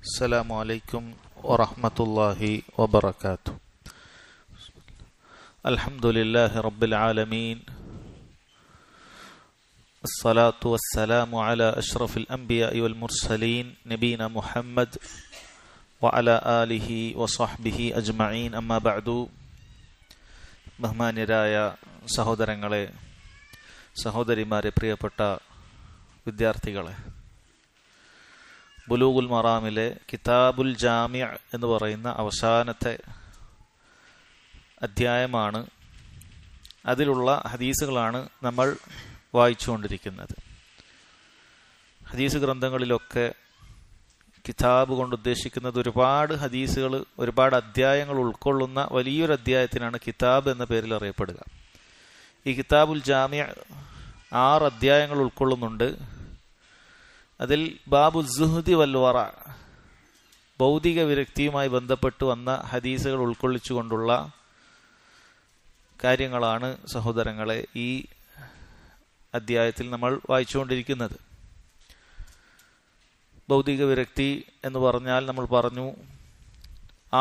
السلام عليكم ورحمة الله وبركاته. الحمد لله رب العالمين، الصلاة والسلام على أشرف الأنبياء والمرسلين نبينا محمد وعلى آله وصحبه أجمعين. أما بعد. ബഹുമാന്യരായ സഹോദരങ്ങളെ, സഹോദരിമാരെ, പ്രിയപ്പെട്ട വിദ്യാർത്ഥികളെ, ബുലൂഗുൽ മറാമിലെ കിതാബുൽ ജാമിഅ എന്ന് പറയുന്ന അവസാനത്തെ അധ്യായമാണ്. അതിലുള്ള ഹദീസുകളാണ് നമ്മൾ വായിച്ചുകൊണ്ടിരിക്കുന്നത്. ഹദീസ് ഗ്രന്ഥങ്ങളിലൊക്കെ കിതാബ് കൊണ്ട് ഉദ്ദേശിക്കുന്നത് ഒരുപാട് ഹദീസുകൾ, ഒരുപാട് അധ്യായങ്ങൾ ഉൾക്കൊള്ളുന്ന വലിയൊരു അധ്യായത്തിനാണ് കിതാബ് എന്ന പേരിൽ അറിയപ്പെടുക. ഈ കിതാബുൽ ജാമിഅ 6 അധ്യായങ്ങൾ ഉൾക്കൊള്ളുന്നുണ്ട്. അതിൽ ബാബു സുഹ്ദി വൽ വറ, ഭൗതിക വിരക്തിയുമായി ബന്ധപ്പെട്ട് വന്ന ഹദീസുകൾ ഉൾക്കൊള്ളിച്ചുകൊണ്ടുള്ള കാര്യങ്ങളാണ് സഹോദരങ്ങളെ ഈ അധ്യായത്തിൽ നമ്മൾ വായിച്ചുകൊണ്ടിരിക്കുന്നത്. ഭൗതിക വിരക്തി എന്ന് പറഞ്ഞാൽ നമ്മൾ പറഞ്ഞു,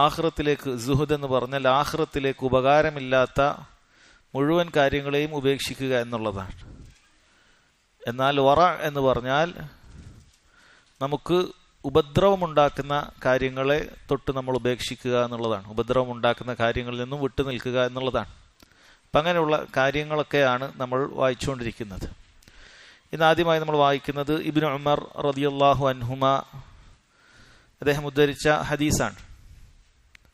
ആഖിറത്തിലേക്ക്, സുഹദ് എന്ന് പറഞ്ഞാൽ ആഖിറത്തിലേക്ക് ഉപകാരമില്ലാത്ത മുഴുവൻ കാര്യങ്ങളെയും ഉപേക്ഷിക്കുക എന്നുള്ളതാണ്. എന്നാൽ വറ എന്ന് പറഞ്ഞാൽ നമുക്ക് ഉപദ്രവമുണ്ടാക്കുന്ന കാര്യങ്ങളെ തൊട്ട് നമ്മൾ ഉപേക്ഷിക്കുക എന്നുള്ളതാണ്. ഉപദ്രവമുണ്ടാക്കുന്ന കാര്യങ്ങളിൽ നിന്നും വിട്ടു നിൽക്കുക എന്നുള്ളതാണ്. അപ്പം അങ്ങനെയുള്ള കാര്യങ്ങളൊക്കെയാണ് നമ്മൾ വായിച്ചുകൊണ്ടിരിക്കുന്നത്. ഇന്ന് ആദ്യമായി നമ്മൾ വായിക്കുന്നത് ഇബ്നു ഉമർ റളിയല്ലാഹു അൻഹുമ അദ്ദേഹം ഉദ്ധരിച്ച ഹദീസാണ്.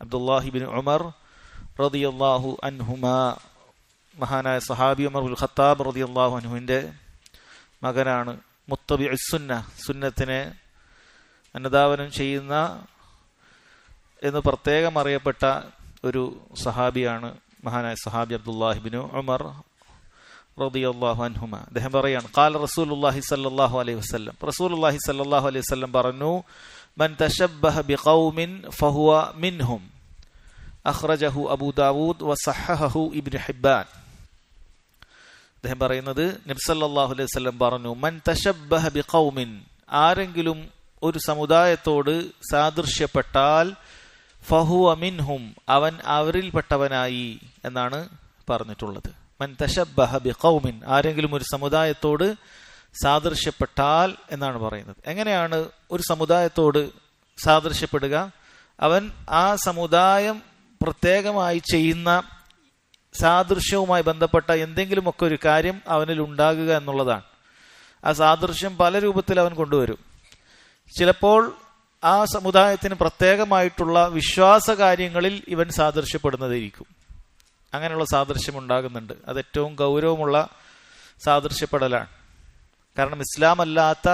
അബ്ദുല്ലാഹി ഇബ്നു ഉമർ റളിയല്ലാഹു അൻഹുമ, മഹാനായ സഹാബി ഉമർ ബിൻ ഖത്താബ് റളിയല്ലാഹു അൻഹുവിൻ്റെ മകനാണ്. മുത്തബിഉ സുന്ന, സുന്നത്തിനെ അനുധാവനം ചെയ്യുന്ന എന്ന് പ്രത്യേകം അറിയപ്പെട്ട ഒരു സഹാബിയാണ് മഹാനായ സഹാബി അബ്ദുല്ലാഹി ഇബ്നു ഉമർ റളിയല്ലാഹു അൻഹുമ. അദ്ദേഹം പറയാണ്, ഖാല റസൂലുള്ളാഹി സ്വല്ലല്ലാഹു അലൈഹി വസല്ലം, റസൂലുള്ളാഹി സ്വല്ലല്ലാഹു അലൈഹി വസല്ലം പറഞ്ഞു, മൻ തശബ്ബഹ ബിഖൗമിൻ ഫഹുവ മിൻഹും, അഖ്റജഹു അബൂ ദാവൂദ് വസഹഹഹു ഇബ്നു ഹിബ്ബാൻ. അദ്ദേഹം പറയുന്നത്, നബി സല്ലല്ലാഹു അലൈഹി വസല്ലം പറഞ്ഞു, മൻ തശബ്ബഹ ബിഖൗമിൻ, ആരെങ്കിലും ഒരു സമുദായത്തോട് സാദൃശ്യപ്പെട്ടാൽ ഫഹുവ മിൻഹും, അവൻ അവരിൽപ്പെട്ടവനായി എന്നാണ് പറഞ്ഞിട്ടുള്ളത്. മൻ തശബ്ബഹ ബിഖൗമിൻ, ആരെങ്കിലും ഒരു സമുദായത്തോട് സാദൃശ്യപ്പെട്ടാൽ എന്നാണ് പറയുന്നത്. എങ്ങനെയാണ് ഒരു സമുദായത്തോട് സാദൃശ്യപ്പെടുക? അവൻ ആ സമുദായം പ്രത്യേകമായി ചെയ്യുന്ന സാദൃശ്യവുമായി ബന്ധപ്പെട്ട എന്തെങ്കിലുമൊക്കെ ഒരു കാര്യം അവനിൽ ഉണ്ടാകുക എന്നുള്ളതാണ്. ആ സാദൃശ്യം പല രൂപത്തിൽ അവൻ കൊണ്ടുവരും. ചിലപ്പോൾ ആ സമുദായത്തിന് പ്രത്യേകമായിട്ടുള്ള വിശ്വാസ കാര്യങ്ങളിൽ ഇവൻ സാദൃശ്യപ്പെടുന്നതായിരിക്കും. അങ്ങനെയുള്ള സാദൃശ്യം ഉണ്ടാകുന്നുണ്ട്. അത് ഏറ്റവും ഗൗരവമുള്ള സാദൃശ്യപ്പെടലാണ്. കാരണം ഇസ്ലാം അല്ലാത്ത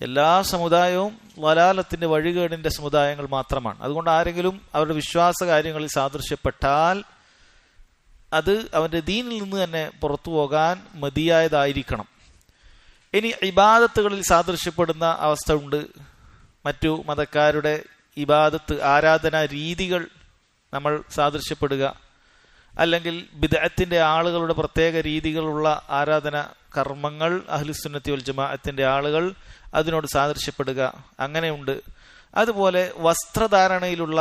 എല്ലാ സമുദായവും വലാലത്തിന്റെ വഴികേടിന്റെ സമുദായങ്ങൾ മാത്രമാണ്. അതുകൊണ്ട് ആരെങ്കിലും അവരുടെ വിശ്വാസ കാര്യങ്ങളിൽ സാദൃശ്യപ്പെട്ടാൽ അത് അവന്റെ ദീനിൽ നിന്ന് തന്നെ പുറത്തു പോകാൻ മതിയായതായിരിക്കണം. ഇനി ഇബാദത്തുകളിൽ സാദൃശ്യപ്പെടുന്ന അവസ്ഥ ഉണ്ട്. മറ്റു മതക്കാരുടെ ഇബാദത്ത്, ആരാധനാ രീതികൾ നമ്മൾ സാദൃശ്യപ്പെടുക, അല്ലെങ്കിൽ ബിദ്അത്തിന്റെ ആളുകളുടെ പ്രത്യേക രീതികളുള്ള ആരാധന കർമ്മങ്ങൾ അഹ്ലുസുന്നത്തി വൽ ജമാഅത്തിന്റെ ആളുകൾ അതിനോട് സാദൃശ്യപ്പെടുക, അങ്ങനെയുണ്ട്. അതുപോലെ വസ്ത്രധാരണയിലുള്ള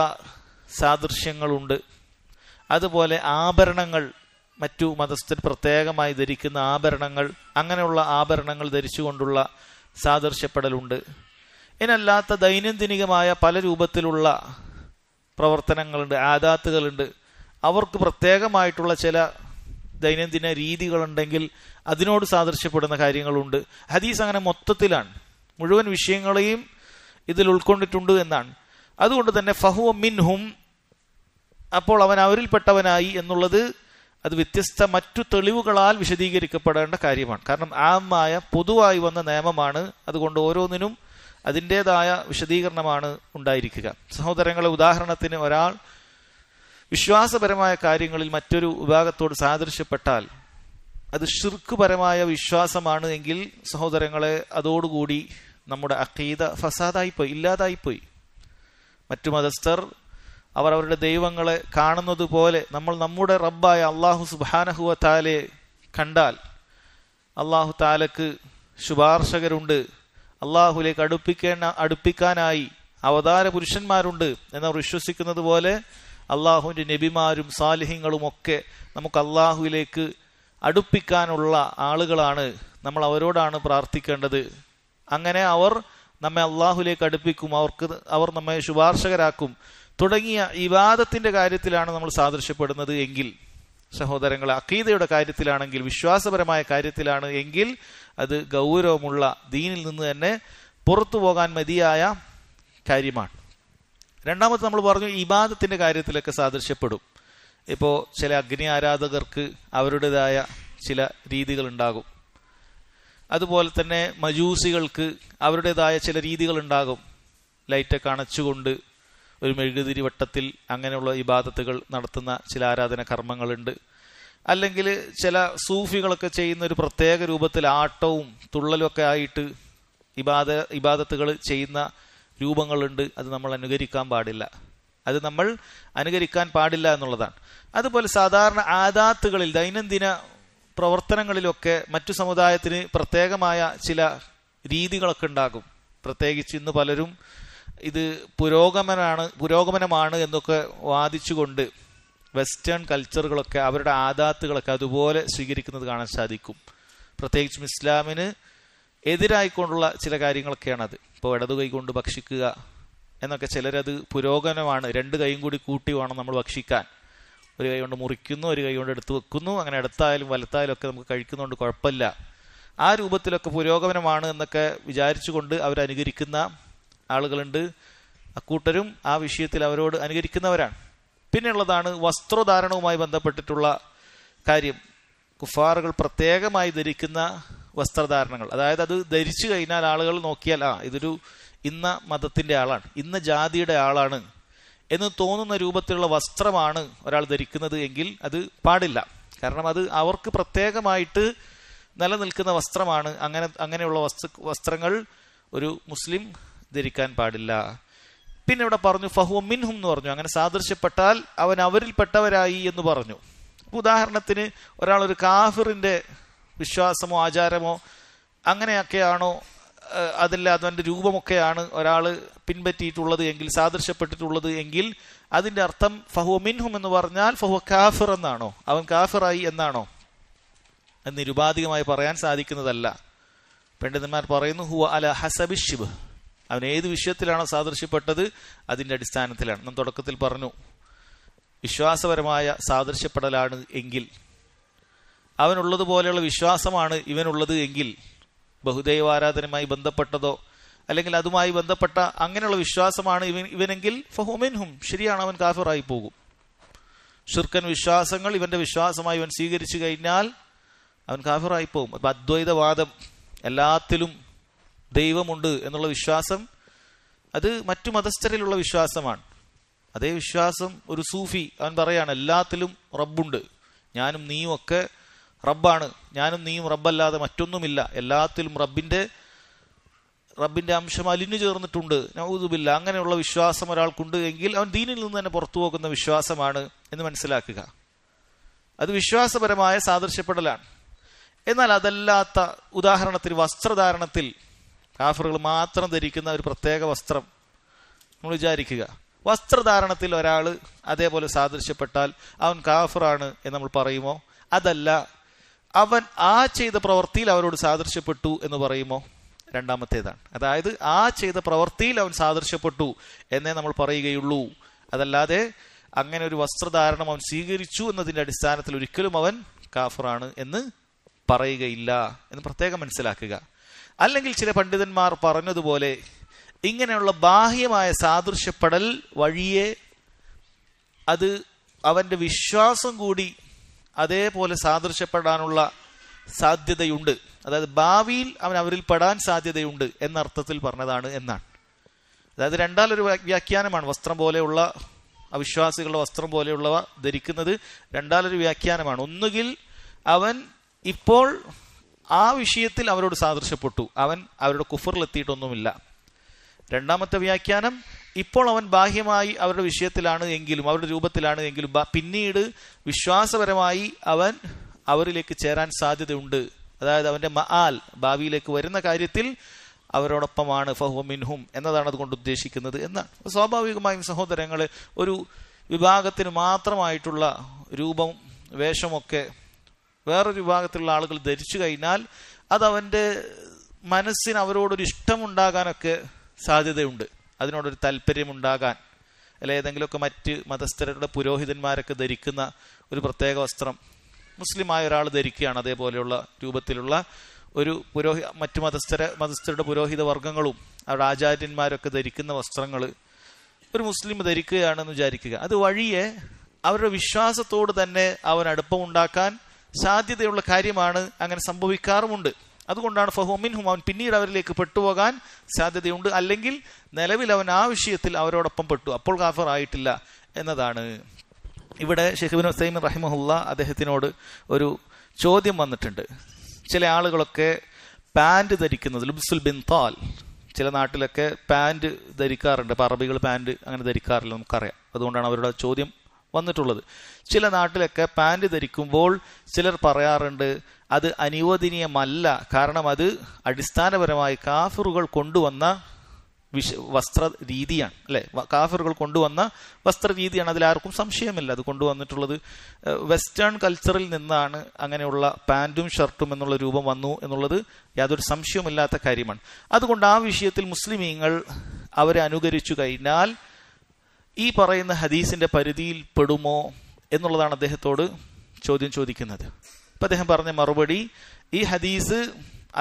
സാദൃശ്യങ്ങളുണ്ട്. അതുപോലെ ആഭരണങ്ങൾ, മറ്റു മതസ്ഥർ പ്രത്യേകമായി ധരിക്കുന്ന ആഭരണങ്ങൾ, അങ്ങനെയുള്ള ആഭരണങ്ങൾ ധരിച്ചുകൊണ്ടുള്ള സാദൃശ്യപ്പെടലുണ്ട്. ഇതിനല്ലാത്ത ദൈനംദിനികമായ പല രൂപത്തിലുള്ള പ്രവർത്തനങ്ങളുണ്ട്, ആദാത്തുകളുണ്ട്. അവർക്ക് പ്രത്യേകമായിട്ടുള്ള ചില ദൈനംദിന രീതികളുണ്ടെങ്കിൽ അതിനോട് സാദൃശ്യപ്പെടുന്ന കാര്യങ്ങളുണ്ട്. ഹദീസ് അങ്ങനെ മൊത്തത്തിലാണ്, മുഴുവൻ വിഷയങ്ങളെയും ഇതിൽ ഉൾക്കൊണ്ടിട്ടുണ്ട് എന്നാണ്. അതുകൊണ്ട് തന്നെ ഫഹുവ മിൻഹും, അപ്പോൾ അവൻ അവരിൽപ്പെട്ടവനായി എന്നുള്ളത് അത് വ്യത്യസ്ത മറ്റു തെളിവുകളാൽ വിശദീകരിക്കപ്പെടേണ്ട കാര്യമാണ്. കാരണം ആമായ പൊതുവായി വന്ന നിയമമാണ്. അതുകൊണ്ട് ഓരോന്നിനും അതിൻ്റെതായ വിശദീകരണമാണ് ഉണ്ടായിരിക്കുക. സഹോദരങ്ങളെ, ഉദാഹരണത്തിന് ഒരാൾ വിശ്വാസപരമായ കാര്യങ്ങളിൽ മറ്റൊരു വിഭാഗത്തോട് സാദൃശ്യപ്പെട്ടാൽ അത് ഷിർക്ക് പരമായ വിശ്വാസമാണ് എങ്കിൽ സഹോദരങ്ങളെ, അതോടുകൂടി നമ്മുടെ അഖീദ ഫസാദായിപ്പോയി, ഇല്ലാതായിപ്പോയി. മറ്റു മതസ്ഥർ അവർ അവരുടെ ദൈവങ്ങളെ കാണുന്നത് പോലെ നമ്മൾ നമ്മുടെ റബ്ബായ അള്ളാഹു സുബ്ഹാനഹു വ തആലയെ കണ്ടാൽ, അള്ളാഹു തആലക്ക് ശുപാർശകരുണ്ട്, അള്ളാഹുലേക്ക് അടുപ്പിക്കാനായി അവതാര പുരുഷന്മാരുണ്ട് എന്നവർ വിശ്വസിക്കുന്നത് പോലെ അള്ളാഹുവിൻ്റെ നബിമാരും സാലിഹ്യങ്ങളും ഒക്കെ നമുക്ക് അള്ളാഹുവിലേക്ക് അടുപ്പിക്കാനുള്ള ആളുകളാണ്. നമ്മൾ അവരോടാണ് പ്രാർത്ഥിക്കേണ്ടത്. അങ്ങനെ അവർ നമ്മെ അള്ളാഹുലേക്ക് അടുപ്പിക്കും, അവർ നമ്മെ ശുപാർശകരാക്കും തുടങ്ങിയ ഇബാദത്തിന്റെ കാര്യത്തിലാണ് നമ്മൾ സാദൃശ്യപ്പെടുന്നത് എങ്കിൽ, സഹോദരങ്ങളെ, അഖീദയുടെ കാര്യത്തിലാണെങ്കിൽ, വിശ്വാസപരമായ കാര്യത്തിലാണ് എങ്കിൽ അത് ഗൗരവമുള്ള, ദീനിൽ നിന്ന് തന്നെ പുറത്തു പോകാൻ മതിയായ കാര്യമാണ്. രണ്ടാമത് നമ്മൾ പറഞ്ഞു ഇബാദത്തിന്റെ കാര്യത്തിലൊക്കെ സാദൃശ്യപ്പെടും. ഇപ്പോൾ ചില അഗ്നി ആരാധകർക്ക് അവരുടേതായ ചില രീതികൾ ഉണ്ടാകും. അതുപോലെ തന്നെ മജൂസികൾക്ക് അവരുടേതായ ചില രീതികൾ ഉണ്ടാകും. ലൈറ്റൊക്കെ അണച്ചുകൊണ്ട് ഒരു മെഴുകുതിരി വട്ടത്തിൽ അങ്ങനെയുള്ള ഇബാദത്തുകൾ നടത്തുന്ന ചില ആരാധന കർമ്മങ്ങളുണ്ട്. അല്ലെങ്കിൽ ചില സൂഫികളൊക്കെ ചെയ്യുന്ന ഒരു പ്രത്യേക രൂപത്തിൽ ആട്ടവും തുള്ളലും ഒക്കെ ആയിട്ട് ഇബാദത്തുകൾ ചെയ്യുന്ന രൂപങ്ങളുണ്ട്. അത് നമ്മൾ അനുകരിക്കാൻ പാടില്ല. എന്നുള്ളതാണ്. അതുപോലെ സാധാരണ ആദാത്തുകളിൽ, ദൈനംദിന പ്രവർത്തനങ്ങളിലൊക്കെ മറ്റു സമുദായത്തിന് പ്രത്യേകമായ ചില രീതികളൊക്കെ ഉണ്ടാകും. പ്രത്യേകിച്ച് ഇന്ന് പലരും ഇത് പുരോഗമനമാണ് എന്നൊക്കെ വാദിച്ചുകൊണ്ട് വെസ്റ്റേൺ കൾച്ചറുകളൊക്കെ അവരുടെ ആദാത്തുകളൊക്കെ അതുപോലെ സ്വീകരിക്കുന്നത് കാണാൻ സാധിക്കും. പ്രത്യേകിച്ചും ഇസ്ലാമിന് എതിരായിക്കൊണ്ടുള്ള ചില കാര്യങ്ങളൊക്കെയാണത്. ഇപ്പോൾ ഇടതു കൈ കൊണ്ട് ഭക്ഷിക്കുക എന്നൊക്കെ ചിലരത് പുരോഗമനമാണ്, രണ്ട് കൈയും കൂടി കൂട്ടി വേണം നമ്മൾ ഭക്ഷിക്കാൻ. ഒരു കൈ കൊണ്ട് മുറിക്കുന്നു, ഒരു കൈ കൊണ്ട് എടുത്തു വെക്കുന്നു, അങ്ങനെ എടുത്തായാലും വലത്തായാലും ഒക്കെ നമുക്ക് കഴിക്കുന്നതുകൊണ്ട് കുഴപ്പമില്ല. ആ രൂപത്തിലൊക്കെ പുരോഗമനമാണ് എന്നൊക്കെ വിചാരിച്ചുകൊണ്ട് അവരനുകരിക്കുന്ന ആളുകളുണ്ട്. അക്കൂട്ടരും ആ വിഷയത്തിൽ അവരോട് അനുകരിക്കുന്നവരാണ്. പിന്നെയുള്ളതാണ് വസ്ത്രധാരണവുമായി ബന്ധപ്പെട്ടിട്ടുള്ള കാര്യം. കുഫാറുകൾ പ്രത്യേകമായി ധരിക്കുന്ന വസ്ത്രധാരണങ്ങൾ, അതായത് അത് ധരിച്ചു കഴിഞ്ഞാൽ ആളുകൾ നോക്കിയാൽ ഇതൊരു ഇന്ന മതത്തിന്റെ ആളാണ്, ഇന്ന ജാതിയുടെ ആളാണ് എന്ന് തോന്നുന്ന രൂപത്തിലുള്ള വസ്ത്രമാണ് ഒരാൾ ധരിക്കുന്നത് എങ്കിൽ അത് പാടില്ല. കാരണം അത് അവർക്ക് പ്രത്യേകമായിട്ട് നിലനിൽക്കുന്ന വസ്ത്രമാണ്. അങ്ങനെയുള്ള വസ്ത്രങ്ങൾ ഒരു മുസ്ലിം ധരിക്കാൻ പാടില്ല. പിന്നെ ഇവിടെ പറഞ്ഞു ഫഹുവ മിൻഹും എന്ന് പറഞ്ഞു. അങ്ങനെ സാദൃശ്യപ്പെട്ടാൽ അവൻ അവരിൽപ്പെട്ടവരായി എന്ന് പറഞ്ഞു. ഉദാഹരണത്തിന് ഒരാൾ ഒരു കാഫിറിന്റെ വിശ്വാസമോ ആചാരമോ അങ്ങനെയൊക്കെയാണോ, അതല്ല അവന്റെ രൂപമൊക്കെയാണ് ഒരാൾ പിൻപറ്റിയിട്ടുള്ളത് എങ്കിൽ, സാദൃശ്യപ്പെട്ടിട്ടുള്ളത് എങ്കിൽ, അതിന്റെ അർത്ഥം ഫഹുവ മിൻഹും എന്ന് പറഞ്ഞാൽ ഫഹുവ കാഫിർ എന്നാണോ, അവൻ കാഫിറായി എന്നാണോ എന്ന് നിരുപാധികമായി പറയാൻ സാധിക്കുന്നതല്ല. പണ്ഡിതന്മാർ പറയുന്നു ഹുവ അല ഹസബി ശിബ്, അവൻ ഏത് വിഷയത്തിലാണോ സാദൃശ്യപ്പെട്ടത് അതിന്റെ അടിസ്ഥാനത്തിലാണ്. നാം തുടക്കത്തിൽ പറഞ്ഞു വിശ്വാസപരമായ സാദൃശ്യപ്പെടലാണ് എങ്കിൽ, അവനുള്ളതുപോലെയുള്ള വിശ്വാസമാണ് ഇവനുള്ളത് എങ്കിൽ, ബഹുദൈവാരാധനയുമായി ബന്ധപ്പെട്ടതോ അല്ലെങ്കിൽ അതുമായി ബന്ധപ്പെട്ട അങ്ങനെയുള്ള വിശ്വാസമാണ് ഇവനെങ്കിൽ ഫഹുവ മിൻഹും, ശരിയാണ്, അവൻ കാഫിറായി പോകും. ശിർക്കൻ വിശ്വാസങ്ങൾ ഇവന്റെ വിശ്വാസമായി ഇവൻ സ്വീകരിച്ചു കഴിഞ്ഞാൽ അവൻ കാഫിറായി പോകും. അപ്പൊ അദ്വൈതവാദം, എല്ലാത്തിലും ദൈവമുണ്ട് എന്നുള്ള വിശ്വാസം, അത് മറ്റു മതസ്ഥരിലുള്ള വിശ്വാസമാണ്. അതേ വിശ്വാസം ഒരു സൂഫി അവൻ പറയാണ് എല്ലാത്തിലും റബ്ബുണ്ട്, ഞാനും നീയും ഒക്കെ റബ്ബാണ്, ഞാനും നീയും റബ്ബല്ലാതെ മറ്റൊന്നുമില്ല, എല്ലാത്തിലും റബ്ബിന്റെ അംശം അലിഞ്ഞു ചേർന്നിട്ടുണ്ട്, നഊദുബില്ല. അങ്ങനെയുള്ള വിശ്വാസം ഒരാൾക്കുണ്ട് എങ്കിൽ അവൻ ദീനിൽ നിന്ന് തന്നെ പുറത്തു പോകുന്ന വിശ്വാസമാണ് എന്ന് മനസ്സിലാക്കുക. അത് വിശ്വാസപരമായ സാദൃശ്യപ്പെടലാണ്. എന്നാൽ അതല്ലാത്ത, ഉദാഹരണത്തിന് വസ്ത്രധാരണത്തിൽ കാഫറുകൾ മാത്രം ധരിക്കുന്ന ഒരു പ്രത്യേക വസ്ത്രം നമ്മൾ വിചാരിക്കുക. വസ്ത്രധാരണത്തിൽ ഒരാൾ അതേപോലെ സാദൃശ്യപ്പെട്ടാൽ അവൻ കാഫിറാണ് എന്ന് നമ്മൾ പറയുമോ? അതല്ല, അവൻ ആ ചെയ്ത പ്രവൃത്തിയിൽ അവരോട് സാദൃശ്യപ്പെട്ടു എന്ന് പറയുമോ? രണ്ടാമത്തേതാണ്. അതായത് ആ ചെയ്ത പ്രവൃത്തിയിൽ അവൻ സാദൃശ്യപ്പെട്ടു എന്നേ നമ്മൾ പറയുകയുള്ളൂ. അതല്ലാതെ അങ്ങനെ ഒരു വസ്ത്രധാരണം അവൻ സ്വീകരിച്ചു എന്നതിന്റെ അടിസ്ഥാനത്തിൽ ഒരിക്കലും അവൻ കാഫിറാണ് എന്ന് പറയുകയില്ല എന്ന് പ്രത്യേകം മനസ്സിലാക്കുക. അല്ലെങ്കിൽ ചില പണ്ഡിതന്മാർ പറഞ്ഞതുപോലെ ഇങ്ങനെയുള്ള ബാഹ്യമായ സാദൃശ്യപ്പെടൽ വഴിയെ അത് അവന്റെ വിശ്വാസം കൂടി അതേപോലെ സാദൃശ്യപ്പെടാനുള്ള സാധ്യതയുണ്ട്. അതായത് ഭാവിയിൽ അവൻ അവരിൽ പെടാൻ സാധ്യതയുണ്ട് എന്നർത്ഥത്തിൽ പറഞ്ഞതാണ് എന്നാണ്. അതായത് രണ്ടാലൊരു വ്യാഖ്യാനമാണ്. വസ്ത്രം പോലെയുള്ള അവിശ്വാസികളുടെ വസ്ത്രം പോലെയുള്ളവ ധരിക്കുന്നത് രണ്ടാലൊരു വ്യാഖ്യാനമാണ്. ഒന്നുകിൽ അവൻ ഇപ്പോൾ ആ വിഷയത്തിൽ അവരോട് സാദൃശ്യപ്പെട്ടു, അവൻ അവരുടെ കുഫറിലെത്തിയിട്ടൊന്നുമില്ല. രണ്ടാമത്തെ വ്യാഖ്യാനം, ഇപ്പോൾ അവൻ ബാഹ്യമായി അവരുടെ വിഷയത്തിലാണ് എങ്കിലും, അവരുടെ രൂപത്തിലാണ് എങ്കിലും പിന്നീട് വിശ്വാസപരമായി അവൻ അവരിലേക്ക് ചേരാൻ സാധ്യതയുണ്ട്. അതായത് അവന്റെ മആൽ, ഭാവിയിലേക്ക് വരുന്ന കാര്യത്തിൽ അവരോടൊപ്പമാണ്, ഫഹുവ മിൻഹും എന്നതാണ് അതുകൊണ്ട് ഉദ്ദേശിക്കുന്നത് എന്നാണ്. സ്വാഭാവികമായും സഹോദരങ്ങളെ, ഒരു വിഭാഗത്തിന് മാത്രമായിട്ടുള്ള രൂപം വേഷമൊക്കെ വേറൊരു വിഭാഗത്തിലുള്ള ആളുകൾ ധരിച്ചു കഴിഞ്ഞാൽ അത് അവൻ്റെ മനസ്സിന് അവരോടൊരു ഇഷ്ടമുണ്ടാകാനൊക്കെ സാധ്യതയുണ്ട്, അതിനോടൊരു താല്പര്യമുണ്ടാകാൻ. അല്ലെ ഏതെങ്കിലുമൊക്കെ മറ്റ് മതസ്ഥരുടെ പുരോഹിതന്മാരൊക്കെ ധരിക്കുന്ന ഒരു പ്രത്യേക വസ്ത്രം മുസ്ലിമായ ഒരാൾ ധരിക്കുകയാണ്, അതേപോലെയുള്ള രൂപത്തിലുള്ള ഒരു മറ്റു മതസ്ഥരുടെ പുരോഹിത വർഗങ്ങളും അവരുടെ ആചാര്യന്മാരൊക്കെ ധരിക്കുന്ന വസ്ത്രങ്ങൾ ഒരു മുസ്ലിം ധരിക്കുകയാണെന്ന് വിചാരിക്കുക. അത് വഴിയെ അവരുടെ വിശ്വാസത്തോട് തന്നെ അവൻ അടുപ്പമുണ്ടാക്കാൻ സാധ്യതയുള്ള കാര്യമാണ്, അങ്ങനെ സംഭവിക്കാറുമുണ്ട്. അതുകൊണ്ടാണ് ഫഹുവ മിൻഹും, അവൻ പിന്നീട് അവരിലേക്ക് പെട്ടുപോകാൻ സാധ്യതയുണ്ട്. അല്ലെങ്കിൽ നിലവിൽ അവൻ ആ വിഷയത്തിൽ അവരോടൊപ്പം പെട്ടു, അപ്പോൾ കാഫർ ആയിട്ടില്ല എന്നതാണ്. ഇവിടെ ഷെയ്ഖ് ഇബ്നു ഉസൈമീൻ റഹിമഹുല്ലാ അദ്ദേഹത്തിനോട് ഒരു ചോദ്യം വന്നിട്ടുണ്ട്. ചില ആളുകളൊക്കെ പാൻറ് ധരിക്കുന്നത്, ലുബ്സുൽ ബിൻതാൽ, ചില നാട്ടിലൊക്കെ പാൻറ് ധരിക്കാറുണ്ട്. അപ്പോൾ അറബികൾ പാൻറ് അങ്ങനെ ധരിക്കാറില്ല, നമുക്കറിയാം. അതുകൊണ്ടാണ് അവരുടെ ചോദ്യം വന്നിട്ടുള്ളത്. ചില നാട്ടിലൊക്കെ പാൻറ് ധരിക്കുമ്പോൾ ചിലർ പറയാറുണ്ട് അത് അനുവദനീയമല്ല, കാരണം അത് അടിസ്ഥാനപരമായി കാഫിറുകൾ കൊണ്ടുവന്ന വസ്ത്ര രീതിയാണ്, അല്ലെ? കാഫിറുകൾ കൊണ്ടുവന്ന വസ്ത്ര രീതിയാണ്, അതിലാർക്കും സംശയമില്ല. അത് കൊണ്ടുവന്നിട്ടുള്ളത് വെസ്റ്റേൺ കൾച്ചറിൽ നിന്നാണ് അങ്ങനെയുള്ള പാൻറ്റും ഷർട്ടും എന്നുള്ള രൂപം വന്നു എന്നുള്ളത് യാതൊരു സംശയവുമില്ലാത്ത കാര്യമാണ്. അതുകൊണ്ട് ആ വിഷയത്തിൽ മുസ്ലിമീങ്ങൾ അവരെ അനുകരിച്ചു കഴിഞ്ഞാൽ ഈ പറയുന്ന ഹദീസിന്റെ പരിധിയിൽ പെടുമോ എന്നുള്ളതാണ് അദ്ദേഹത്തോട് ചോദ്യം ചോദിക്കുന്നത്. ഇപ്പം അദ്ദേഹം പറഞ്ഞ മറുപടി, ഈ ഹദീസ്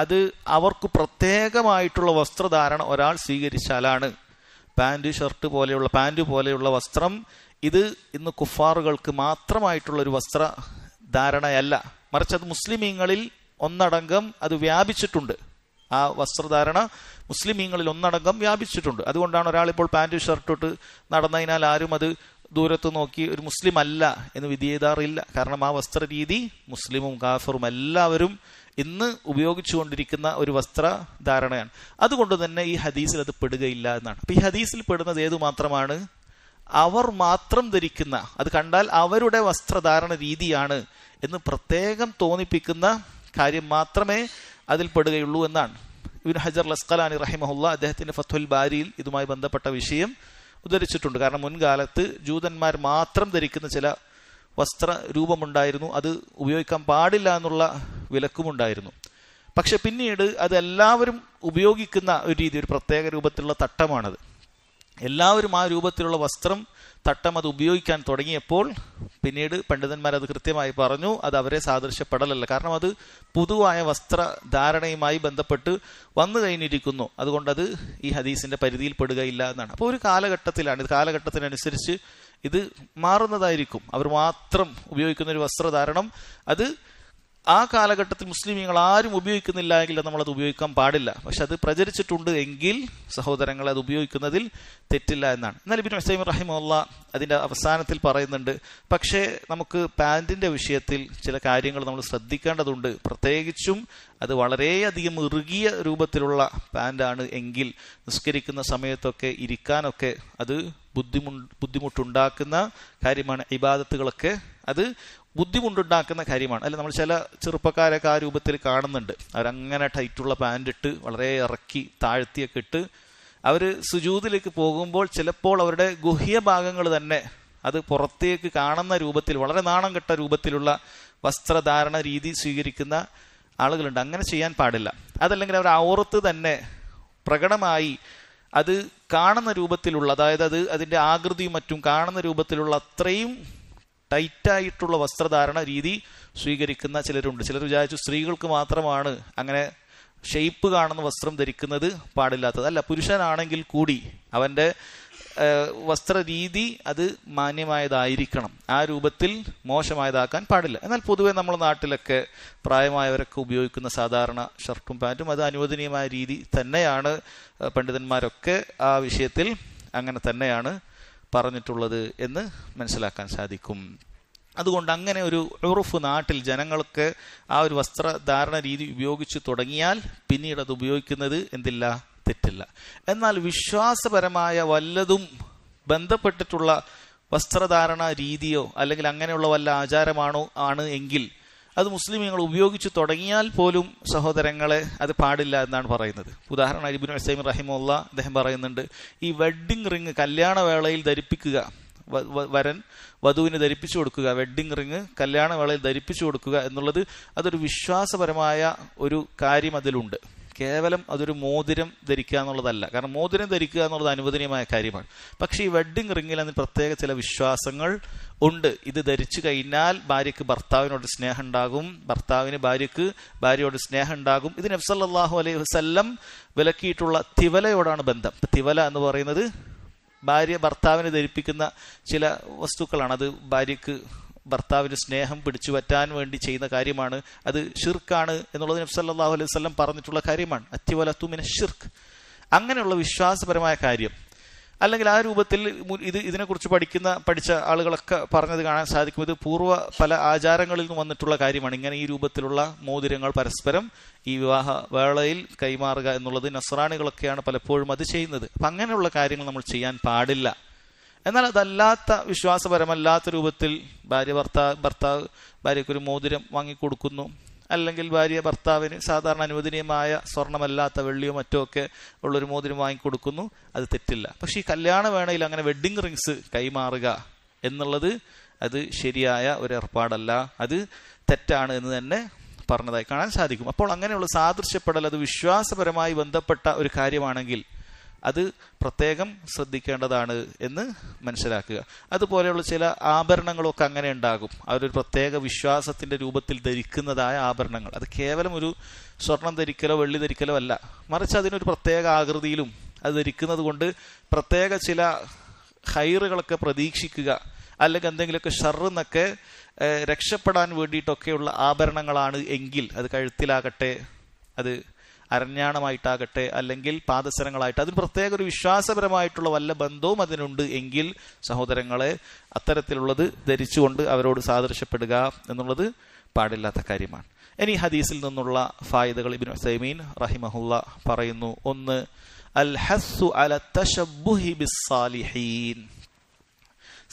അത് അവർക്ക് പ്രത്യേകമായിട്ടുള്ള വസ്ത്രധാരണ ഒരാൾ സ്വീകരിച്ചാലാണ്. പാൻറ് ഷർട്ട് പോലെയുള്ള പാൻറ് പോലെയുള്ള വസ്ത്രം ഇത് ഇന്ന് കുഫാറുകൾക്ക് മാത്രമായിട്ടുള്ള ഒരു വസ്ത്രധാരണയല്ല, മറിച്ച് അത് മുസ്ലിമീങ്ങളിൽ ഒന്നടങ്കം അത് വ്യാപിച്ചിട്ടുണ്ട്. ആ വസ്ത്രധാരണ മുസ്ലിമീങ്ങളിൽ ഒന്നടങ്കം വ്യാപിച്ചിട്ടുണ്ട്. അതുകൊണ്ടാണ് ഒരാളിപ്പോൾ പാൻറ് ഷർട്ടിട്ട് നടന്നതിനാൽ ആരും അത് ദൂരത്ത് നോക്കി ഒരു മുസ്ലിം അല്ല എന്ന് വിധിയെഴുതാറില്ല. കാരണം ആ വസ്ത്രരീതി മുസ്ലിമും കാഫറും എല്ലാവരും ഇന്ന് ഉപയോഗിച്ചുകൊണ്ടിരിക്കുന്ന ഒരു വസ്ത്രധാരണയാണ്. അതുകൊണ്ട് തന്നെ ഈ ഹദീസിൽ അത് പെടുകയില്ല എന്നാണ്. അപ്പൊ ഈ ഹദീസിൽ പെടുന്നത് ഏതു മാത്രമാണ്? അവർ മാത്രം ധരിക്കുന്ന, അത് കണ്ടാൽ അവരുടെ വസ്ത്രധാരണ രീതിയാണ് എന്ന് പ്രത്യേകം തോന്നിപ്പിക്കുന്ന കാര്യം മാത്രമേ അതിൽ പെടുകയുള്ളൂ എന്നാണ്. ഇബ്നു ഹജർ അസ്ഖലാനി റഹിമഹുല്ലാ അദ്ദേഹത്തിന്റെ ഫത്ഹുൽ ബാരിയിൽ ഇതുമായി ബന്ധപ്പെട്ട വിഷയം ഉദ്ധരിച്ചിട്ടുണ്ട്. കാരണം മുൻകാലത്ത് ജൂതന്മാർ മാത്രം ധരിക്കുന്ന ചില വസ്ത്ര രൂപമുണ്ടായിരുന്നു, അത് ഉപയോഗിക്കാൻ പാടില്ല എന്നുള്ള വിലക്കുമുണ്ടായിരുന്നു. പക്ഷെ പിന്നീട് അത് എല്ലാവരും ഉപയോഗിക്കുന്ന ഒരു രീതി, ഒരു പ്രത്യേക രൂപത്തിലുള്ള തട്ടമാണത്. എല്ലാവരും ആ രൂപത്തിലുള്ള വസ്ത്രം തട്ടം അത് ഉപയോഗിക്കാൻ തുടങ്ങിയപ്പോൾ പിന്നീട് പണ്ഡിതന്മാർ അത് കൃത്യമായി പറഞ്ഞു, അത് അവരെ സാദൃശ്യപ്പെടലല്ല, കാരണം അത് പൊതുവായ വസ്ത്രധാരണയുമായി ബന്ധപ്പെട്ട് വന്നു കഴിഞ്ഞിരിക്കുന്നു. അതുകൊണ്ടത് ഈ ഹദീസിന്റെ പരിധിയിൽ പെടുകയില്ല എന്നാണ്. അപ്പോൾ ഒരു കാലഘട്ടത്തിലാണ്, ഇത് കാലഘട്ടത്തിനനുസരിച്ച് ഇത് മാറുന്നതായിരിക്കും. അവർ മാത്രം ഉപയോഗിക്കുന്ന ഒരു വസ്ത്രധാരണം അത് ആ കാലഘട്ടത്തിൽ മുസ്ലിമീങ്ങൾ ആരും ഉപയോഗിക്കുന്നില്ല എങ്കിൽ നമ്മളത് ഉപയോഗിക്കാൻ പാടില്ല. പക്ഷെ അത് പ്രചരിച്ചിട്ടുണ്ട് എങ്കിൽ സഹോദരങ്ങൾ അത് ഉപയോഗിക്കുന്നതിൽ തെറ്റില്ല എന്നാണ്. എന്നാൽ ഇബ്നു ഉസൈമീൻ റഹിമഹുല്ലാ അതിന്റെ അവസാനത്തിൽ പറയുന്നുണ്ട്, പക്ഷേ നമുക്ക് പാൻറിന്റെ വിഷയത്തിൽ ചില കാര്യങ്ങൾ നമ്മൾ ശ്രദ്ധിക്കേണ്ടതുണ്ട്. പ്രത്യേകിച്ചും അത് വളരെയധികം ഇറുകിയ രൂപത്തിലുള്ള പാൻറ്റാണ് എങ്കിൽ നിസ്കരിക്കുന്ന സമയത്തൊക്കെ ഇരിക്കാനൊക്കെ അത് ബുദ്ധിമുട്ടുണ്ടാക്കുന്ന കാര്യമാണ്. ഇബാദത്തുകളൊക്കെ അത് ബുദ്ധിമുട്ടുണ്ടാക്കുന്ന കാര്യമാണ്. അല്ല, നമ്മൾ ചില ചെറുപ്പക്കാരൊക്കെ ആ രൂപത്തിൽ കാണുന്നുണ്ട്. അവരങ്ങനെ ടൈറ്റുള്ള പാൻറ് ഇട്ട് വളരെ ഇറക്കി താഴ്ത്തിയൊക്കെ ഇട്ട് അവർ സുജൂദിലേക്ക് പോകുമ്പോൾ ചിലപ്പോൾ അവരുടെ ഗുഹ്യ ഭാഗങ്ങൾ തന്നെ അത് പുറത്തേക്ക് കാണുന്ന രൂപത്തിൽ വളരെ നാണം കെട്ട രൂപത്തിലുള്ള വസ്ത്രധാരണ രീതി സ്വീകരിക്കുന്ന ആളുകളുണ്ട്. അങ്ങനെ ചെയ്യാൻ പാടില്ല. അതല്ലെങ്കിൽ അവർ ഔറത്ത് തന്നെ പ്രകടമായി അത് കാണുന്ന രൂപത്തിലുള്ള, അതായത് അത് അതിൻ്റെ ആകൃതിയും മറ്റും കാണുന്ന രൂപത്തിലുള്ള അത്രയും ടൈറ്റായിട്ടുള്ള വസ്ത്രധാരണ രീതി സ്വീകരിക്കുന്ന ചിലരുണ്ട്. ചിലർ വിചാരിച്ചു സ്ത്രീകൾക്ക് മാത്രമാണ് അങ്ങനെ ഷെയ്പ്പ് കാണുന്ന വസ്ത്രം ധരിക്കുന്നത് പാടില്ലാത്തത്. അല്ല, പുരുഷനാണെങ്കിൽ കൂടി അവൻ്റെ വസ്ത്രരീതി അത് മാന്യമായതായിരിക്കണം, ആ രൂപത്തിൽ മോശമായതാക്കാൻ പാടില്ല. എന്നാൽ പൊതുവെ നമ്മുടെ നാട്ടിലൊക്കെ പ്രായമായവരൊക്കെ ഉപയോഗിക്കുന്ന സാധാരണ ഷർട്ടും പാൻറ്റും അത് അനുവദനീയമായ രീതി തന്നെയാണ്. പണ്ഡിതന്മാരൊക്കെ ആ വിഷയത്തിൽ അങ്ങനെ തന്നെയാണ് പറഞ്ഞിട്ടുള്ളത് എന്ന് മനസ്സിലാക്കാൻ സാധിക്കും. അതുകൊണ്ട് അങ്ങനെ ഒരു ഉറുഫ് നാട്ടിൽ ജനങ്ങൾക്ക് ആ ഒരു വസ്ത്രധാരണ രീതി ഉപയോഗിച്ച് തുടങ്ങിയാൽ പിന്നീട് അത് ഉപയോഗിക്കുന്നത് എന്തില്ല, തെറ്റില്ല. എന്നാൽ വിശ്വാസപരമായ വല്ലതും ബന്ധപ്പെട്ടിട്ടുള്ള വസ്ത്രധാരണ രീതിയോ അല്ലെങ്കിൽ അങ്ങനെയുള്ള വല്ല ആചാരമാണോ ആണ് എങ്കിൽ അത് മുസ്ലിമീങ്ങൾ ഉപയോഗിച്ച് തുടങ്ങിയാൽ പോലും സഹോദരങ്ങളെ അത് പാടില്ല എന്നാണ് പറയുന്നത്. ഉദാഹരണം ഇബ്നു ഉസൈമീൻ റഹിമഹുല്ലാ അദ്ദേഹം പറയുന്നുണ്ട്, ഈ വെഡ്ഡിംഗ് റിങ് കല്യാണ വേളയിൽ ധരിപ്പിക്കുക, വരൻ വധുവിന് ധരിപ്പിച്ചു കൊടുക്കുക, വെഡ്ഡിംഗ് റിങ് കല്യാണ വേളയിൽ ധരിപ്പിച്ചു കൊടുക്കുക എന്നുള്ളത് അതൊരു വിശ്വാസപരമായ ഒരു കാര്യം അതിലുണ്ട്. കേവലം അതൊരു മോതിരം ധരിക്കുക എന്നുള്ളതല്ല. കാരണം മോതിരം ധരിക്കുക എന്നുള്ളത് അനുവദനീയമായ കാര്യമാണ്. പക്ഷേ ഈ വെഡ്ഡിംഗ് റിങ്ങിൽ അതിന് പ്രത്യേക ചില വിശ്വാസങ്ങൾ ഉണ്ട്. ഇത് ധരിച്ചു കഴിഞ്ഞാൽ ഭാര്യയ്ക്ക് ഭർത്താവിനോട് സ്നേഹം ഉണ്ടാകും, ഭർത്താവിന് ഭാര്യയോട് സ്നേഹം ഉണ്ടാകും. ഇത് നബി സല്ലല്ലാഹു അലൈഹി വസല്ലം വിലക്കിയിട്ടുള്ള തിവലയോടാണ് ബന്ധം. തിവല എന്ന് പറയുന്നത് ഭാര്യ ഭർത്താവിന് ധരിപ്പിക്കുന്ന ചില വസ്തുക്കളാണ്. അത് ഭാര്യയ്ക്ക് ഭർത്താവിന് സ്നേഹം പിടിച്ചു പറ്റാൻ വേണ്ടി ചെയ്യുന്ന കാര്യമാണ്. അത് ഷിർക്കാണ് എന്നുള്ളത് നബി സല്ലല്ലാഹു അലൈഹി വസല്ലം പറഞ്ഞിട്ടുള്ള കാര്യമാണ്. അത്തിവലത്തു മിന ഷിർക്ക്. അങ്ങനെയുള്ള വിശ്വാസപരമായ കാര്യം, അല്ലെങ്കിൽ ആ രൂപത്തിൽ ഇതിനെക്കുറിച്ച് പഠിച്ച ആളുകളൊക്കെ പറഞ്ഞത് കാണാൻ സാധിക്കും. ഇത് പൂർവ്വ പല ആചാരങ്ങളിൽ നിന്ന് വന്നിട്ടുള്ള കാര്യമാണ്. ഇങ്ങനെ ഈ രൂപത്തിലുള്ള മോതിരങ്ങൾ പരസ്പരം ഈ വിവാഹ വേളയിൽ കൈമാറുക എന്നുള്ളത് നസ്രാണികളൊക്കെയാണ് പലപ്പോഴും അത് ചെയ്യുന്നത്. അപ്പം അങ്ങനെയുള്ള കാര്യങ്ങൾ നമ്മൾ ചെയ്യാൻ പാടില്ല. എന്നാൽ അതല്ലാത്ത വിശ്വാസപരമല്ലാത്ത രൂപത്തിൽ ഭർത്താവ് ഭാര്യയ്ക്കൊരു മോതിരം വാങ്ങിക്കൊടുക്കുന്നു, അല്ലെങ്കിൽ ഭാര്യ ഭർത്താവിന് സാധാരണ അനുവദനീയമായ സ്വർണ്ണമല്ലാത്ത വെള്ളിയോ മറ്റോ ഒക്കെ ഉള്ളൊരു മോതിരം വാങ്ങിക്കൊടുക്കുന്നു, അത് തെറ്റില്ല. പക്ഷെ ഈ കല്യാണ വേളയിൽ അങ്ങനെ വെഡ്ഡിംഗ് റിങ്സ് കൈമാറുക എന്നുള്ളത് അത് ശരിയായ ഒരു ഏർപ്പാടല്ല, അത് തെറ്റാണ് എന്ന് തന്നെ പറഞ്ഞതായി കാണാൻ സാധിക്കും. അപ്പോൾ അങ്ങനെയുള്ള സാദൃശ്യപ്പെടൽ അത് വിശ്വാസപരമായി ബന്ധപ്പെട്ട ഒരു കാര്യമാണെങ്കിൽ അത് പ്രത്യേകം ശ്രദ്ധിക്കേണ്ടതാണ് എന്ന് മനസ്സിലാക്കുക. അതുപോലെയുള്ള ചില ആഭരണങ്ങളൊക്കെ അങ്ങനെ ഉണ്ടാകും. അവരൊരു പ്രത്യേക വിശ്വാസത്തിന്റെ രൂപത്തിൽ ധരിക്കുന്നതായ ആഭരണങ്ങൾ, അത് കേവലം ഒരു സ്വർണം ധരിക്കലോ വെള്ളി ധരിക്കലോ അല്ല, മറിച്ച് അതിനൊരു പ്രത്യേക ആകൃതിയിലും അത് ധരിക്കുന്നത് കൊണ്ട് പ്രത്യേക ചില ഖൈറുകളൊക്കെ പ്രതീക്ഷിക്കുക, അല്ലെങ്കിൽ എന്തെങ്കിലുമൊക്കെ ഷർറിന്നൊക്കെ രക്ഷപ്പെടാൻ വേണ്ടിയിട്ടൊക്കെയുള്ള ആഭരണങ്ങളാണ് എങ്കിൽ, അത് കഴുത്തിലാകട്ടെ, അത് അരഞ്ഞാണമായിട്ടാകട്ടെ, അല്ലെങ്കിൽ പാദസരങ്ങളായിട്ട്, അതിന് പ്രത്യേക ഒരു വിശ്വാസപരമായിട്ടുള്ള വല്ല ബന്ധവും അതിനുണ്ട് എങ്കിൽ സഹോദരങ്ങളെ അത്തരത്തിലുള്ളത് ധരിച്ചുകൊണ്ട് അവരോട് സാദൃശ്യപ്പെടുക എന്നുള്ളത് പാടില്ലാത്ത കാര്യമാണ്. ഇനി ഹദീസിൽ നിന്നുള്ള ഫായിദകൾ ഇബ്നു ഉസൈമീൻ റഹിമഹുല്ലാ പറയുന്നു. ഒന്ന്, അൽ ഹസ്സു അല തശബ്ബുഹി ബിസ്സാലിഹീൻ.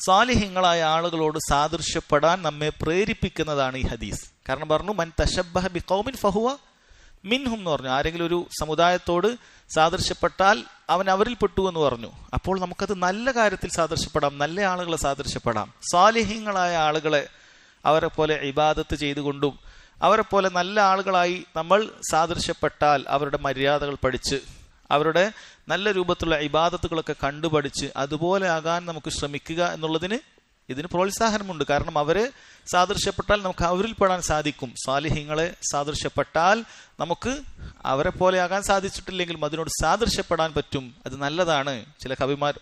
സാലിഹ്യങ്ങളായ ആളുകളോട് സാദൃശ്യപ്പെടാൻ നമ്മെ പ്രേരിപ്പിക്കുന്നതാണ് ഈ ഹദീസ്. കാരണം പറഞ്ഞു, മൻ തശബ്ബഹ ബിഖൗമിൻ ഫഹുവ മിൻഹും എന്ന് പറഞ്ഞു. ആരെങ്കിലും ഒരു സമുദായത്തോട് സാദൃശ്യപ്പെട്ടാൽ അവൻ അവരിൽ പെട്ടു എന്ന് പറഞ്ഞു. അപ്പോൾ നമുക്കത് നല്ല കാര്യത്തിൽ സാദൃശ്യപ്പെടാം, നല്ല ആളുകളെ സാദൃശ്യപ്പെടാം. സാലിഹ്യങ്ങളായ ആളുകളെ അവരെ പോലെ ഇബാദത്ത് ചെയ്തുകൊണ്ടും അവരെ പോലെ നല്ല ആളുകളായി നമ്മൾ സാദൃശ്യപ്പെട്ടാൽ, അവരുടെ മര്യാദകൾ പഠിച്ച് അവരുടെ നല്ല രൂപത്തിലുള്ള ഇബാദത്തുകളൊക്കെ കണ്ടുപഠിച്ച് അതുപോലെ ആകാൻ നമുക്ക് ശ്രമിക്കുക എന്നുള്ളതിന് ഇതിന് പ്രോത്സാഹനമുണ്ട്. കാരണം അവരെ സാദൃശ്യപ്പെട്ടാൽ നമുക്ക് അവരിൽ പെടാൻ സാധിക്കും. സാലിഹ്യങ്ങളെ സാദൃശ്യപ്പെട്ടാൽ നമുക്ക് അവരെ പോലെ ആകാൻ സാധിച്ചിട്ടില്ലെങ്കിലും അതിനോട് സാദൃശ്യപ്പെടാൻ പറ്റും. അത് നല്ലതാണ്. ചില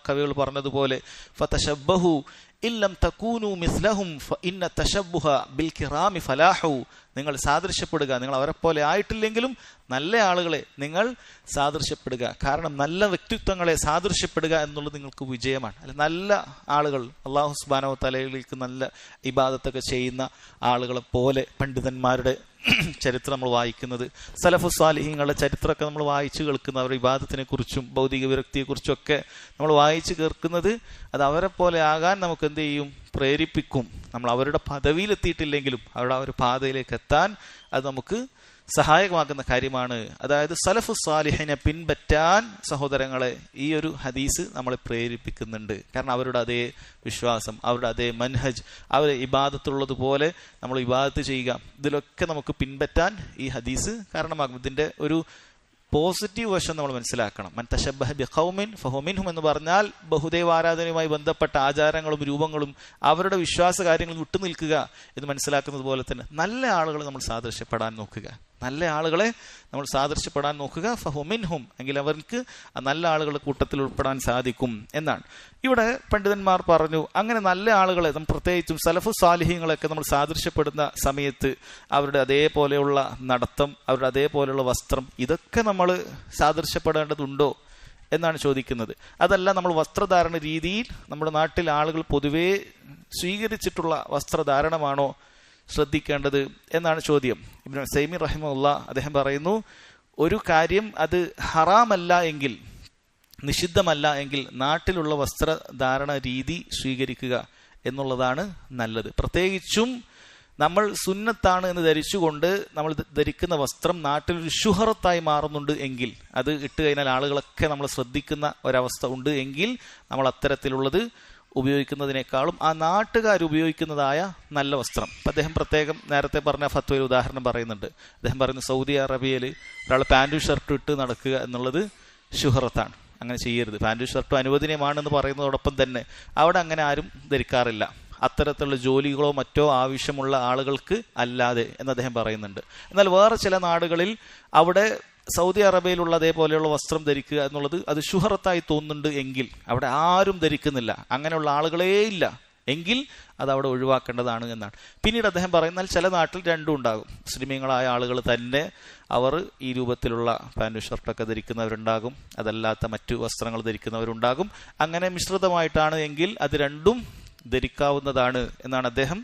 കവികൾ പറഞ്ഞതുപോലെ, ഫതശബ്ബഹു ഇല്ലം തകൂനു മിസ്ലഹും ഫഇന്ന തശബ്ബുഹ ബിൽ കിറാമി ഫലാഹു. നിങ്ങൾ സാദൃശ്യപ്പെടുക, നിങ്ങൾ അവരെ പോലെ ആയിട്ടില്ലെങ്കിലും നല്ല ആളുകളെ നിങ്ങൾ സാദൃശ്യപ്പെടുക. കാരണം നല്ല വ്യക്തിത്വങ്ങളെ സാദൃശ്യപ്പെടുക എന്നുള്ളത് നിങ്ങൾക്ക് വിജയമാണ്. അല്ല, നല്ല ആളുകൾ, അല്ലാഹു സുബ്ഹാനഹു വ തആലയിലേക്ക് നല്ല ഇബാദത്തൊക്കെ ചെയ്യുന്ന ആളുകളെ പോലെ പണ്ഡിതന്മാരുടെ ചരിത്രം നമ്മൾ വായിക്കുന്നത്, സലഫു സാലിഹീങ്ങളുടെ ചരിത്രമൊക്കെ നമ്മൾ വായിച്ചു കേൾക്കുന്നത്, അവരുടെ ഇബാദത്തിനെ കുറിച്ചും ഭൗതിക വിരക്തിയെക്കുറിച്ചും ഒക്കെ നമ്മൾ വായിച്ചു കേൾക്കുന്നത്, അത് അവരെ പോലെ ആകാൻ നമുക്ക് എന്ത് ചെയ്യും? പ്രേരിപ്പിക്കും. നമ്മൾ അവരുടെ പദവിയിലെത്തിയിട്ടില്ലെങ്കിലും അവരുടെ ആ ഒരു പാതയിലേക്ക് എത്താൻ അത് നമുക്ക് സഹായകമാക്കുന്ന കാര്യമാണ്. അതായത് സലഫു സാലിഹിനെ പിൻപറ്റാൻ സഹോദരങ്ങളെ ഈ ഒരു ഹദീസ് നമ്മളെ പ്രേരിപ്പിക്കുന്നുണ്ട്. കാരണം അവരുടെ അതേ വിശ്വാസം, അവരുടെ അതേ മൻഹജ്, അവരെ ഇബാദത്തുള്ളതുപോലെ നമ്മൾ ഇബാദത്ത് ചെയ്യുക, ഇതിലൊക്കെ നമുക്ക് പിൻപറ്റാൻ ഈ ഹദീസ് കാരണമാകും. ഇതിന്റെ ഒരു പോസിറ്റീവ് വശം നമ്മൾ മനസ്സിലാക്കണം. മൻ തശബ്ബഹ ബിഖൗമിൻ ഫഹുവ മിൻഹും എന്ന് പറഞ്ഞാൽ ബഹുദൈവ ആരാധനയുമായി ബന്ധപ്പെട്ട ആചാരങ്ങളും രൂപങ്ങളും അവരുടെ വിശ്വാസ കാര്യങ്ങളും വിട്ടുനിൽക്കുക എന്ന് മനസ്സിലാക്കുന്നത് പോലെ തന്നെ നല്ല ആളുകളെ നമ്മൾ സാദൃശ്യപ്പെടാൻ നോക്കുക, നല്ല ആളുകളെ നമ്മൾ സാദൃശ്യപ്പെടാൻ നോക്കുക. ഫഹുവ മിൻഹും, എങ്കിൽ അവർക്ക് നല്ല ആളുകളുടെ കൂട്ടത്തിൽ ഉൾപ്പെടാൻ സാധിക്കും എന്നാണ്. ഇവിടെ പണ്ഡിതന്മാർ പറഞ്ഞു, അങ്ങനെ നല്ല ആളുകളെ പ്രത്യേകിച്ചും സലഫു സാലിഹ്യങ്ങളൊക്കെ നമ്മൾ സാദൃശ്യപ്പെടുന്ന സമയത്ത് അവരുടെ അതേപോലെയുള്ള നടത്തം, അവരുടെ അതേപോലെയുള്ള വസ്ത്രം, ഇതൊക്കെ നമ്മൾ സാദൃശ്യപ്പെടേണ്ടതുണ്ടോ എന്നാണ് ചോദിക്കുന്നത്. അതല്ല, നമ്മൾ വസ്ത്രധാരണ രീതിയിൽ നമ്മുടെ നാട്ടിൽ ആളുകൾ പൊതുവേ സ്വീകരിച്ചിട്ടുള്ള വസ്ത്രധാരണമാണോ ശ്രദ്ധിക്കേണ്ടത് എന്നാണ് ചോദ്യം. ഇബ്നു ഉസൈമീൻ റഹിമഹുല്ലാ അദ്ദേഹം പറയുന്നു, ഒരു കാര്യം അത് ഹറാമല്ല എങ്കിൽ, നിഷിദ്ധമല്ല എങ്കിൽ നാട്ടിലുള്ള വസ്ത്രധാരണ രീതി സ്വീകരിക്കുക എന്നുള്ളതാണ് നല്ലത്. പ്രത്യേകിച്ചും നമ്മൾ സുന്നത്താണ് എന്ന് ധരിച്ചുകൊണ്ട് നമ്മൾ ധരിക്കുന്ന വസ്ത്രം നാട്ടിലൊരു ശുഹറത്തായി മാറുന്നുണ്ട് എങ്കിൽ, അത് ഇട്ട് കഴിഞ്ഞാൽ ആളുകളൊക്കെ നമ്മൾ ശ്രദ്ധിക്കുന്ന ഒരവസ്ഥ ഉണ്ട് എങ്കിൽ നമ്മൾ അത്തരത്തിലുള്ളത് ഉപയോഗിക്കുന്നതിനേക്കാളും ആ നാട്ടുകാർ ഉപയോഗിക്കുന്നതായ നല്ല വസ്ത്രം. അപ്പം അദ്ദേഹം പ്രത്യേകം നേരത്തെ പറഞ്ഞ ഫത്വയിൽ ഉദാഹരണം പറയുന്നുണ്ട്. അദ്ദേഹം പറയുന്നു സൗദി അറേബ്യയിൽ ഒരാൾ പാൻറ്റും ഷർട്ടും ഇട്ട് നടക്കുക എന്നുള്ളത് ശുഹറത്താണ്, അങ്ങനെ ചെയ്യരുത്. പാൻറ്റും ഷർട്ടും അനുവദനീയമാണെന്ന് പറയുന്നതോടൊപ്പം തന്നെ അവിടെ അങ്ങനെ ആരും ധരിക്കാറില്ല, അത്തരത്തിലുള്ള ജോലികളോ മറ്റോ ആവശ്യമുള്ള ആളുകൾക്ക് അല്ലാതെ എന്ന് അദ്ദേഹം പറയുന്നുണ്ട്. എന്നാൽ വേറെ ചില നാടുകളിൽ അവിടെ സൗദി അറേബ്യയിലുള്ള അതേപോലെയുള്ള വസ്ത്രം ധരിക്കുക എന്നുള്ളത് അത് ശുഹറത്തായി തോന്നുന്നുണ്ട് എങ്കിൽ, അവിടെ ആരും ധരിക്കുന്നില്ല, അങ്ങനെയുള്ള ആളുകളേ ഇല്ല എങ്കിൽ അത് അവിടെ ഒഴിവാക്കേണ്ടതാണ് എന്നാണ്. പിന്നീട് അദ്ദേഹം പറയുന്നാൽ ചില നാട്ടിൽ രണ്ടും ഉണ്ടാകും. മുസ്ലിമീങ്ങളായ ആളുകൾ തന്നെ അവർ ഈ രൂപത്തിലുള്ള പാൻറ്റും ഷർട്ടൊക്കെ ധരിക്കുന്നവരുണ്ടാകും, അതല്ലാത്ത മറ്റു വസ്ത്രങ്ങൾ ധരിക്കുന്നവരുണ്ടാകും. അങ്ങനെ മിശ്രിതമായിട്ടാണ് എങ്കിൽ അത് രണ്ടും ധരിക്കാവുന്നതാണ് എന്നാണ് അദ്ദേഹം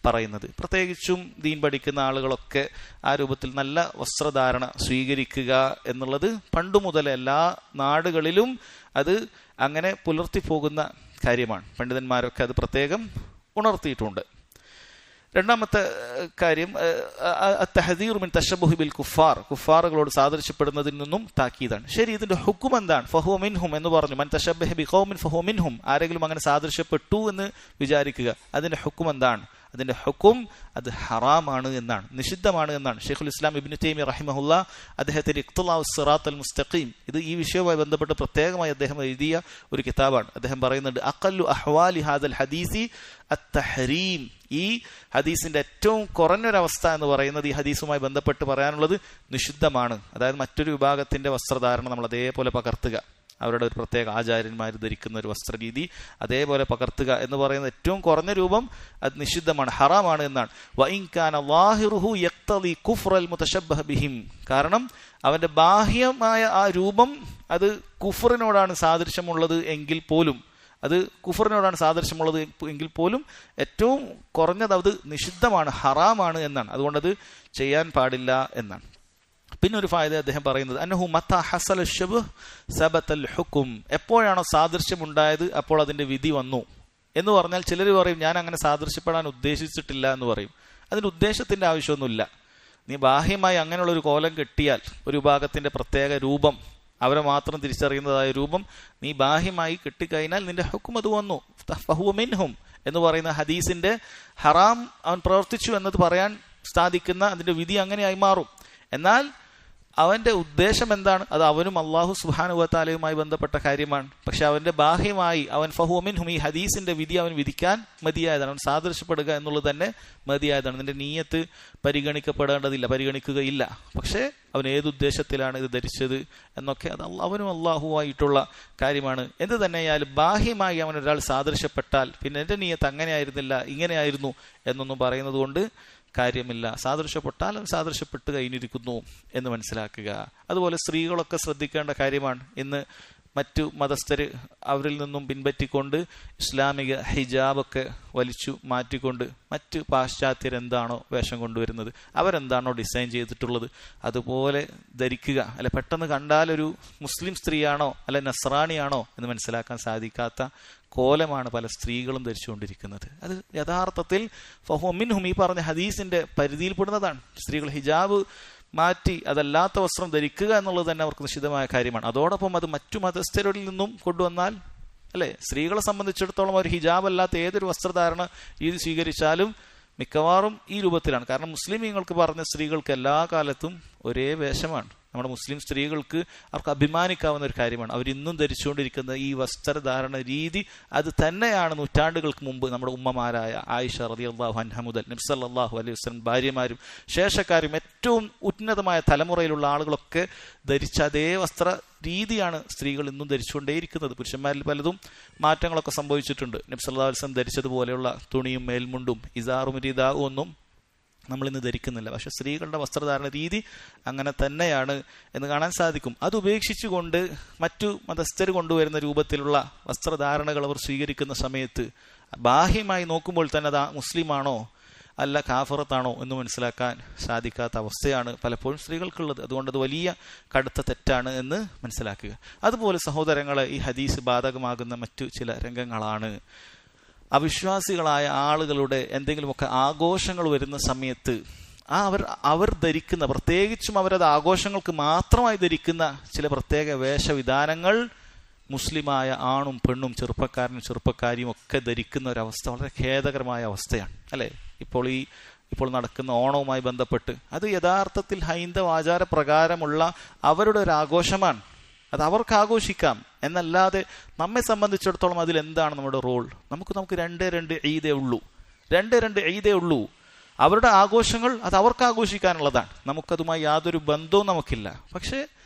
പറയുന്നത്. പ്രത്യേകിച്ചും ദീൻ പഠിക്കുന്ന ആളുകളൊക്കെ ആ രൂപത്തിൽ നല്ല വസ്ത്രധാരണ സ്വീകരിക്കുക എന്നുള്ളത് പണ്ടു മുതലേ എല്ലാ നാടുകളിലും അത് അങ്ങനെ പുലർത്തിപ്പോകുന്ന കാര്യമാണ്. പണ്ഡിതന്മാരൊക്കെ അത് പ്രത്യേകം ഉണർത്തിയിട്ടുണ്ട്. രണ്ടാമത്തെ കാര്യം തഹദീറു മിൻ തശബ്ബുഹി ബിൽ കുഫാർ, കുഫാറുകളോട് സാദൃശ്യപ്പെടുന്നതിൽ നിന്നും താക്കീതാണ്. ശരി, ഇതിന്റെ ഹുക്കം എന്താണ്? ഫഹുവ മിൻഹും എന്ന് പറഞ്ഞു. മൻ തശബ്ബഹ ബിഖൗമിൻ ഫഹുവ മിൻഹും, ആരെങ്കിലും അങ്ങനെ സാദൃശ്യപ്പെട്ടു എന്ന് വിചാരിക്കുക, അതിന്റെ ഹുക്കം എന്താണ്? അതിന്റെ ഹുക്കം അത് ഹറാമാണ് എന്നാണ്, നിഷിദ്ധമാണ് എന്നാണ്. ഷെയ്ഖുൽ ഇസ്ലാം ഇബ്നു തൈമിയ്യ റഹിമഹുല്ലാ അദ്ദേഹത്തിന്റെ ഇഖ്തിലാഉസ് സിറാത്തുൽ മുസ്തഖീം, ഇത് ഈ വിഷയവുമായി ബന്ധപ്പെട്ട് പ്രത്യേകമായി അദ്ദേഹം എഴുതിയ ഒരു കിതാബാണ്. അദ്ദേഹം പറയുന്നുണ്ട് അഖല്ലു അഹ്വാലി ഹാദൽ ഹദീസി അത്തഹരീം, ഈ ഹദീസിന്റെ ഏറ്റവും കുറഞ്ഞൊരവസ്ഥ എന്ന് പറയുന്നത് ഈ ഹദീസുമായി ബന്ധപ്പെട്ട് പറയാനുള്ളത് നിഷിദ്ധമാണ്. അതായത് മറ്റൊരു വിഭാഗത്തിന്റെ വസ്ത്രധാരണം നമ്മൾ അതേപോലെ പകർത്തുക, അവരുടെ ഒരു പ്രത്യേക ആചാര്യന്മാർ ധരിക്കുന്ന ഒരു വസ്ത്രരീതി അതേപോലെ പകർത്തുക എന്ന് പറയുന്ന ഏറ്റവും കുറഞ്ഞ രൂപം അത് നിഷിദ്ധമാണ്, ഹറാമാണ് എന്നാണ്. വഇൻ കാന ളാഹിറുഹു യഖ്തദി കുഫ്റൽ മുതശബ്ബഹ ബിഹിം, കാരണം അവന്റെ ബാഹ്യമായ ആ രൂപം അത് കുഫറിനോടാണ് സാദൃശ്യമുള്ളത് എങ്കിൽ പോലും, അത് കുഫറിനോടാണ് സാദൃശ്യമുള്ളത് എങ്കിൽ പോലും ഏറ്റവും കുറഞ്ഞത് അത് നിഷിദ്ധമാണ്, ഹറാമാണ് എന്നാണ്. അതുകൊണ്ടത് ചെയ്യാൻ പാടില്ല എന്നാണ്. പിന്നെ ഒരു ഫായദ അദ്ദേഹം പറയുന്നത് അന്നഹു മത്താ ഹസല ശബ്ഹ് സബതൽ ഹുക്ം, എപ്പോഴാണോ സാദൃശ്യം ഉണ്ടായത് അപ്പോൾ അതിന്റെ വിധി വന്നു എന്ന് പറഞ്ഞാൽ ചിലർ പറയും ഞാൻ അങ്ങനെ സാദൃശ്യപ്പെടാൻ ഉദ്ദേശിച്ചിട്ടില്ല എന്ന് പറയും. അതിന്റെ ഉദ്ദേശത്തിന്റെ ആവശ്യമൊന്നുമില്ല. നീ ബാഹ്യമായി അങ്ങനെയുള്ള ഒരു കോലം കെട്ടിയാൽ, ഒരു വിഭാഗത്തിന്റെ പ്രത്യേക രൂപം, അവരെ മാത്രം തിരിച്ചറിയുന്നതായ രൂപം നീ ബാഹ്യമായി കെട്ടിക്കഴിഞ്ഞാൽ നിന്റെ ഹുക്ം അത് വന്നു. ഫഹുവ മിൻഹും എന്ന് പറയുന്ന ഹദീസിന്റെ ഹറാം അവൻ പ്രവർത്തിച്ചു എന്നത് പറയാൻ സാധിക്കുന്ന അതിന്റെ വിധി അങ്ങനെയായി മാറും. എന്നാൽ അവന്റെ ഉദ്ദേശം എന്താണ്? അത് അവനും അള്ളാഹു സുബ്ഹാനഹു വ തആലയുമായി ബന്ധപ്പെട്ട കാര്യമാണ്. പക്ഷെ അവന്റെ ബാഹ്യമായി അവൻ ഫഹുവ മിൻഹും, ഈ ഹദീസിന്റെ വിധി അവൻ വിധിക്കാൻ മതിയായതാണ്, അവൻ സാദൃശ്യപ്പെടുക എന്നുള്ളത് തന്നെ മതിയായതാണ്. നിന്റെ നീയത്ത് പരിഗണിക്കപ്പെടേണ്ടതില്ല, പരിഗണിക്കുകയില്ല. പക്ഷേ അവൻ ഏതുദ്ദേശത്തിലാണ് ഇത് ധരിച്ചത് എന്നൊക്കെ അത് അവനും അള്ളാഹുവായിട്ടുള്ള കാര്യമാണ്. എന്ത് തന്നെയായാലും ബാഹ്യമായി അവൻ ഒരാൾ സാദൃശ്യപ്പെട്ടാൽ പിന്നെ എന്റെ നീയത്ത് അങ്ങനെയായിരുന്നില്ല ഇങ്ങനെയായിരുന്നു എന്നൊന്നും പറയുന്നത് കൊണ്ട് കാര്യമില്ല. സാദൃശ്യപ്പെട്ടാൽ സാദൃശ്യപ്പെട്ട് കഴിഞ്ഞിരിക്കുന്നു എന്ന് മനസ്സിലാക്കുക. അതുപോലെ സ്ത്രീകളൊക്കെ ശ്രദ്ധിക്കേണ്ട കാര്യമാണ്. ഇന്ന് മറ്റു മതസ്ഥര് അവരിൽ നിന്നും പിൻപറ്റിക്കൊണ്ട് ഇസ്ലാമിക ഹിജാബൊക്കെ വലിച്ചു മാറ്റിക്കൊണ്ട് മറ്റ് പാശ്ചാത്യരെന്താണോ വേഷം കൊണ്ടുവരുന്നത്, അവരെന്താണോ ഡിസൈൻ ചെയ്തിട്ടുള്ളത് അതുപോലെ ധരിക്കുക. അല്ലെ, പെട്ടെന്ന് കണ്ടാലൊരു മുസ്ലിം സ്ത്രീയാണോ അല്ലെ നസ്രാണിയാണോ എന്ന് മനസ്സിലാക്കാൻ സാധിക്കാത്ത കോലമാണ് പല സ്ത്രീകളും ധരിച്ചുകൊണ്ടിരിക്കുന്നത്. അത് യഥാർത്ഥത്തിൽ ഫഹുവ മിൻഹും, ഈ പറഞ്ഞ ഹദീസിന്റെ പരിധിയിൽപ്പെടുന്നതാണ്. സ്ത്രീകൾ ഹിജാബ് മാറ്റി അതല്ലാത്ത വസ്ത്രം ധരിക്കുക എന്നുള്ളത് തന്നെ അവർക്ക് നിഷിദ്ധമായ കാര്യമാണ്. അതോടൊപ്പം അത് മറ്റു മതസ്ഥരിൽ നിന്നും കൊണ്ടുവന്നാൽ, അല്ലെ, സ്ത്രീകളെ സംബന്ധിച്ചിടത്തോളം ഒരു ഹിജാബ് അല്ലാത്ത ഏതൊരു വസ്ത്രധാരണ രീതി സ്വീകരിച്ചാലും മിക്കവാറും ഈ രൂപത്തിലാണ്. കാരണം മുസ്ലിമീങ്ങൾക്ക് പറഞ്ഞ സ്ത്രീകൾക്ക് എല്ലാ കാലത്തും ഒരേ വേഷമാണ്. നമ്മുടെ മുസ്ലിം സ്ത്രീകൾക്ക് അവർക്ക് അഭിമാനിക്കാവുന്ന ഒരു കാര്യമാണ്. അവരിന്നും ധരിച്ചുകൊണ്ടിരിക്കുന്ന ഈ വസ്ത്രധാരണ രീതി അത് തന്നെയാണ് നൂറ്റാണ്ടുകൾക്ക് മുമ്പ് നമ്മുടെ ഉമ്മമാരായ ആയിഷ റളിയല്ലാഹു അൻഹ മുതൽ നബി സല്ലല്ലാഹു അലൈഹി വസല്ലം ഭാര്യമാരും ശേഷക്കാരും ഏറ്റവും ഉന്നതമായ തലമുറയിലുള്ള ആളുകളൊക്കെ ധരിച്ച അതേ വസ്ത്ര രീതിയാണ് സ്ത്രീകൾ ഇന്നും ധരിച്ചുകൊണ്ടേയിരിക്കുന്നത്. പുരുഷന്മാരിൽ പലതും മാറ്റങ്ങളൊക്കെ സംഭവിച്ചിട്ടുണ്ട്. നബി സല്ലല്ലാഹു അലൈഹി വസല്ലം ധരിച്ചതുപോലെയുള്ള തുണിയും മേൽമുണ്ടും ഇസാറും രിദാഉം ഒന്നും നമ്മളിന്ന് ധരിക്കുന്നില്ല. പക്ഷെ സ്ത്രീകളുടെ വസ്ത്രധാരണ രീതി അങ്ങനെ തന്നെയാണ് എന്ന് കാണാൻ സാധിക്കും. അത് ഉപേക്ഷിച്ചുകൊണ്ട് മറ്റു മതസ്ഥർ കൊണ്ടുവരുന്ന രൂപത്തിലുള്ള വസ്ത്രധാരണകൾ അവർ സ്വീകരിക്കുന്ന സമയത്ത് ബാഹ്യമായി നോക്കുമ്പോൾ തന്നെ അത് മുസ്ലിമാണോ അല്ല കാഫറത്താണോ എന്ന് മനസ്സിലാക്കാൻ സാധിക്കാത്ത അവസ്ഥയാണ് പലപ്പോഴും സ്ത്രീകൾക്കുള്ളത്. അതുകൊണ്ട് അത് വലിയ കടുത്ത തെറ്റാണ് എന്ന് മനസ്സിലാക്കുക. അതുപോലെ സഹോദരങ്ങളെ, ഈ ഹദീസ് ബാധകമാകുന്ന മറ്റു ചില രംഗങ്ങളാണ്. അവിശ്വാസികളായ ആളുകളുടെ എന്തെങ്കിലുമൊക്കെ ആഘോഷങ്ങൾ വരുന്ന സമയത്ത് അവർ ധരിക്കുന്ന, പ്രത്യേകിച്ചും അവരത് ആഘോഷങ്ങൾക്ക് മാത്രമായി ധരിക്കുന്ന ചില പ്രത്യേക വേഷവിധാനങ്ങൾ മുസ്ലിമായ ആണും പെണ്ണും ചെറുപ്പക്കാരനും ചെറുപ്പക്കാരിയും ഒക്കെ ധരിക്കുന്ന ഒരവസ്ഥ വളരെ ഖേദകരമായ അവസ്ഥയാണ് അല്ലേ? ഇപ്പോൾ നടക്കുന്ന ഓണവുമായി ബന്ധപ്പെട്ട് അത് യഥാർത്ഥത്തിൽ ഹൈന്ദവ ആചാരപ്രകാരമുള്ള അവരുടെ ഒരു ആഘോഷമാണ്. അത് അവർക്ക് ആഘോഷിക്കാം എന്നല്ലാതെ നമ്മെ സംബന്ധിച്ചിടത്തോളം അതിൽ എന്താണ് നമ്മുടെ റോൾ? നമുക്ക് രണ്ട് ഈദേ ഉള്ളൂ. അവരുടെ ആഘോഷങ്ങൾ അത് അവർക്ക് ആഘോഷിക്കാനുള്ളതാണ്. നമുക്കതുമായി യാതൊരു ബന്ധവും നമുക്കില്ല. പക്ഷെ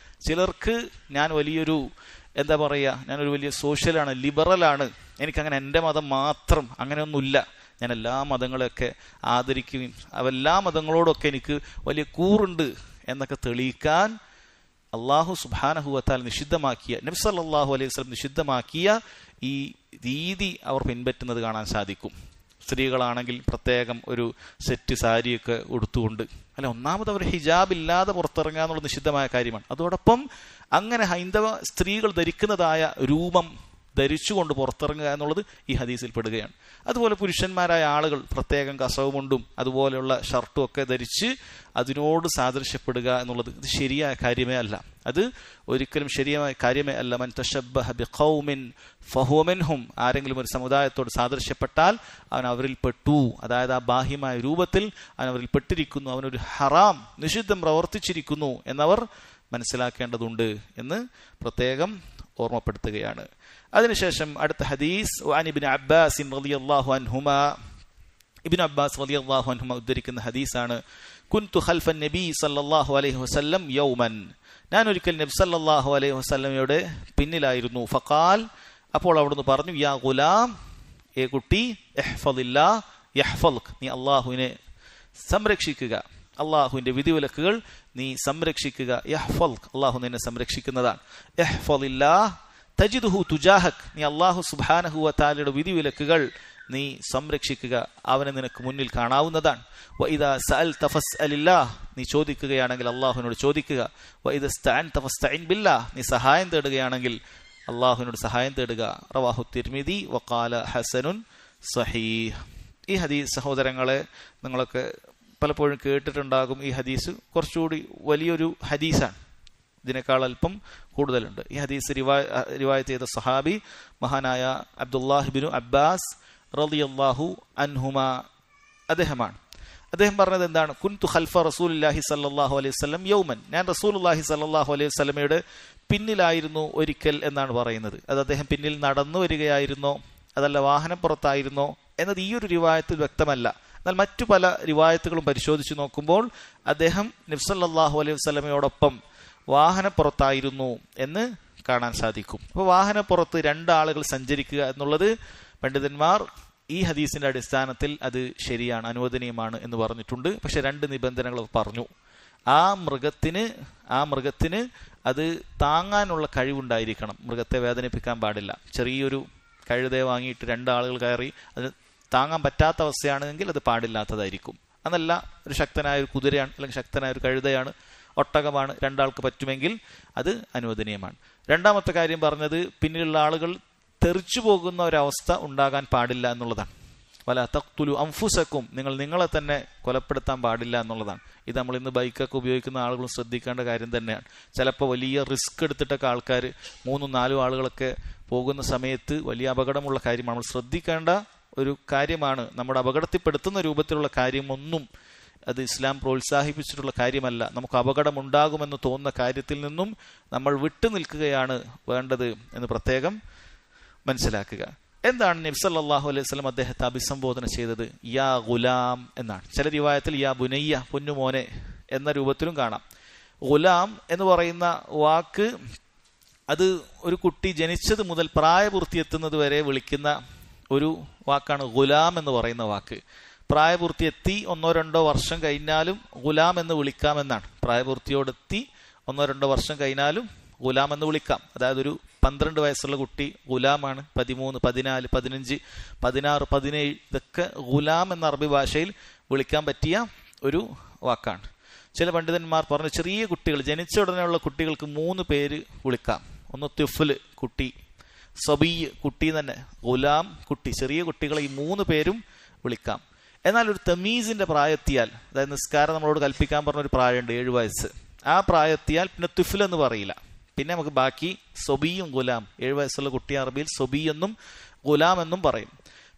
ചിലർക്ക് ഞാൻ വലിയൊരു ഞാനൊരു വലിയ സോഷ്യലാണ്, ലിബറലാണ്, എനിക്കങ്ങനെ എൻ്റെ മതം മാത്രം അങ്ങനെയൊന്നുമില്ല, ഞാൻ എല്ലാ മതങ്ങളെയൊക്കെ ആദരിക്കുകയും എല്ലാ മതങ്ങളോടൊക്കെ എനിക്ക് വലിയ കൂറുണ്ട് എന്നൊക്കെ തെളിയിക്കാൻ അള്ളാഹു സുബ്ഹാനഹു വതആല നിഷിദ്ധമാക്കിയ, നബി സല്ലല്ലാഹു അലൈഹി വസല്ലം നിഷിദ്ധമാക്കിയ ഈ രീതി അവർ പിൻപറ്റുന്നത് കാണാൻ സാധിക്കും. സ്ത്രീകളാണെങ്കിൽ പ്രത്യേകം ഒരു സെറ്റ് സാരിയൊക്കെ ഉടുത്തുകൊണ്ട്, അല്ല, ഒന്നാമത് അവർ ഹിജാബ് ഇല്ലാതെ പുറത്തിറങ്ങുക എന്നുള്ളത് നിഷിദ്ധമായ കാര്യമാണ്. അതോടൊപ്പം അങ്ങനെ ഹൈന്ദവ സ്ത്രീകൾ ധരിക്കുന്നതായ രൂപം ധരിച്ചുകൊണ്ട് പുറത്തിറങ്ങുക എന്നുള്ളത് ഈ ഹദീസിൽ പെടുകയാണ്. അതുപോലെ പുരുഷന്മാരായ ആളുകൾ പ്രത്യേകം കസവുമുണ്ടും അതുപോലെയുള്ള ഷർട്ടും ഒക്കെ ധരിച്ച് അതിനോട് സാദൃശ്യപ്പെടുക എന്നുള്ളത് ഇത് ശരിയായ കാര്യമേ അല്ല. അത് ഒരിക്കലും ശരിയായ കാര്യമേ അല്ല. മൻ തശബ്ബഹ ബിഖൗമിൻ ഫഹുവ മിൻഹും, ആരെങ്കിലും ഒരു സമുദായത്തോട് സാദൃശ്യപ്പെട്ടാൽ അവൻ അവരിൽ പെട്ടു, അതായത് ആ ബാഹ്യമായ രൂപത്തിൽ അവൻ അവരിൽ പെട്ടിരിക്കുന്നു, അവനൊരു ഹറാം നിഷിദ്ധം പ്രവർത്തിച്ചിരിക്കുന്നു എന്നവർ മനസ്സിലാക്കേണ്ടതുണ്ട് എന്ന് പ്രത്യേകം ഓർമ്മപ്പെടുത്തുകയാണ്. അതിനുശേഷം അടുത്ത ഹദീസ് ഇബ്നു അബ്ബാസ് റളിയല്ലാഹു അൻഹുമ ഉദ്ധരിക്കുന്ന ഹദീസാണ്. കുൻതു ഖൽഫൻ നബി സല്ലല്ലാഹു അലൈഹി വസല്ലം യൗമൻ, ഞാൻ ഒരിക്കൽ നബി സല്ലല്ലാഹു അലൈഹി വസല്ലമയുടെ പിന്നിലായിരുന്നു. ഫഖാൽ, അപ്പോൾ അവിടുന്ന് പറഞ്ഞു, യാ ഗുലാം, ഏ കുട്ടി, ഇഹ്ഫദില്ലാഹ് യഹ്ഫദ്ക്, നീ അല്ലാഹുവിനെ സംരക്ഷിക്കുക, അള്ളാഹുവിന്റെ വിധിവിലക്കുകൾ നീ സംരക്ഷിക്കുക. യഹ്ഫദ്ക്, അള്ളാഹു നിന്നെ സംരക്ഷിക്കുന്നതാണ്. ഇഹ്ഫദില്ലാഹ് തജിദുഹു തുജാഹക്, നീ അള്ളാഹു സുബ്ഹാനഹു വതആലയുടെ വിധിവിലക്കുകൾ നീ സംരക്ഷിക്കുക, അവനെ നിനക്ക് മുന്നിൽ കാണാവുന്നതാണ്. വഇദാ സഅൽത ഫസ്അലില്ലാഹ്, നീ ചോദിക്കുകയാണെങ്കിൽ അള്ളാഹുവിനോട് ചോദിക്കുക. വഇദാ ഇസ്തഅൻത ഫസ്തഇൻ ബില്ലാഹ്, നീ സഹായം തേടുകയാണെങ്കിൽ അള്ളാഹുവിനോട് സഹായം തേടുക. റവാഹു തിർമിദി വഖാല ഹസനുൻ സഹീഹ്. ഈ ഹദീസ് സഹോദരങ്ങളെ നിങ്ങളൊക്കെ പലപ്പോഴും കേട്ടിട്ടുണ്ടാകും. ഈ ഹദീസ് കുറച്ചുകൂടി വലിയൊരു ഹദീസാണ്, ഇതിനേക്കാൾ അല്പം കൂടുതലുണ്ട്. ഈ ഹദീസ് റിവായത്ത് ചെയ്ത സഹാബി മഹാനായ അബ്ദുല്ലാഹ് ഇബ്നു അബ്ബാസ് റളിയല്ലാഹു അൻഹുമ അദ്ദേഹമാണ്. അദ്ദേഹം പറഞ്ഞത് എന്താണ്? കുൻതു ഖൽഫ റസൂലുള്ളാഹി സ്വല്ലല്ലാഹു അലൈഹി വസല്ലം യൗമൻ, ഞാൻ റസൂലുള്ളാഹി സ്വല്ലല്ലാഹു അലൈഹി വസല്ലമയുടെ പിന്നിലായിരുന്നു ഒരിക്കൽ എന്നാണ് പറയുന്നത്. അത് അദ്ദേഹം പിന്നിൽ നടന്നു വരികയായിരുന്നോ അതല്ല വാഹനപ്പുറത്തായിരുന്നോ എന്നത് ഈ ഒരു റിവായത്തിൽ വ്യക്തമല്ല. എന്നാൽ മറ്റു പല റിവായത്തുകളും പരിശോധിച്ച് നോക്കുമ്പോൾ അദ്ദേഹം നബി സല്ലല്ലാഹു അലൈഹി വസല്ലമയോടൊപ്പം വാഹനപ്പുറത്തായിരുന്നു എന്ന് കാണാൻ സാധിക്കും. അപ്പോൾ വാഹനപ്പുറത്ത് രണ്ടാളുകൾ സഞ്ചരിക്കുക എന്നുള്ളത് പണ്ഡിതന്മാർ ഈ ഹദീസിന്റെ അടിസ്ഥാനത്തിൽ അത് ശരിയാണ്, അനുവദനീയമാണ് എന്ന് പറഞ്ഞിട്ടുണ്ട്. പക്ഷെ രണ്ട് നിബന്ധനകൾ പറഞ്ഞു. ആ മൃഗത്തിന് അത് താങ്ങാനുള്ള കഴിവുണ്ടായിരിക്കണം, മൃഗത്തെ വേദനിപ്പിക്കാൻ പാടില്ല. ചെറിയൊരു കഴുതയെ വാങ്ങിയിട്ട് രണ്ടാളുകൾ കയറി അത് താങ്ങാൻ പറ്റാത്ത അവസ്ഥയാണെങ്കിൽ അത് പാടില്ലാത്തതായിരിക്കും. അതല്ല, ഒരു ശക്തനായ ഒരു കുതിരയാണ് അല്ലെങ്കിൽ ശക്തനായ ഒരു കഴുതയാണ്, ഒട്ടകമാണ്, രണ്ടാൾക്ക് പറ്റുമെങ്കിൽ അത് അനുവദനീയമാണ്. രണ്ടാമത്തെ കാര്യം പറഞ്ഞത് പിന്നിലുള്ള ആളുകൾ തെറിച്ചു പോകുന്ന ഒരവസ്ഥ ഉണ്ടാകാൻ പാടില്ല എന്നുള്ളതാണ്. വല തഖ്തുലു അൻഫുസക്കും, നിങ്ങൾ നിങ്ങളെ തന്നെ കൊലപ്പെടുത്താൻ പാടില്ല എന്നുള്ളതാണ്. ഇത് നമ്മൾ ഇന്ന് ബൈക്കൊക്കെ ഉപയോഗിക്കുന്ന ആളുകളും ശ്രദ്ധിക്കേണ്ട കാര്യം തന്നെയാണ്. ചിലപ്പോൾ വലിയ റിസ്ക് എടുത്തിട്ടൊക്കെ ആൾക്കാർ 3-4 ആളുകളൊക്കെ പോകുന്ന സമയത്ത് വലിയ അപകടമുള്ള കാര്യമാണ്. നമ്മൾ ശ്രദ്ധിക്കേണ്ട ഒരു കാര്യമാണ്. നമ്മുടെ അപകടത്തിൽപ്പെടുത്തുന്ന രൂപത്തിലുള്ള കാര്യമൊന്നും അത് ഇസ്ലാം പ്രോത്സാഹിപ്പിച്ചിട്ടുള്ള കാര്യമല്ല. നമുക്ക് അപകടമുണ്ടാകുമെന്ന് തോന്നുന്ന കാര്യത്തിൽ നിന്നും നമ്മൾ വിട്ടു നിൽക്കുകയാണ് വേണ്ടത് എന്ന് പ്രത്യേകം മനസ്സിലാക്കുക. എന്താണ് നബി സല്ലല്ലാഹു അലൈഹി വസല്ലം അദ്ദേഹത്തെ അഭിസംബോധന ചെയ്തത്? യാ ഗുലാം എന്നാണ്. ചില റിവായത്തിൽ യാ ബുനയ്യ, പൊന്നുമോനെ എന്ന രൂപത്തിലും കാണാം. ഗുലാം എന്ന് പറയുന്ന വാക്ക് അത് ഒരു കുട്ടി ജനിച്ചത് മുതൽ പ്രായപൂർത്തി എത്തുന്നത് വരെ വിളിക്കുന്ന ഒരു വാക്കാണ് ഗുലാം എന്ന് പറയുന്ന വാക്ക്. പ്രായപൂർത്തി എത്തി 1-2 വർഷം കഴിഞ്ഞാലും ഗുലാം എന്ന് വിളിക്കാമെന്നാണ്. പ്രായപൂർത്തിയോടെത്തി 1-2 വർഷം കഴിഞ്ഞാലും ഗുലാം എന്ന് വിളിക്കാം. അതായത് ഒരു 12 വയസ്സുള്ള കുട്ടി ഗുലാമാണ്. 13, 14, 15, 16, 17 ഇതൊക്കെ ഗുലാം എന്ന അറബി ഭാഷയിൽ വിളിക്കാൻ പറ്റിയ ഒരു വാക്കാണ്. ചില പണ്ഡിതന്മാർ പറഞ്ഞു ചെറിയ കുട്ടികൾ, ജനിച്ച ഉടനെയുള്ള കുട്ടികൾക്ക് 3 പേര് വിളിക്കാം. ഒന്ന് തുഫ്ല് കുട്ടി, സബീ കുട്ടി തന്നെ, ഗുലാം കുട്ടി, ചെറിയ കുട്ടികളെ ഈ 3 പേരും വിളിക്കാം. എന്നാൽ ഒരു തമീസിന്റെ പ്രായത്തിയാൽ, അതായത് നിസ്കാരം നമ്മളോട് കൽപ്പിക്കാൻ പറഞ്ഞ ഒരു പ്രായമുണ്ട് 7 വയസ്സ്, ആ പ്രായത്തിയാൽ പിന്നെ തുഫിൽ എന്ന് പറയില്ല. പിന്നെ നമുക്ക് ബാക്കി സൊബിയും ഗുലാം, 7 വയസ്സുള്ള കുട്ടി അറബിയിൽ സൊബി എന്നും ഗുലാം എന്നും പറയും.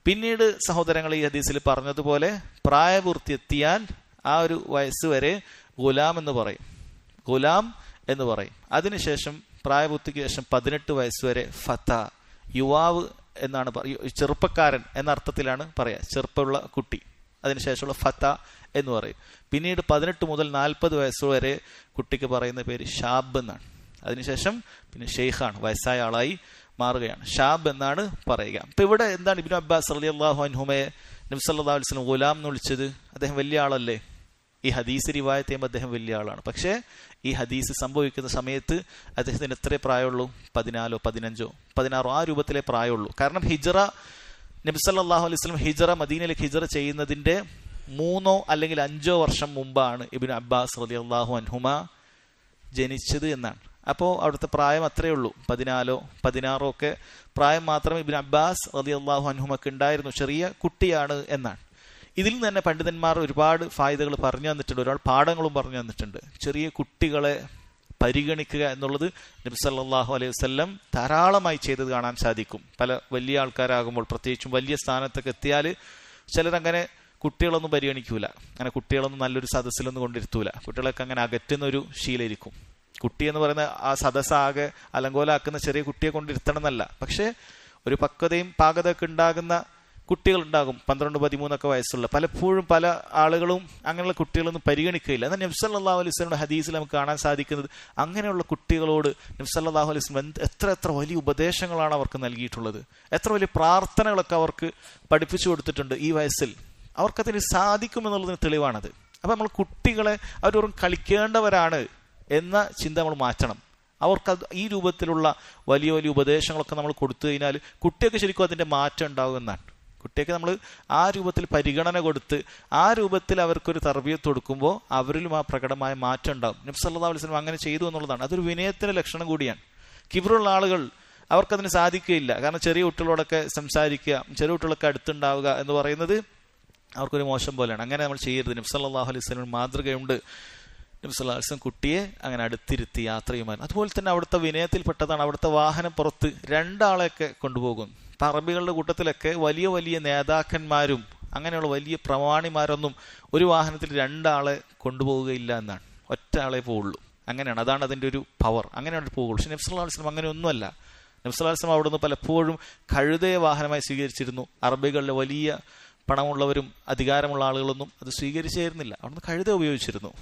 പിന്നീട് സഹോദരങ്ങൾ ഈ ഹദീസിൽ പറഞ്ഞതുപോലെ പ്രായപൂർത്തി എത്തിയാൽ ആ ഒരു വയസ്സ് വരെ ഗുലാം എന്ന് പറയും, ഗുലാം എന്ന് പറയും. അതിനുശേഷം പ്രായപൂർത്തിക്ക് ശേഷം 18 വയസ്സ് വരെ ഫത, യുവാവ് എന്നാണ് ചെറുപ്പക്കാരൻ എന്ന അർത്ഥത്തിലാണ് പറയാ, ചെറുപ്പമുള്ള കുട്ടി. അതിനുശേഷമുള്ള ഫത എന്ന് പറയും. പിന്നീട് 18 മുതൽ 40 വയസ്സ് വരെ കുട്ടിക്ക് പറയുന്ന പേര് ഷാബ് എന്നാണ്. അതിനുശേഷം പിന്നെ ഷെയ്ഖാണ്, വയസ്സായ ആളായി മാറുകയാണ്, ഷാബ് എന്നാണ് പറയുക. അപ്പൊ ഇവിടെ എന്താണ് ഇബ്നു അബ്ബാസ് റളിയല്ലാഹു അൻഹുമയെ നബി സല്ലല്ലാഹു അലൈഹി വസല്ലം ഗുലാം എന്ന് വിളിച്ചത്? അദ്ദേഹം വലിയ ആളല്ലേ? ഈ ഹദീസ് റിവായത്ത് ചെയ്യുമ്പോൾ അദ്ദേഹം വലിയ ആളാണ്. പക്ഷേ ഈ ഹദീസ് സംഭവിക്കുന്ന സമയത്ത് അദ്ദേഹത്തിന് എത്രേ പ്രായമുള്ളൂ? 14, 15, 16 ആ രൂപത്തിലെ പ്രായമുള്ളൂ. കാരണം ഹിജ്റ, നബി സല്ലല്ലാഹു അലൈഹി വസല്ലം ഹിജ്റ, മദീനയിലേക്ക് ഹിജ്റ ചെയ്യുന്നതിന്റെ 3 അല്ലെങ്കിൽ 5 വർഷം മുമ്പാണ് ഇബ്നു അബ്ബാസ് റളിയല്ലാഹു അൻഹുമ ജനിച്ചത് എന്നാണ്. അപ്പോൾ അവിടുത്തെ പ്രായം അത്രയേ ഉള്ളൂ, 14, 16 ഒക്കെ പ്രായം മാത്രമേ ഇബ്നു അബ്ബാസ് റളിയല്ലാഹു അൻഹുമക്ക് ഉണ്ടായിരുന്നു, ചെറിയ കുട്ടിയാണ് എന്നാണ്. ഇതിൽ നിന്ന് തന്നെ പണ്ഡിതന്മാർ ഒരുപാട് ഫായിദകൾ പറഞ്ഞു തന്നിട്ടുണ്ട്, ഒരുപാട് പാഠങ്ങളും പറഞ്ഞു തന്നിട്ടുണ്ട്. ചെറിയ കുട്ടികളെ പരിഗണിക്കുക എന്നുള്ളത് നബി സല്ലല്ലാഹു അലൈഹി വസല്ലം ധാരാളമായി ചെയ്തത് കാണാൻ സാധിക്കും. പല വലിയ ആൾക്കാരാകുമ്പോൾ, പ്രത്യേകിച്ചും വലിയ സ്ഥാനത്തൊക്കെ എത്തിയാൽ ചിലരങ്ങനെ കുട്ടികളൊന്നും പരിഗണിക്കൂല, അങ്ങനെ കുട്ടികളൊന്നും നല്ലൊരു സദസ്സിലൊന്നും കൊണ്ടിരുത്തൂല, കുട്ടികളൊക്കെ അങ്ങനെ അകറ്റുന്ന ഒരു ശീലമായിരിക്കും. കുട്ടി എന്ന് പറയുന്ന ആ സദസ്സാകെ അലങ്കോലാക്കുന്ന ചെറിയ കുട്ടിയെ കൊണ്ടിരുത്തണം എന്നല്ല, പക്ഷെ ഒരു പക്വതയും പാകതയൊക്കെ ഉണ്ടാകുന്ന കുട്ടികളുണ്ടാകും, 12, 13 വയസ്സുള്ള. പലപ്പോഴും പല ആളുകളും അങ്ങനെയുള്ള കുട്ടികളൊന്നും പരിഗണിക്കുകയില്ല. എന്നാൽ നബി സല്ലല്ലാഹു അലൈഹി വസല്ലം ഹദീസിൽ നമുക്ക് കാണാൻ സാധിക്കുന്നത് അങ്ങനെയുള്ള കുട്ടികളോട് നബി സല്ലല്ലാഹു അലൈഹി വസല്ലം എത്ര വലിയ ഉപദേശങ്ങളാണ് അവർക്ക് നൽകിയിട്ടുള്ളത്, എത്ര വലിയ പ്രാർത്ഥനകളൊക്കെ അവർക്ക് പഠിപ്പിച്ചു കൊടുത്തിട്ടുണ്ട്. ഈ വയസ്സിൽ അവർക്കതിന് സാധിക്കുമെന്നുള്ളതിന് തെളിവാണത്. അപ്പം നമ്മൾ കുട്ടികളെ അവർ കളിക്കേണ്ടവരാണ് എന്ന ചിന്ത നമ്മൾ മാറ്റണം. അവർക്ക് ഈ രൂപത്തിലുള്ള വലിയ വലിയ ഉപദേശങ്ങളൊക്കെ നമ്മൾ കൊടുത്തു കഴിഞ്ഞാൽ കുട്ടിയൊക്കെ ശരിക്കും അതിൻ്റെ മാറ്റം ഉണ്ടാവും എന്നാണ്. കുട്ടിയൊക്കെ നമ്മൾ ആ രൂപത്തിൽ പരിഗണന കൊടുത്ത് ആ രൂപത്തിൽ അവർക്കൊരു തർബിയത്ത് കൊടുക്കുമ്പോൾ അവരിലും ആ പ്രകടമായ മാറ്റം ഉണ്ടാവും. നബി സല്ലല്ലാഹു അലൈഹി വസല്ലം അങ്ങനെ ചെയ്തു എന്നുള്ളതാണ്. അതൊരു വിനയത്തിന്റെ ലക്ഷണം കൂടിയാണ്. കിബ്റുള്ള ആളുകൾ അവർക്കതിന് സാധിക്കുകയില്ല. കാരണം ചെറിയ കുട്ടികളോടൊക്കെ സംസാരിക്കുക, ചെറിയ കുട്ടികളൊക്കെ അടുത്തുണ്ടാവുക എന്ന് പറയുന്നത് അവർക്കൊരു മോശം പോലെയാണ്. അങ്ങനെ നമ്മൾ ചെയ്യരുത്. നബി സല്ലല്ലാഹു അലൈഹി വസല്ലം മാതൃകയുണ്ട്. നബി സല്ലല്ലാഹു അലൈഹി വസല്ലം കുട്ടിയെ അങ്ങനെ അടുത്തിരുത്തി യാത്ര ചെയ്യുമായിരുന്നു. അതുപോലെ തന്നെ അവിടുത്തെ വിനയത്തിൽപ്പെട്ടതാണ് അവിടുത്തെ വാഹനം പുറത്ത് 2 ആളെയൊക്കെ കൊണ്ടുപോകും. അറബികളുടെ കൂട്ടത്തിലൊക്കെ വലിയ വലിയ നേതാക്കന്മാരും അങ്ങനെയുള്ള വലിയ പ്രമാണിമാരൊന്നും ഒരു വാഹനത്തിൽ 2 ആളെ കൊണ്ടുപോവുകയില്ല എന്നാണ്, ഒറ്റ ആളെ പോവുള്ളൂ. അങ്ങനെയാണ്, അതാണ് അതിൻ്റെ ഒരു പവർ, അങ്ങനെയാണ് പോവുള്ളൂ. പക്ഷെ നബി സല്ലല്ലാഹു അലൈഹി വസല്ലം അങ്ങനെ ഒന്നുമല്ല. നബി സല്ലല്ലാഹു അലൈഹി വസല്ലം അവിടുന്ന് പലപ്പോഴും കഴുതയെ വാഹനമായി സ്വീകരിച്ചിരുന്നു. അറബികളിലെ വലിയ പണമുള്ളവരും അധികാരമുള്ള ആളുകളൊന്നും അത് സ്വീകരിച്ചിരുന്നില്ല, അവിടുന്ന് കഴുത ഉപയോഗിച്ചിരുന്നു,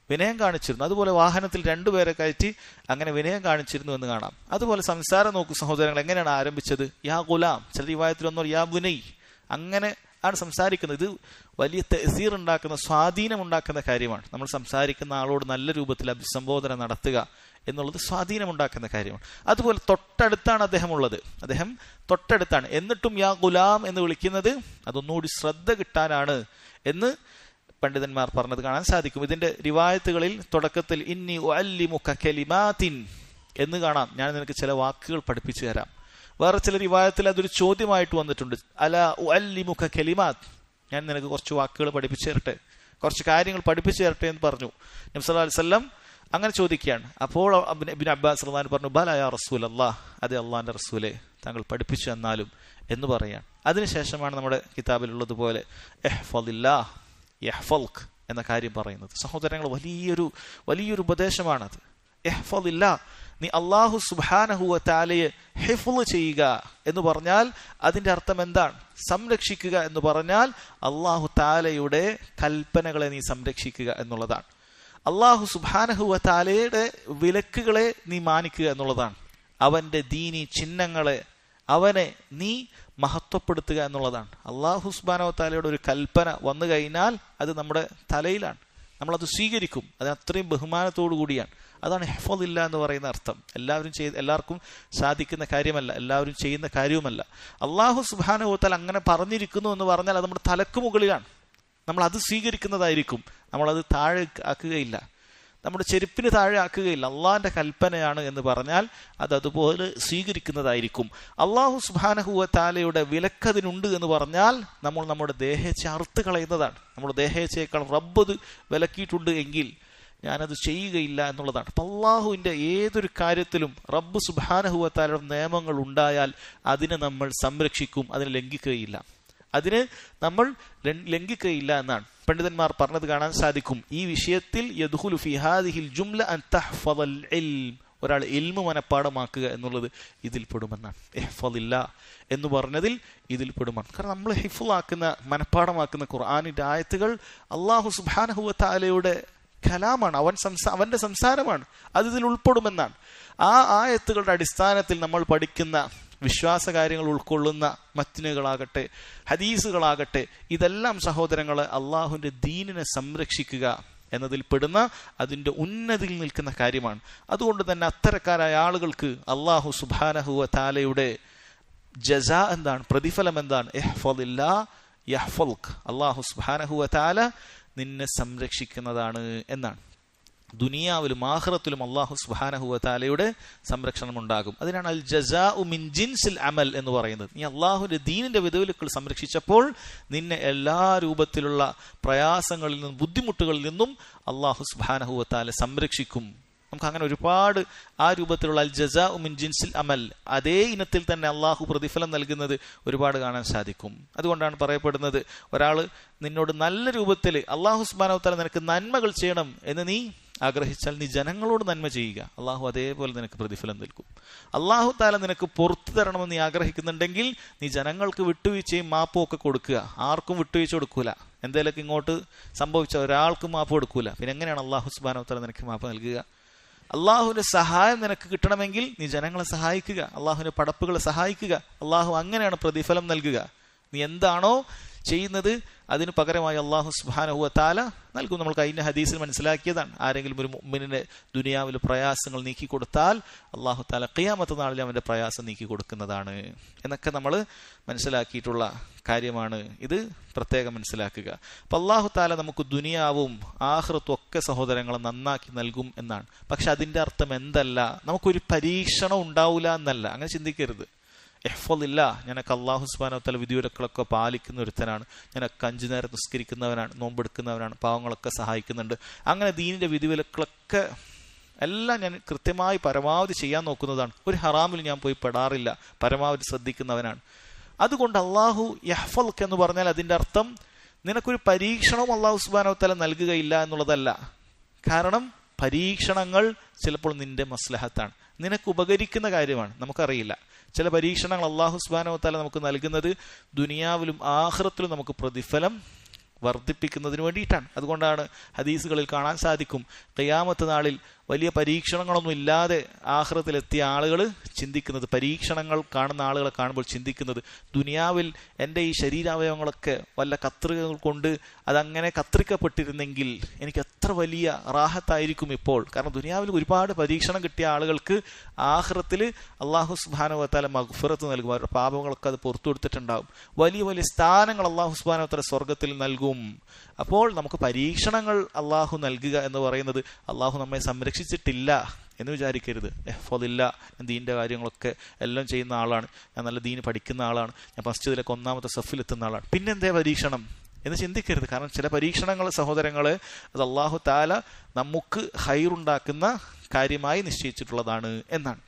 വിനയം കാണിച്ചിരുന്നു. അതുപോലെ വാഹനത്തിൽ 2 പേരെ കയറ്റി അങ്ങനെ വിനയം കാണിച്ചിരുന്നു എന്ന് കാണാം. അതുപോലെ സംസാരം നോക്കൂ സഹോദരങ്ങൾ, എങ്ങനെയാണ് ആരംഭിച്ചത്? യാ ഗുലാം, ചില റിവായത്തിലൊന്നും യാ ബുനൈ, അങ്ങനെ ആണ് സംസാരിക്കുന്നത്. ഇത് വലിയ തഅ്സീർ ഉണ്ടാക്കുന്ന, സ്വാധീനം ഉണ്ടാക്കുന്ന കാര്യമാണ്. നമ്മൾ സംസാരിക്കുന്ന ആളോട് നല്ല രൂപത്തിൽ അഭിസംബോധന നടത്തുക എന്നുള്ളത് സ്വാധീനം ഉണ്ടാക്കുന്ന കാര്യമാണ്. അതുപോലെ തൊട്ടടുത്താണ് അദ്ദേഹം ഉള്ളത്, അദ്ദേഹം തൊട്ടടുത്താണ്, എന്നിട്ടും യാ ഗുലാം എന്ന് വിളിക്കുന്നത് അതൊന്നുകൂടി ശ്രദ്ധ കിട്ടാനാണ് എന്ന് പണ്ഡിതന്മാർ പറഞ്ഞത് കാണാൻ സാധിക്കും. ഇതിന്റെ റിവായത്തുകളിൽ തുടക്കത്തിൽ ഇന്നി ഉഅല്ലിമുക കലിമാത്തിൻ എന്ന് കാണാം, ഞാൻ നിനക്ക് ചില വാക്കുകൾ പഠിപ്പിച്ചു തരാം. വേറെ ചില റിവായത്തിൽ അതൊരു ചോദ്യമായിട്ട് വന്നിട്ടുണ്ട്, അല ഉഅല്ലിമുക കലിമാത്ത്, ഞാൻ നിനക്ക് കുറച്ച് വാക്കുകൾ പഠിപ്പിച്ചു തരട്ടെ, കുറച്ച് കാര്യങ്ങൾ പഠിപ്പിച്ചു തരട്ടെ എന്ന് പറഞ്ഞു. നബി സല്ലല്ലാഹു അലൈഹി വസല്ലം അങ്ങനെ ചോദിക്കുകയാണ്. അപ്പോൾ ഇബ്നു അബ്ബാസ് റളിയല്ലാഹു പറഞ്ഞു, ബല യാ റസൂലല്ലാഹ്, അതെ അള്ളാഹിന്റെ റസൂലെ, താങ്കൾ പഠിപ്പിച്ചു തന്നാലും എന്ന് പറയാണ്. അതിനുശേഷമാണ് നമ്മുടെ കിതാബിലുള്ളതുപോലെ ഇഹ്ഫളില്ലാഹ് യഹ്ഫൽക് എന്ന കാര്യം പറയുന്നത്. സഹോദരങ്ങൾ, വലിയൊരു ഉപദേശമാണത്. ഇഹ്ഫളില്ലാഹ്, നീ അല്ലാഹു സുബ്ഹാനഹു വ തആലയെ ഹിഫ്ള് ചെയ്യുക എന്ന് പറഞ്ഞാൽ അതിന്റെ അർത്ഥം എന്താണ്? സംരക്ഷിക്കുക എന്ന് പറഞ്ഞാൽ അല്ലാഹു തആലയുടെ കൽപ്പനകളെ നീ സംരക്ഷിക്കുക എന്നുള്ളതാണ്. അല്ലാഹു സുബ്ഹാനഹു വ തആലയുടെ വിലക്കുകളെ നീ മാനിക്കുക എന്നുള്ളതാണ്. അവന്റെ ദീനി ചിഹ്നങ്ങളെ, അവനെ നീ മഹത്വപ്പെടുത്തുക എന്നുള്ളതാണ്. അല്ലാഹു സുബ്ഹാനഹു വ തആലയുടെ ഒരു കൽപ്പന വന്നു കഴിഞ്ഞാൽ അത് നമ്മുടെ തലയിലാണ്, നമ്മളത് സ്വീകരിക്കും, അത് അത്രയും ബഹുമാനത്തോടു കൂടിയാണ്. അതാണ് ഹിഫ്ളില്ല എന്ന് പറയുന്ന അർത്ഥം. എല്ലാവർക്കും സാധിക്കുന്ന കാര്യമല്ല, എല്ലാവരും ചെയ്യുന്ന കാര്യവുമല്ല. അല്ലാഹു സുബ്ഹാനഹു വ തആല അങ്ങനെ പറഞ്ഞിരിക്കുന്നു എന്ന് പറഞ്ഞാൽ അത് നമ്മുടെ തലക്ക് മുകളിലാണ്, നമ്മൾ അത് സ്വീകരിക്കുന്നതായിരിക്കും, നമ്മളത് താഴെ ആക്കുകയില്ല. നമ്മുടെ ചെരുപ്പിന് താഴെ ആക്കുകയില്ല. അള്ളാഹിന്റെ കൽപ്പനയാണ് എന്ന് പറഞ്ഞാൽ അത് അതുപോലെ സ്വീകരിക്കുന്നതായിരിക്കും. അള്ളാഹു സുബ്ഹാനഹു വ തആലയുടെ വിലക്കതിനുണ്ട് എന്ന് പറഞ്ഞാൽ നമ്മൾ നമ്മുടെ ദേഹേച്ഛ അറുത്ത് കളയുന്നതാണ്. നമ്മുടെ ദേഹേച്ഛയേക്കാൾ റബ്ബ് വിലക്കിയിട്ടുണ്ട് എങ്കിൽ ഞാനത് ചെയ്യുകയില്ല എന്നുള്ളതാണ്. അപ്പം അള്ളാഹുവിൻ്റെ ഏതൊരു കാര്യത്തിലും റബ്ബ് സുബ്ഹാനഹു വ തആലയുടെ നിയമങ്ങൾ ഉണ്ടായാൽ അതിനെ നമ്മൾ സംരക്ഷിക്കും, അതിനെ ലംഘിക്കുകയില്ല, അതിന് നമ്മൾ ലംഘിക്കുകയില്ല എന്നാണ് പണ്ഡിതന്മാർ പറഞ്ഞത് കാണാൻ സാധിക്കും. ഈ വിഷയത്തിൽ യദ്ഖുലു ഫീ ഹാദിഹിൽ ജുംല അൻ തഹ്ഫദൽ ഇൽം, ഒരാൾ ഇൽമു മനഃപ്പാഠമാക്കുക എന്നുള്ളത് ഇതിൽ പെടുമെന്നാണ്. ഇഹ്ഫദില്ല എന്ന് പറഞ്ഞതിൽ ഇതിൽ പെടുമെന്ന്. കാരണം നമ്മൾ ഹിഫ്ളാക്കുന്ന മനഃപ്പാഠമാക്കുന്ന ഖുർആനിന്റെ ആയത്തുകൾ അല്ലാഹു സുബ്ഹാനഹു വ തആലയുടെ കലാമാണ്, അവന്റെ സംസാരമാണ്, അത് ഇതിൽ ഉൾപ്പെടുമെന്നാണ്. ആ ആയത്തുകളുടെ അടിസ്ഥാനത്തിൽ നമ്മൾ പഠിക്കുന്ന വിശ്വാസകാര്യങ്ങൾ ഉൾക്കൊള്ളുന്ന മത്നുകളാകട്ടെ ഹദീസുകളാകട്ടെ ഇതെല്ലാം സഹോദരങ്ങളെ അള്ളാഹുവിന്റെ ദീനിനെ സംരക്ഷിക്കുക എന്നതിൽ പെടുന്ന അതിൻ്റെ ഉന്നതിയിൽ നിൽക്കുന്ന കാര്യമാണ്. അതുകൊണ്ട് തന്നെ അത്തരക്കാരായ ആളുകൾക്ക് അള്ളാഹു സുബ്ഹാനഹു വ തആലയുടെ ജസാ എന്താണ്, പ്രതിഫലം എന്താണ്? ഇഹ്ഫദില്ലാ യഹ്ഫദ്ക, അള്ളാഹു സുബ്ഹാനഹു വ തആല നിന്നെ സംരക്ഷിക്കുന്നതാണ് എന്നാണ്. ദുനിയാവിലും ആഖിറത്തിലും അല്ലാഹു സുബ്ഹാനഹു വ തആലയുടെ സംരക്ഷണം ഉണ്ടാകും. അതിനാണ് അൽ ജസാഉ മിൻ ജിൻസിൽ അമൽ എന്ന് പറയുന്നത്. നീ അല്ലാഹുവിന്റെ ദീനിന്റെ വിധവിലുക്കൾ സംരക്ഷിച്ചപ്പോൾ നിന്നെ എല്ലാ രൂപത്തിലുള്ള പ്രയാസങ്ങളിൽ നിന്നും ബുദ്ധിമുട്ടുകളിൽ നിന്നും അല്ലാഹു സുബ്ഹാനഹു വ തആല സംരക്ഷിക്കും. നമുക്ക് അങ്ങനെ ഒരുപാട് ആ രൂപത്തിലുള്ള അൽ ജസാഉ മിൻ ജിൻസിൽ അമൽ, അതേ ഇനത്തിൽ തന്നെ അള്ളാഹു പ്രതിഫലം നൽകുന്നത് ഒരുപാട് കാണാൻ സാധിക്കും. അതുകൊണ്ടാണ് പറയപ്പെടുന്നത്, ഒരാൾ നിന്നോട് നല്ല രൂപത്തിൽ അള്ളാഹു സുബ്ഹാനഹു വ തആല നിനക്ക് നന്മകൾ ചെയ്യണം എന്ന് നീ ആഗ്രഹിച്ചാൽ നീ ജനങ്ങളോട് നന്മ ചെയ്യുക, അള്ളാഹു അതേപോലെ നിനക്ക് പ്രതിഫലം നൽകും. അള്ളാഹു തആല നിനക്ക് പുറത്തു തരണമെന്ന് നീ ആഗ്രഹിക്കുന്നുണ്ടെങ്കിൽ നീ ജനങ്ങൾക്ക് വിട്ടുവീഴ്ചയും മാപ്പും ഒക്കെ കൊടുക്കുക. ആർക്കും വിട്ടുവീഴ്ച കൊടുക്കൂല. എന്തേലൊക്കെ ഇങ്ങോട്ട് സംഭവിച്ച ഒരാൾക്കും മാപ്പ് കൊടുക്കൂല. പിന്നെ എങ്ങനെയാണ് അള്ളാഹു സുബ്ഹാനഹു വ തആല നിനക്ക് മാപ്പ് നൽകുക? അള്ളാഹുവിന്റെ സഹായം നിനക്ക് കിട്ടണമെങ്കിൽ നീ ജനങ്ങളെ സഹായിക്കുക, അള്ളാഹുവിന്റെ പടപ്പുകളെ സഹായിക്കുക. അള്ളാഹു അങ്ങനെയാണ് പ്രതിഫലം നൽകുക. നീ എന്താണോ ചെയ്യുന്നത് അതിന് പകരമായി അള്ളാഹു സുബ്ഹാനഹു വ തആല നൽകും. നമ്മൾ കഴിഞ്ഞ ഹദീസിൽ മനസ്സിലാക്കിയതാണ്, ആരെങ്കിലും ഒരു മുഅ്മിനിന്റെ ദുനിയാവിലെ പ്രയാസങ്ങൾ നീക്കി കൊടുത്താൽ അള്ളാഹു തആല ഖിയാമത്ത് നാളിൽ അവന്റെ പ്രയാസം നീക്കി കൊടുക്കുന്നതാണ് എന്നൊക്കെ നമ്മൾ മനസ്സിലാക്കിയിട്ടുള്ള കാര്യമാണ്. ഇത് പ്രത്യേകം മനസ്സിലാക്കുക. അപ്പം അള്ളാഹു തആല നമുക്ക് ദുനിയാവും ആഖിറത്തും ഒക്കെ സഹോദരങ്ങളെ നന്നാക്കി നൽകും എന്നാണ്. പക്ഷെ അതിന്റെ അർത്ഥം എന്തല്ല, നമുക്കൊരു പരീക്ഷണം ഉണ്ടാവില്ല എന്നല്ല. അങ്ങനെ ചിന്തിക്കരുത്. ഇഹ്ഫദില്ല, ഞാനൊക്കെ അല്ലാഹു സുബ്ഹാനഹു വ തആല വിധിവിലക്കുകളൊക്കെ പാലിക്കുന്ന ഒരുത്തനാണ്, ഞാനൊക്കെ 5 നേരം നിസ്കരിക്കുന്നവനാണ്, നോമ്പെടുക്കുന്നവനാണ്, പാവങ്ങളൊക്കെ സഹായിക്കുന്നുണ്ട്, അങ്ങനെ ദീനിന്റെ വിധിവിലക്കുകളൊക്കെ എല്ലാം ഞാൻ കൃത്യമായി പരമാവധി ചെയ്യാൻ നോക്കുന്നതാണ്, ഒരു ഹറാമിൽ ഞാൻ പോയി പെടാറില്ല, പരമാവധി ശ്രദ്ധിക്കുന്നവനാണ്. അതുകൊണ്ട് അള്ളാഹു യഹ്ഫദ്ക എന്ന് പറഞ്ഞാൽ അതിന്റെ അർത്ഥം നിനക്കൊരു പരീക്ഷണവും അല്ലാഹു സുബ്ഹാനഹു വ തആല നൽകുകയില്ല എന്നുള്ളതല്ല. കാരണം പരീക്ഷണങ്ങൾ ചിലപ്പോൾ നിന്റെ മസ്ലഹത്താണ്, നിനക്ക് ഉപകരിക്കുന്ന കാര്യമാണ്. നമുക്കറിയില്ല, ചില പരീക്ഷണങ്ങൾ അല്ലാഹു സുബ്ഹാനഹു വ തആല നമുക്ക് നൽകുന്നത് ദുനിയാവിലും ആഖിറത്തിലും നമുക്ക് പ്രതിഫലം വർദ്ധിപ്പിക്കുന്നതിന് വേണ്ടിയിട്ടാണ്. അതുകൊണ്ടാണ് ഹദീസുകളിൽ കാണാൻ സാധിക്കും, ഖിയാമത്ത് നാളിൽ വലിയ പരീക്ഷണങ്ങളൊന്നും ഇല്ലാതെ ആഖിറത്തിലെത്തിയ ആളുകൾ ചിന്തിക്കുന്നത്, പരീക്ഷണങ്ങൾ കാണുന്ന ആളുകളെ കാണുമ്പോൾ ചിന്തിക്കുന്നത്, ദുനിയാവിൽ എൻ്റെ ഈ ശരീരാവയവങ്ങളൊക്കെ വല്ല കത്രികകൾ കൊണ്ട് അതങ്ങനെ കത്രിക്കപ്പെട്ടിരുന്നെങ്കിൽ എനിക്ക് എത്ര വലിയ റാഹത്തായിരിക്കും ഇപ്പോൾ. കാരണം ദുനിയാവിൽ ഒരുപാട് പരീക്ഷണം കിട്ടിയ ആളുകൾക്ക് ആഖിറത്തിൽ അല്ലാഹു സുബ്ഹാനഹു വ തആല മഗ്ഫിറത്ത് നൽകും, അവരുടെ പാപങ്ങളൊക്കെ അത് പുറത്തു കൊടുത്തിട്ടുണ്ടാകും, വലിയ വലിയ സ്ഥാനങ്ങൾ അല്ലാഹു സുബ്ഹാനഹു വ തആല സ്വർഗത്തിൽ നൽകും. അപ്പോൾ നമുക്ക് പരീക്ഷണങ്ങൾ അല്ലാഹു നൽകുക എന്ന് പറയുന്നത് അല്ലാഹു നമ്മെ സംരക്ഷിച്ചിട്ടില്ല എന്ന് വിചാരിക്കരുത്. ഇഹ്ഫദില്ല, ഞാൻ ദീനിന്റെ കാര്യങ്ങളൊക്കെ എല്ലാം ചെയ്യുന്ന ആളാണ്, ഞാൻ നല്ല ദീന് പഠിക്കുന്ന ആളാണ്, ഞാൻ മസ്ജിദിലേക്ക് 1-ാമത്തെ സഫിലെത്തുന്ന ആളാണ്, പിന്നെന്തേ പരീക്ഷണം എന്ന് ചിന്തിക്കരുത്. കാരണം ചില പരീക്ഷണങ്ങൾ സഹോദരങ്ങളെ അത് അല്ലാഹു തആല നമുക്ക് ഖൈറുണ്ടാക്കുന്ന കാര്യമായി നിശ്ചയിച്ചിട്ടുള്ളതാണ് എന്നാണ്.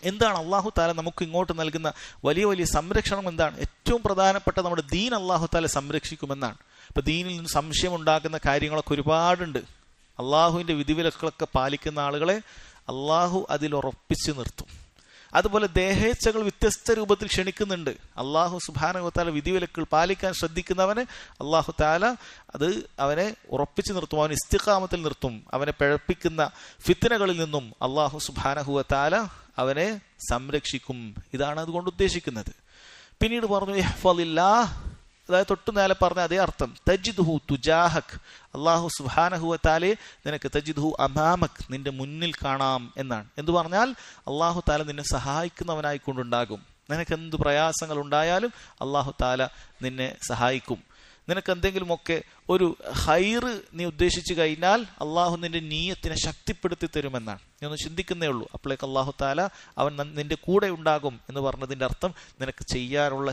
എന്താണ് അല്ലാഹു തആല നമുക്ക് ഇങ്ങോട്ട് നൽകുന്ന വലിയ വലിയ സംരക്ഷണം? എന്താണ്? ഏറ്റവും പ്രധാനപ്പെട്ട നമ്മുടെ ദീൻ അല്ലാഹു തആല സംരക്ഷിക്കുമെന്നാണ്. ഇപ്പൊ ദീനിൽ നിന്ന് സംശയം ഉണ്ടാക്കുന്ന കാര്യങ്ങളൊക്കെ ഒരുപാടുണ്ട്. അള്ളാഹുവിന്റെ വിധിവിലക്കുകളൊക്കെ പാലിക്കുന്ന ആളുകളെ അള്ളാഹു അതിൽ ഉറപ്പിച്ചു നിർത്തും. അതുപോലെ ദേഹേച്ഛകൾ വ്യത്യസ്ത രൂപത്തിൽ ക്ഷണിക്കുന്നുണ്ട്. അള്ളാഹു സുബ്ഹാനഹു വ തആല വിധിവിലക്കുകൾ പാലിക്കാൻ ശ്രദ്ധിക്കുന്നവന് അള്ളാഹു തആല അത് അവനെ ഉറപ്പിച്ചു നിർത്തും, അവനെ ഇസ്തിഖാമത്തിൽ നിർത്തും. അവനെ പിഴപ്പിക്കുന്ന ഫിത്നകളിൽ നിന്നും അള്ളാഹു സുബ്ഹാനഹു വ തആല അവനെ സംരക്ഷിക്കും. ഇതാണ് അതുകൊണ്ട് ഉദ്ദേശിക്കുന്നത്. പിന്നീട് പറഞ്ഞു ഇഹ്ഫദില്ലാഹ്, അതായത് തൊട്ടു നേരെ പറഞ്ഞ അതേ അർത്ഥം, തജിദ്ഹു തുജാഹക്, അല്ലാഹു സുബ്ഹാനഹു വ തആല നിനക്ക് തജിദ്ഹു അമാമക്, നിന്റെ മുന്നിൽ കാണാം എന്നാണ്. എന്ന് പറഞ്ഞാൽ അല്ലാഹു തആല നിന്നെ സഹായിക്കുന്നവനായിക്കൊണ്ടുണ്ടാകും. നിനക്ക് എന്ത് പ്രയാസങ്ങൾ ഉണ്ടായാലും അല്ലാഹു തആല നിന്നെ സഹായിക്കും. നിനക്ക് എന്തെങ്കിലുമൊക്കെ ഒരു ഹൈറ് നീ ഉദ്ദേശിച്ചു കഴിഞ്ഞാൽ അള്ളാഹു നിന്റെ നീയത്തിനെ ശക്തിപ്പെടുത്തി തരുമെന്നാണ്. നീ ഒന്ന് ചിന്തിക്കുന്നേ ഉള്ളൂ, അപ്പോഴേക്ക് അള്ളാഹു താല അവൻ നിന്റെ കൂടെ ഉണ്ടാകും എന്ന് പറഞ്ഞതിൻ്റെ അർത്ഥം നിനക്ക് ചെയ്യാനുള്ള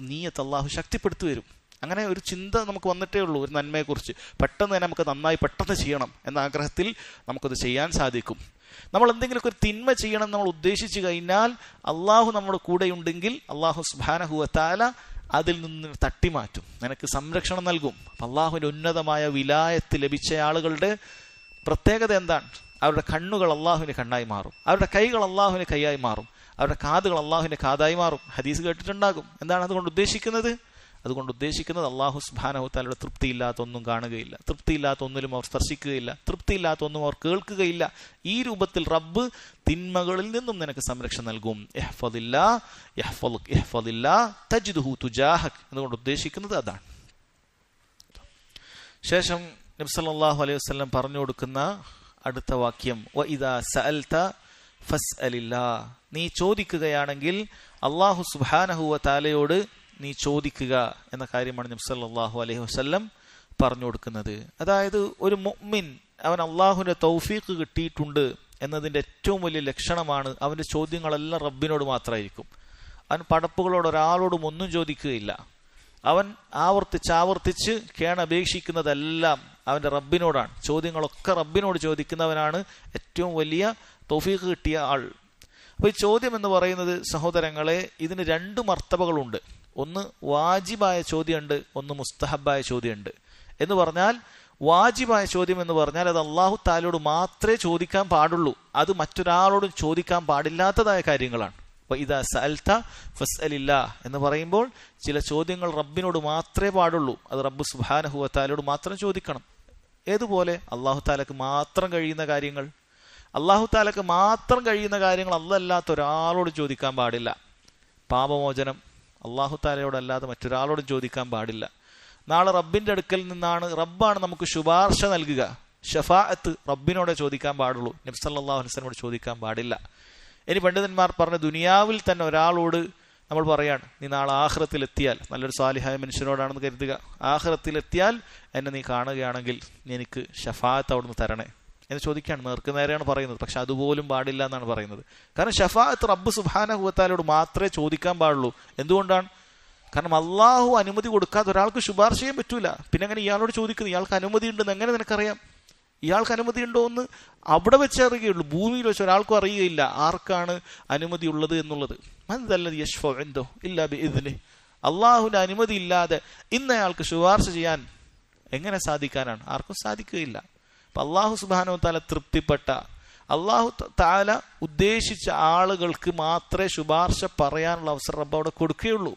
നീയത്ത് അള്ളാഹു ശക്തിപ്പെടുത്തി വരും. അങ്ങനെ ഒരു ചിന്ത നമുക്ക് വന്നിട്ടേ ഉള്ളൂ ഒരു നന്മയെക്കുറിച്ച്. പെട്ടെന്ന് തന്നെ നമുക്ക് നന്നായി പെട്ടെന്ന് ചെയ്യണം എന്ന ആഗ്രഹത്തിൽ നമുക്കത് ചെയ്യാൻ സാധിക്കും. നമ്മൾ എന്തെങ്കിലുമൊക്കെ ഒരു തിന്മ ചെയ്യണം നമ്മൾ ഉദ്ദേശിച്ചു കഴിഞ്ഞാൽ അള്ളാഹു നമ്മുടെ കൂടെയുണ്ടെങ്കിൽ അള്ളാഹു സുബ്ഹാനഹു വ തആല അതിൽ നിന്ന് തട്ടിമാറ്റും, നിനക്ക് സംരക്ഷണം നൽകും. അള്ളാഹുവിൻ്റെ ഉന്നതമായ വിലായത്ത് ലഭിച്ച ആളുകളുടെ പ്രത്യേകത എന്താണ്? അവരുടെ കണ്ണുകൾ അള്ളാഹുവിൻ്റെ കണ്ണായി മാറും, അവരുടെ കൈകൾ അള്ളാഹുവിൻ്റെ കൈയായി മാറും, അവരുടെ കാതുകൾ അള്ളാഹുവിൻ്റെ കാതായി മാറും. ഹദീസ് കേട്ടിട്ടുണ്ടാകും. എന്താണ് അതുകൊണ്ട് ഉദ്ദേശിക്കുന്നത്? അതുകൊണ്ട് ഉദ്ദേശിക്കുന്നത് അള്ളാഹു സുബ്ഹാനഹു വ തആലയുടെ തൃപ്തിയില്ലാത്ത ഒന്നും കാണുകയില്ല, തൃപ്തിയില്ലാത്ത ഒന്നിലും അവർ സ്പർശിക്കുകയില്ല, തൃപ്തിയില്ലാത്ത ഒന്നും അവർ കേൾക്കുകയില്ല. ഈ രൂപത്തിൽ റബ്ബ് തിന്മകളിൽ നിന്നും നിനക്ക് സംരക്ഷണം നൽകും. ഇഹ്ഫദില്ലാ യഹ്ഫദുക ഇഹ്ഫദില്ലാ തജിദുഹു തുജാഹക് അതുകൊണ്ട് ഉദ്ദേശിക്കുന്നത് അതാണ്. ശേഷം നബി സല്ലല്ലാഹു അലൈഹി വസല്ലം പറഞ്ഞു കൊടുക്കുന്ന അടുത്ത വാക്യം വഇദാ സഅൽത ഫസ്അലില്ലാ, നീ ചോദിക്കുകയാണെങ്കിൽ അള്ളാഹു സുബ്ഹാനഹു വ തആലയോട് നീ ചോദിക്കുക എന്ന കാര്യമാണ് നബി സല്ലല്ലാഹു അലൈഹി വസല്ലം പറഞ്ഞു കൊടുക്കുന്നത്. അതായത് ഒരു മുഅ്മിൻ അവൻ അള്ളാഹുവിന്റെ തൗഫീഖ് കിട്ടിയിട്ടുണ്ട് എന്നതിൻ്റെ ഏറ്റവും വലിയ ലക്ഷണമാണ് അവൻ്റെ ചോദ്യങ്ങളെല്ലാം റബ്ബിനോട് മാത്രമായിരിക്കും. അവൻ പടപ്പുകളോട് ഒരാളോടും ഒന്നും ചോദിക്കുകയില്ല. അവൻ ആവർത്തിച്ച് കേണപേക്ഷിക്കുന്നതെല്ലാം അവൻ്റെ റബ്ബിനോടാണ്. ചോദ്യങ്ങളൊക്കെ റബ്ബിനോട് ചോദിക്കുന്നവനാണ് ഏറ്റവും വലിയ തൗഫീഖ് കിട്ടിയ ആൾ. അപ്പോൾ ഈ ചോദ്യം എന്ന് പറയുന്നത് സഹോദരങ്ങളെ, ഇതിന് രണ്ട് മർത്തബകളുണ്ട്. ഒന്ന് വാജിബായ ചോദ്യമുണ്ട്, ഒന്ന് മുസ്തഹബായ ചോദ്യമുണ്ട്. എന്ന് പറഞ്ഞാൽ വാജിബായ ചോദ്യം എന്ന് പറഞ്ഞാൽ അത് അള്ളാഹു താലയോട് മാത്രമേ ചോദിക്കാൻ പാടുള്ളൂ, അത് മറ്റൊരാളോടും ചോദിക്കാൻ പാടില്ലാത്തതായ കാര്യങ്ങളാണ്. ഇദാ സഅൽത ഫസ്അലില്ലാ എന്ന് പറയുമ്പോൾ ചില ചോദ്യങ്ങൾ റബ്ബിനോട് മാത്രമേ പാടുള്ളൂ, അത് റബ്ബ് സുബ്ഹാനഹു വ തആലയോട് മാത്രം ചോദിക്കണം. ഏതുപോലെ അള്ളാഹു താലക്ക് മാത്രം കഴിയുന്ന കാര്യങ്ങൾ, അള്ളാഹു താലക്ക് മാത്രം കഴിയുന്ന കാര്യങ്ങൾ അല്ലാത്ത ഒരാളോട് ചോദിക്കാൻ പാടില്ല. പാപമോചനം അള്ളാഹു താലയോടല്ലാതെ മറ്റൊരാളോടും ചോദിക്കാൻ പാടില്ല. നാളെ റബ്ബിന്റെ അടുക്കൽ നിന്നാണ് റബ്ബാണ് നമുക്ക് ശുപാർശ നൽകുക. ഷഫാഅത്ത് റബ്ബിനോടെ ചോദിക്കാൻ പാടുള്ളൂ, നബി സല്ലല്ലാഹു അലൈഹി വസല്ലമയോട് ചോദിക്കാൻ പാടില്ല. ഇനി പണ്ഡിതന്മാർ പറഞ്ഞ ദുനിയാവിൽ തന്നെ ഒരാളോട് നമ്മൾ പറയാണ്, നീ നാളെ ആഖിറത്തിലെത്തിയാൽ, നല്ലൊരു സാലിഹായ മനുഷ്യനോടാണെന്ന് കരുതുക, ആഖിറത്തിലെത്തിയാൽ എന്നെ നീ കാണുകയാണെങ്കിൽ നീ എനിക്ക് ഷഫാഅത്ത് അവിടുന്ന് തരണേ എന്ന് ചോദിക്കുകയാണ്. നേർക്ക് നേരെയാണ് പറയുന്നത്, പക്ഷെ അതുപോലും പാടില്ല എന്നാണ് പറയുന്നത്. കാരണം ഷഫാഅത്ത് റബ്ബ് സുബ്ഹാനഹു വ തആലയോട് മാത്രമേ ചോദിക്കാൻ പാടുള്ളൂ. എന്തുകൊണ്ടാണ്? കാരണം അള്ളാഹു അനുമതി കൊടുക്കാതെ ഒരാൾക്ക് ശുപാർശ ചെയ്യാൻ പറ്റൂല. പിന്നെ അങ്ങനെ ഇയാളോട് ചോദിക്കുന്നത്, ഇയാൾക്ക് അനുമതി ഉണ്ടെന്ന് എങ്ങനെ നിനക്കറിയാം? ഇയാൾക്ക് അനുമതി ഉണ്ടോ എന്ന് അവിടെ വെച്ച് അറിയുകയുള്ളൂ, ഭൂമിയിൽ വെച്ച് ഒരാൾക്കും അറിയുകയില്ല ആർക്കാണ് അനുമതി ഉള്ളത് എന്നുള്ളത്. അള്ളാഹുവിന്റെ അനുമതി ഇല്ലാതെ ഇന്നയാൾക്ക് ശുപാർശ ചെയ്യാൻ എങ്ങനെ സാധിക്കാനാണ്? ആർക്കും സാധിക്കുകയില്ല. അള്ളാഹു സുബ്ഹാനഹു വ തആല തൃപ്തിപ്പെട്ട, അള്ളാഹു തആല ഉദ്ദേശിച്ച ആളുകൾക്ക് മാത്രമേ ശുപാർശ പറയാനുള്ള അവസരം റബ്ബ് അവിടെ കൊടുക്കുകയുള്ളൂ.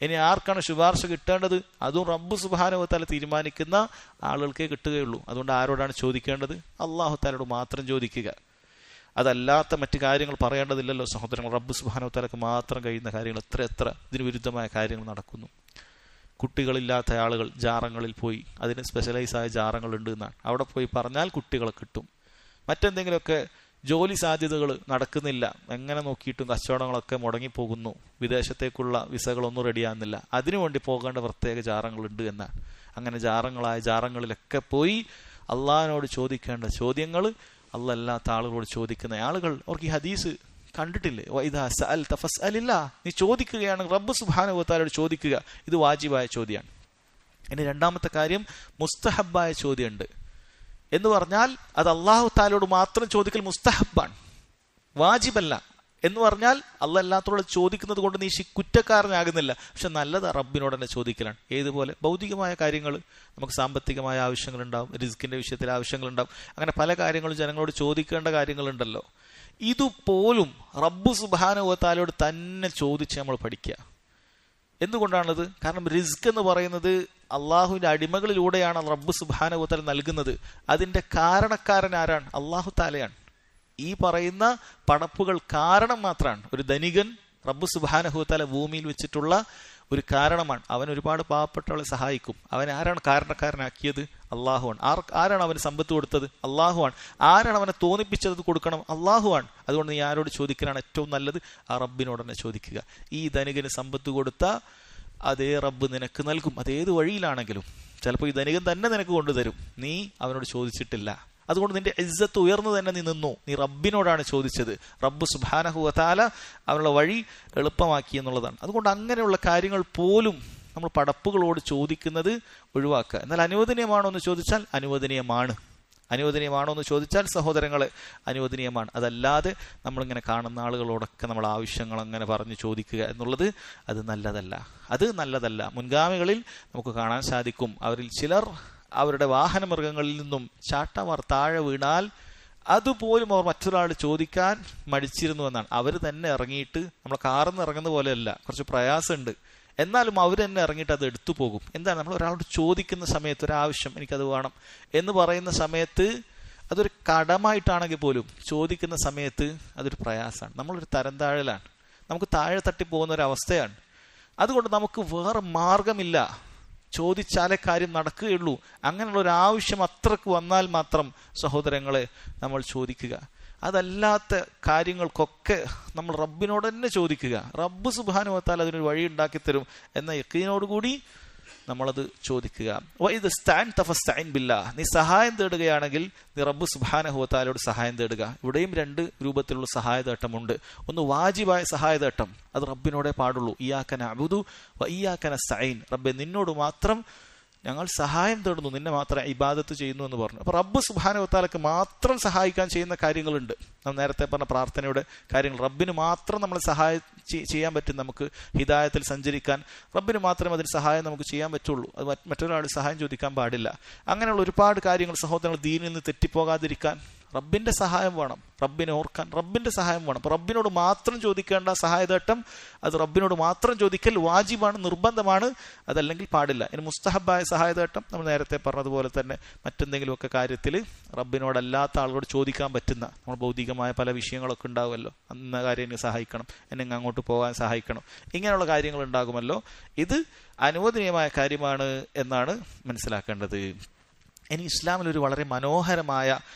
ഇനി ആർക്കാണ് ശുപാർശ കിട്ടേണ്ടത്? അതും റബ്ബ് സുബ്ഹാനഹു വ തആല തീരുമാനിക്കുന്ന ആളുകൾക്കേ കിട്ടുകയുള്ളൂ. അതുകൊണ്ട് ആരോടാണ് ചോദിക്കേണ്ടത്? അള്ളാഹു തആലയോട് മാത്രം ചോദിക്കുക. അതല്ലാത്ത മറ്റു കാര്യങ്ങൾ പറയേണ്ടതില്ലല്ലോ സഹോദരങ്ങൾ. റബ്ബ് സുബ്ഹാനഹു വ തആലക്ക് മാത്രം കഴിയുന്ന കാര്യങ്ങൾ എത്ര ഇതിന് വിരുദ്ധമായ കാര്യങ്ങൾ നടക്കുന്നു. കുട്ടികളില്ലാത്ത ആളുകൾ ജാറങ്ങളിൽ പോയി, അതിന് സ്പെഷ്യലൈസായ ജാറങ്ങളുണ്ട് എന്നാണ്, അവിടെ പോയി പറഞ്ഞാൽ കുട്ടികളെ കിട്ടും. മറ്റെന്തെങ്കിലുമൊക്കെ ജോലി സാധ്യതകൾ നടക്കുന്നില്ല, എങ്ങനെ നോക്കിയിട്ടും കച്ചവടങ്ങളൊക്കെ മുടങ്ങിപ്പോകുന്നു, വിദേശത്തേക്കുള്ള വിസകളൊന്നും റെഡിയാകുന്നില്ല, അതിനുവേണ്ടി പോകേണ്ട പ്രത്യേക ജാറങ്ങളുണ്ട് എന്നാണ്. അങ്ങനെ ജാറങ്ങളിലൊക്കെ പോയി അള്ളാഹിനോട് ചോദിക്കേണ്ട ചോദ്യങ്ങൾ അല്ലാത്ത ആളുകളോട് ചോദിക്കുന്ന ആളുകൾ, അവർക്ക് ഈ ഹദീസ് കണ്ടിട്ടില്ലേ? വഇദാ സഅൽത ഫസ്അലില്ലാ, നീ ചോദിക്കുകയാണ് റബ്ബ് സുബ്ഹാനഹു വ തആലയോട് ചോദിക്കുക. ഇത് വാജിബായ ചോദ്യമാണ്. ഇനി രണ്ടാമത്തെ കാര്യം മുസ്തഹബായ ചോദ്യമുണ്ട്. എന്ന് പറഞ്ഞാൽ അത് അള്ളാഹു തആലയോട് മാത്രം ചോദിക്കൽ മുസ്തഹബാണ്, വാജിബല്ല. എന്ന് പറഞ്ഞാൽ അല്ലാത്തവരോട് ചോദിക്കുന്നത് കൊണ്ട് നീ കുറ്റക്കാരനാകുന്നില്ല, പക്ഷെ നല്ലത് റബ്ബിനോട് തന്നെ ചോദിക്കലാണ്. ഏതുപോലെ? ഭൗതികമായ കാര്യങ്ങൾ, നമുക്ക് സാമ്പത്തികമായ ആവശ്യങ്ങളുണ്ടാവും, റിസ്കിന്റെ വിഷയത്തിൽ ആവശ്യങ്ങളുണ്ടാവും, അങ്ങനെ പല കാര്യങ്ങളും ജനങ്ങളോട് ചോദിക്കേണ്ട കാര്യങ്ങളുണ്ടല്ലോ. ഇതുപോലും റബ്ബ് സുബ്ഹാനഹു വ തആലയോട് തന്നെ ചോദിച്ച് നമ്മൾ പഠിക്കുക. എന്തുകൊണ്ടാണത്? കാരണം റിസ്ക് എന്ന് പറയുന്നത് അള്ളാഹുവിന്റെ അടിമകളിലൂടെയാണ് റബ്ബ് സുബ്ഹാനഹു വ തആല നൽകുന്നത്. അതിന്റെ കാരണക്കാരൻ ആരാണ്? അള്ളാഹു തആലയാണ്. ഈ പറയുന്ന പടപ്പുകൾ കാരണം മാത്രമാണ്. ഒരു ധനികൻ റബ്ബ് സുബ്ഹാനഹു വ തആല ഭൂമിയിൽ വെച്ചിട്ടുള്ള ഒരു കാരണമാണ്. അവൻ ഒരുപാട് പാവപ്പെട്ടവളെ സഹായിക്കും. അവൻ ആരാണ് കാരണക്കാരനാക്കിയത്? അള്ളാഹുവാണ്. ആരാണ് അവന് സമ്പത്ത് കൊടുത്തത്? അള്ളാഹുവാണ്. ആരാണ് അവനെ തോന്നിപ്പിച്ചത് കൊടുക്കണം? അള്ളാഹുവാണ്. അതുകൊണ്ട് നീ ആരോട് ചോദിക്കാനാണ് ഏറ്റവും നല്ലത്? ആ റബ്ബിനോട് തന്നെ ചോദിക്കുക. ഈ ധനികന് സമ്പത്ത് കൊടുത്ത അതേ റബ്ബ് നിനക്ക് നൽകും. അതേത് വഴിയിലാണെങ്കിലും. ചിലപ്പോൾ ഈ ധനികൻ തന്നെ നിനക്ക് കൊണ്ടുതരും, നീ അവനോട് ചോദിച്ചിട്ടില്ല. അതുകൊണ്ട് നിന്റെ ഇസ്സത്ത് ഉയർന്നു തന്നെ നീ നിന്നു. നീ റബ്ബിനോടാണ് ചോദിച്ചത്. റബ്ബ് സുബ്ഹാനഹു വ തആല അവനുള്ള വഴി എളുപ്പമാക്കി എന്നുള്ളതാണ്. അതുകൊണ്ട് അങ്ങനെയുള്ള കാര്യങ്ങൾ പോലും നമ്മൾ പടപ്പുകളോട് ചോദിക്കുന്നത് ഒഴിവാക്കുക. എന്നാൽ അനുവദനീയമാണോ എന്ന് ചോദിച്ചാൽ അനുവദനീയമാണ്. അനുവദനീയമാണോ എന്ന് ചോദിച്ചാൽ സഹോദരങ്ങളെ അനുവദനീയമാണ്. അതല്ലാതെ നമ്മളിങ്ങനെ കാണുന്ന ആളുകളോടൊക്കെ നമ്മൾ ആവശ്യങ്ങൾ അങ്ങനെ പറഞ്ഞ് ചോദിക്കുക എന്നുള്ളത് അത് നല്ലതല്ല. മുൻഗാമികളിൽ നമുക്ക് കാണാൻ സാധിക്കും, അവരിൽ ചിലർ അവരുടെ വാഹനമൃഗങ്ങളിൽ നിന്നും ചാട്ടവാർ താഴെ വീണാൽ അതുപോലും അവർ മറ്റൊരാൾ ചോദിക്കാൻ മടിച്ചിരുന്നു എന്നാണ്. അവർ തന്നെ ഇറങ്ങിയിട്ട്, നമ്മൾ കാറിൽ നിന്ന് ഇറങ്ങുന്ന പോലെയല്ല, കുറച്ച് പ്രയാസമുണ്ട്, എന്നാലും അവർ തന്നെ ഇറങ്ങിയിട്ട് അത് എടുത്തു പോകും. എന്താണ്, നമ്മൾ ഒരാളോട് ചോദിക്കുന്ന സമയത്ത് ഒരാവശ്യം എനിക്കത് വേണം എന്ന് പറയുന്ന സമയത്ത് അതൊരു കടമായിട്ടാണെങ്കിൽ പോലും ചോദിക്കുന്ന സമയത്ത് അതൊരു പ്രയാസമാണ്. നമ്മളൊരു തരം താഴലാണ്, നമുക്ക് താഴെ തട്ടി പോകുന്ന ഒരവസ്ഥയാണ്. അതുകൊണ്ട് നമുക്ക് വേറെ മാർഗമില്ല, ചോദിച്ചാലേ കാര്യം നടക്കുകയുള്ളൂ. അങ്ങനെയുള്ള ഒരു ആവശ്യം അത്രക്ക് വന്നാൽ മാത്രം സഹോദരങ്ങളെ നമ്മൾ ചോദിക്കുക. അതല്ലാത്ത കാര്യങ്ങൾക്കൊക്കെ നമ്മൾ റബ്ബിനോട് തന്നെ ചോദിക്കുക. റബ്ബ് സുബ്ഹാനഹു വ തആല അതിനൊരു വഴി ഉണ്ടാക്കി തരും എന്ന യഖീനോടുകൂടി നമ്മളത് ചോദിക്കുക. വഇദ് ഇസ്തഅൻത ഫസ്തഇൻ ബില്ലാഹ്, നീ സഹായം തേടുകയാണെങ്കിൽ നീ റബ്ബ് സുബ്ഹാനഹു വ തആലയോട് സഹായം തേടുക. ഇവിടെയും രണ്ട് രൂപത്തിലുള്ള സഹായതേട്ടമുണ്ട്. ഒന്ന് വാജിബായ സഹായതേട്ടം, അത് റബ്ബിനോടേ പാടുള്ളൂ. ഇയ്യാക നഅ്ബുദു വ ഇയ്യാക നസ്തഈൻ, റബ്ബേ നിന്നോട് മാത്രം ഞങ്ങൾ സഹായം തേടുന്നു, നിന്നെ മാത്രം ഇബാദത്ത് ചെയ്യുന്നു എന്ന് പറഞ്ഞു. അപ്പോൾ റബ്ബ് സുബ്ഹാനഹു വ തആലക്ക് മാത്രം സഹായിക്കാൻ ചെയ്യുന്ന കാര്യങ്ങളുണ്ട്. നാം നേരത്തെ പറഞ്ഞ പ്രാർത്ഥനയുടെ കാര്യങ്ങൾ, റബ്ബിന് മാത്രം നമ്മൾ സഹായം ചെയ്യാൻ പറ്റും. നമുക്ക് ഹിദായത്തിൽ സഞ്ചരിക്കാൻ റബ്ബിന് മാത്രമേ അതിന് സഹായം നമുക്ക് ചെയ്യാൻ പറ്റുള്ളൂ. അത് മറ്റൊരാൾ സഹായം ചോദിക്കാൻ പാടില്ല. അങ്ങനെയുള്ള ഒരുപാട് കാര്യങ്ങൾ സഹോദരങ്ങൾ, ദീനിൽ നിന്ന് തെറ്റിപ്പോകാതിരിക്കാൻ റബ്ബിന്റെ സഹായം വേണം, റബ്ബിനെ ഓർക്കാൻ റബ്ബിന്റെ സഹായം വേണം. അപ്പോൾ റബ്ബിനോട് മാത്രം ചോദിക്കേണ്ട സഹായതേട്ടം, അത് റബ്ബിനോട് മാത്രം ചോദിക്കൽ വാജിബാണ്, നിർബന്ധമാണ്, അതല്ലെങ്കിൽ പാടില്ല. ഇനി മുസ്തഹബായ സഹായതേട്ടം, നമ്മൾ നേരത്തെ പറഞ്ഞതുപോലെ തന്നെ മറ്റെന്തെങ്കിലുമൊക്കെ കാര്യത്തിൽ റബ്ബിനോടല്ലാത്ത ആളുകളോട് ചോദിക്കാൻ പറ്റുന്ന, നമ്മൾ ഭൗതികമായ പല വിഷയങ്ങളൊക്കെ ഉണ്ടാവുമല്ലോ, അന്ന കാര്യം എന്നെ സഹായിക്കണം, എന്നെ അങ്ങോട്ട് പോകാൻ സഹായിക്കണം, ഇങ്ങനെയുള്ള കാര്യങ്ങൾ ഉണ്ടാകുമല്ലോ. ഇത് അനുവദനീയമായ കാര്യമാണ് എന്നാണ് മനസ്സിലാക്കേണ്ടത്. ഇനി ഇസ്ലാമിലൊരു വളരെ മനോഹരമായ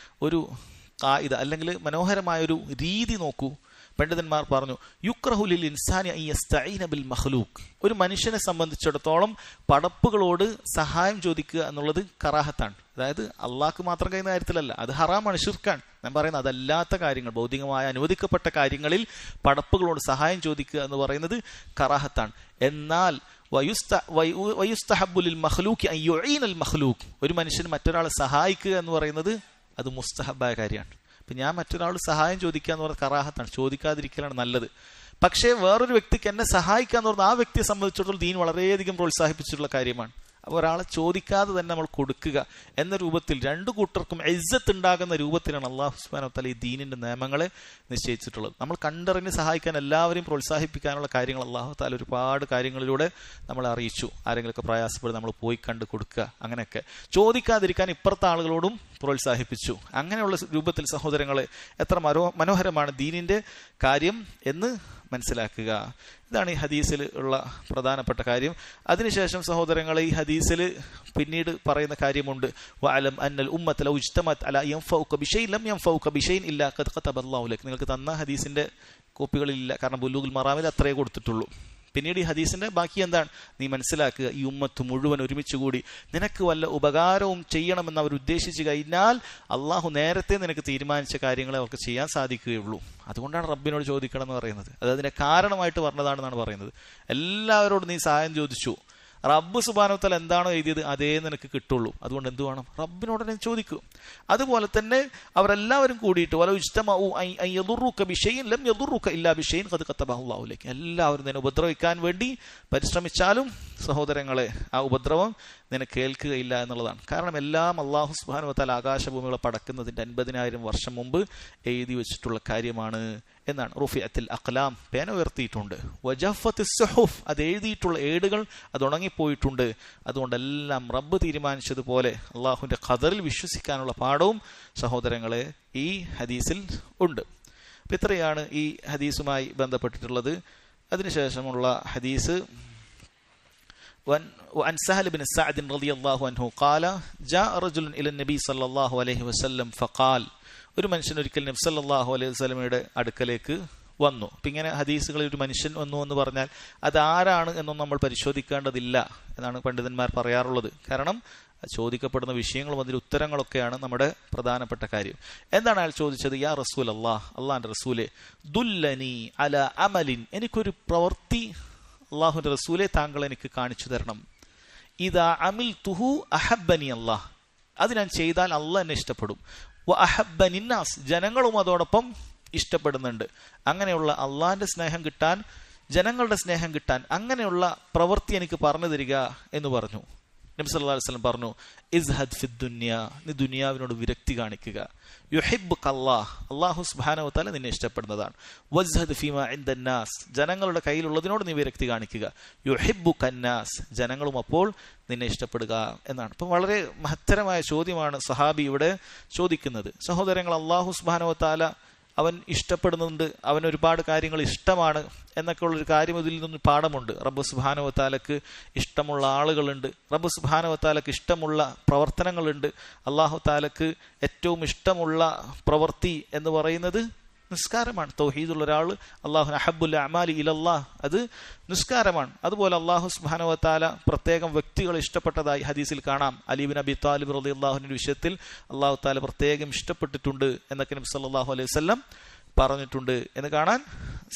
ഒരു ഖായിദ അല്ലെങ്കിൽ മനോഹരമായ ഒരു രീതി നോക്കൂ. പണ്ഡിതന്മാർ പറഞ്ഞു, യുക്റഹു ലിൽ ഇൻസാനി അൻ യസ്തഈന ബിൽ മഖ്ലൂഖ്, ഒരു മനുഷ്യനെ സംബന്ധിച്ചിടത്തോളം പടപ്പുകളോട് സഹായം ചോദിക്കുക എന്നുള്ളത് കറാഹത്താണ്. അതായത് അള്ളാഹ്ക്ക് മാത്രം കഴിയുന്ന കാര്യത്തിലല്ല, അത് ഹറാമാണ്, ശിർക്കാണ്. ഞാൻ പറയുന്നത് അതല്ലാത്ത കാര്യങ്ങൾ, ഭൗതികമായ അനുവദിക്കപ്പെട്ട കാര്യങ്ങളിൽ പടപ്പുകളോട് സഹായം ചോദിക്കുക എന്ന് പറയുന്നത് കറാഹത്താണ്. എന്നാൽ വയുസ്തഹബ്ബുൽ മഖ്ലൂഖി അൻ യുഈനൽ മഖ്ലൂഖ്, ഒരു മനുഷ്യന് മറ്റൊരാളെ സഹായിക്കുക എന്ന് പറയുന്നത് അത് മുസ്തഹബായ കാര്യമാണ്. അപ്പം ഞാൻ മറ്റൊരാൾ സഹായം ചോദിക്കുക എന്ന് പറയുന്നത് കറാഹത്താണ്, ചോദിക്കാതിരിക്കലാണ് നല്ലത്. പക്ഷേ വേറൊരു വ്യക്തിക്ക് എന്നെ സഹായിക്കുക എന്ന് പറഞ്ഞാൽ ആ വ്യക്തിയെ സംബന്ധിച്ചിടത്തോളം ദീൻ വളരെയധികം പ്രോത്സാഹിപ്പിച്ചിട്ടുള്ള കാര്യമാണ്. അപ്പോൾ ഒരാളെ ചോദിക്കാതെ തന്നെ നമ്മൾ കൊടുക്കുക എന്ന രൂപത്തിൽ രണ്ടു കൂട്ടർക്കും ഇസ്സത്ത് ഉണ്ടാകുന്ന രൂപത്തിലാണ് അല്ലാഹു സുബ്ഹാനഹു വ തആല ഈ ദീനിന്റെ നിയമങ്ങളെ നിശ്ചയിച്ചിട്ടുള്ളത്. നമ്മൾ കണ്ടറിഞ്ഞ് സഹായിക്കാൻ, എല്ലാവരെയും പ്രോത്സാഹിപ്പിക്കാനുള്ള കാര്യങ്ങൾ അല്ലാഹു തആല ഒരുപാട് കാര്യങ്ങളിലൂടെ നമ്മളെ അറിയിച്ചു. ആരെങ്കിലുമൊക്കെ പ്രയാസപ്പെടും, നമ്മൾ പോയി കണ്ട് കൊടുക്കുക, അങ്ങനെയൊക്കെ. ചോദിക്കാതിരിക്കാൻ ഇപ്പുറത്തെ ആളുകളോടും പ്രോത്സാഹിപ്പിച്ചു. അങ്ങനെയുള്ള രൂപത്തിൽ സഹോദരങ്ങളെ എത്ര മനോഹരമാണ് ദീനിന്റെ കാര്യം എന്ന് മനസ്സിലാക്കുക. ഇതാണ് ഈ ഹദീസിൽ ഉള്ള പ്രധാനപ്പെട്ട കാര്യം. അതിനുശേഷം സഹോദരങ്ങളെ, ഈ ഹദീസിൽ പിന്നീട് പറയുന്ന കാര്യമുണ്ട്, വഅലം അന്നൽ ഉമ്മത ലൗ ഇജ്തമഅത് അലാ യൻഫഉക ബിശൈഇൻ ലം യൻഫഉക ബിശൈഇൻ ഇല്ലാ ഖദ് ഖതബല്ലാഹു ലക. നിങ്ങൾക്ക് തന്ന ഹദീസിന്റെ കോപ്പികളില്ല, കാരണം ബുലൂഗുൽ മറാമിൽ അത്രയേ കൊടുത്തിട്ടുള്ളൂ. പിന്നീട് ഈ ഹദീസിന്റെ ബാക്കി എന്താണ്, നീ മനസ്സിലാക്കുക, ഈ ഉമ്മത്ത് മുഴുവൻ ഒരുമിച്ച് കൂടി നിനക്ക് വല്ല ഉപകാരവും ചെയ്യണമെന്ന് അവർ ഉദ്ദേശിച്ചു കഴിഞ്ഞാൽ അള്ളാഹു നേരത്തെ നിനക്ക് തീരുമാനിച്ച കാര്യങ്ങളെ അവർക്ക് ചെയ്യാൻ സാധിക്കുകയുള്ളൂ. അതുകൊണ്ടാണ് റബ്ബിനോട് ചോദിക്കണം എന്ന് പറയുന്നത്. അത് അതിന്റെ കാരണമായിട്ട് പറഞ്ഞതാണെന്നാണ് പറയുന്നത്. എല്ലാവരോടും നീ സഹായം ചോദിച്ചു, റബ്ബ് സുബ്ഹാനഹു വ തആല എന്താണോ എഴുതിയത് അതേ നിനക്ക് കിട്ടുള്ളൂ. അതുകൊണ്ട് എന്ത് വേണം, റബ്ബിനോട് തന്നെ ചോദിക്കൂ. അതുപോലെ തന്നെ അവരെല്ലാവരും കൂടിയിട്ട് വലൗ ഇജ്തമഉ അൻ യദുറുക ബിശൈഇൻ ലം യദുറുക ഇല്ലാ ബിശൈഇൻ ഖദ് ഖതബഹു അല്ലാഹു ലക. എല്ലാവരും നിന്നെ ഉപദ്രവിക്കാൻ വേണ്ടി പരിശ്രമിച്ചാലും സഹോദരങ്ങളെ ആ ഉപദ്രവം നിനക്ക് കേൾക്കുകയില്ല എന്നുള്ളതാണ്. കാരണം എല്ലാം അല്ലാഹു സുബ്ഹാനഹു വ തആല ആകാശഭൂമികളെ പടക്കുന്നതിന്റെ 50,000 വർഷം മുമ്പ് എഴുതി വെച്ചിട്ടുള്ള കാര്യമാണ് എന്നാണ്. റുഫിഅത്തിൽ അഖ്ലാം, പേന ഉയർത്തിയിട്ടുണ്ട്. വജഫത്തിസ് സുഹുഫ്, അത് എഴുതിയിട്ടുള്ള ഏടുകൾ അത് ഉണങ്ങിപ്പോയിട്ടുണ്ട്. അതുകൊണ്ടെല്ലാം റബ്ബ് തീരുമാനിച്ചതുപോലെ അള്ളാഹുവിന്റെ ഖദറിൽ വിശ്വസിക്കാനുള്ള പാഠവും സഹോദരങ്ങളെ ഈ ഹദീസിൽ ഉണ്ട്. അപ്പം ഇത്രയാണ് ഈ ഹദീസുമായി ബന്ധപ്പെട്ടിട്ടുള്ളത്. അതിനുശേഷമുള്ള ഹദീസ്, وعن سهل بن سعد رضي الله عنه قال جاء رجل إلى النبي صلى الله عليه وسلم فقال, ഒരു മനുഷ്യൻ ഒരിക്കൽ നബി സല്ലല്ലാഹു അലൈഹി വസല്ലമയുടെ അടുക്കലേക്ക് വന്നു. അപ്പം ഇങ്ങനെ ഹദീസുകളിൽ ഒരു മനുഷ്യൻ വന്നു എന്ന് പറഞ്ഞാൽ അതാരാണ് എന്നൊന്നും നമ്മൾ പരിശോധിക്കേണ്ടതില്ല എന്നാണ് പണ്ഡിതന്മാർ പറയാറുള്ളത്. കാരണം ചോദിക്കപ്പെടുന്ന വിഷയങ്ങളും അതിൻ്റെ ഉത്തരങ്ങളൊക്കെയാണ് നമ്മുടെ പ്രധാനപ്പെട്ട കാര്യം. എന്താണ് അയാൾ ചോദിച്ചത്? യാ റസൂൽ അല്ലാഹ്, അള്ളാഹിൻ്റെ റസൂലെ, ദുല്ലനി അല അമലിൻ, എനിക്കൊരു പ്രവൃത്തി അള്ളാഹുവിൻ്റെ റസൂലെ താങ്കൾ എനിക്ക് കാണിച്ചു തരണം. ഇദാ അമിൽ തുഹു അഹബ്ബനി അല്ലാഹ്, അത് ഞാൻ ചെയ്താൽ അള്ളാഹ് എന്നെ ഇഷ്ടപ്പെടും. വ അഹബ്ബനിന്നാസ്, ജനങ്ങളും അതോടൊപ്പം ഇഷ്ടപ്പെടുന്നുണ്ട്. അങ്ങനെയുള്ള അള്ളാഹിന്റെ സ്നേഹം കിട്ടാൻ, ജനങ്ങളുടെ സ്നേഹം കിട്ടാൻ അങ്ങനെയുള്ള പ്രവൃത്തി എനിക്ക് പറഞ്ഞു തരിക എന്ന് പറഞ്ഞു. നബി സല്ലല്ലാഹു അലൈഹി വസല്ലം പറഞ്ഞു, ഇസ്ഹദ് ഫി ദുനിയ, നീ ദുനിയാവിനോട് വിരക്തി കാണിക്കുക. യുഹിബ്ബുക അല്ലാഹ്, അല്ലാഹു സുബ്ഹാനഹു വ തആല നിന്നെ ഇഷ്ടപ്പെടുന്നതാണ്. വസ്ഹദ് ഫീമാ ഇൻദന്നാസ്, ജനങ്ങളുടെ കയ്യിലുള്ളതിനോട് നീ വിരക്തി കാണിക്കുക. യുഹിബ്ബുക അന്നാസ്, ജനങ്ങളും അപ്പോൾ നിന്നെ ഇഷ്ടപ്പെടുക എന്നാണ്. അപ്പം വളരെ മഹത്തരമായ ചോദ്യമാണ് സഹാബി ഇവിടെ ചോദിക്കുന്നത്. സഹോദരങ്ങൾ, അല്ലാഹു സുബ്ഹാനഹു വ തആല അവൻ ഇഷ്ടപ്പെടുന്നുണ്ട്, അവൻ ഒരുപാട് കാര്യങ്ങൾ ഇഷ്ടമാണ് എന്നൊക്കെ ഉള്ളൊരു കാര്യം ഇതിൽ നിന്ന് പാഠമുണ്ട്. റബ്ബ് സുബ്ഹാനഹു വ തആലക്ക് ഇഷ്ടമുള്ള ആളുകളുണ്ട്, റബ്ബ് സുബ്ഹാനഹു വ തആലക്ക് ഇഷ്ടമുള്ള പ്രവർത്തനങ്ങളുണ്ട്. അല്ലാഹു തആലക്ക് ഏറ്റവും ഇഷ്ടമുള്ള പ്രവൃത്തി എന്ന് പറയുന്നത് നിസ്കാരമാണ്. തൗഹീദുള്ള ഒരാൾ അല്ലാഹു അഹബ്ബുൽ അഅമാലി ഇലല്ലാഹ്, അത് നിസ്കാരമാണ്. അതുപോലെ അല്ലാഹു സുബ്ഹാനഹു വ തആല പ്രത്യേകം വ്യക്തികൾ ഇഷ്ടപ്പെട്ടതായി ഹദീസിൽ കാണാം. അലി ഇബ്നു അബി ത്വാലിബ് റളിയല്ലാഹു അൻഹുവിന്റെ വിഷയത്തിൽ അല്ലാഹു തആല പ്രത്യേകം ഇഷ്ടപ്പെട്ടിട്ടുണ്ട് എന്നൊക്കെ നബി സല്ലല്ലാഹു അലൈഹി വസല്ലം പറഞ്ഞിട്ടുണ്ട് എന്ന് കാണാൻ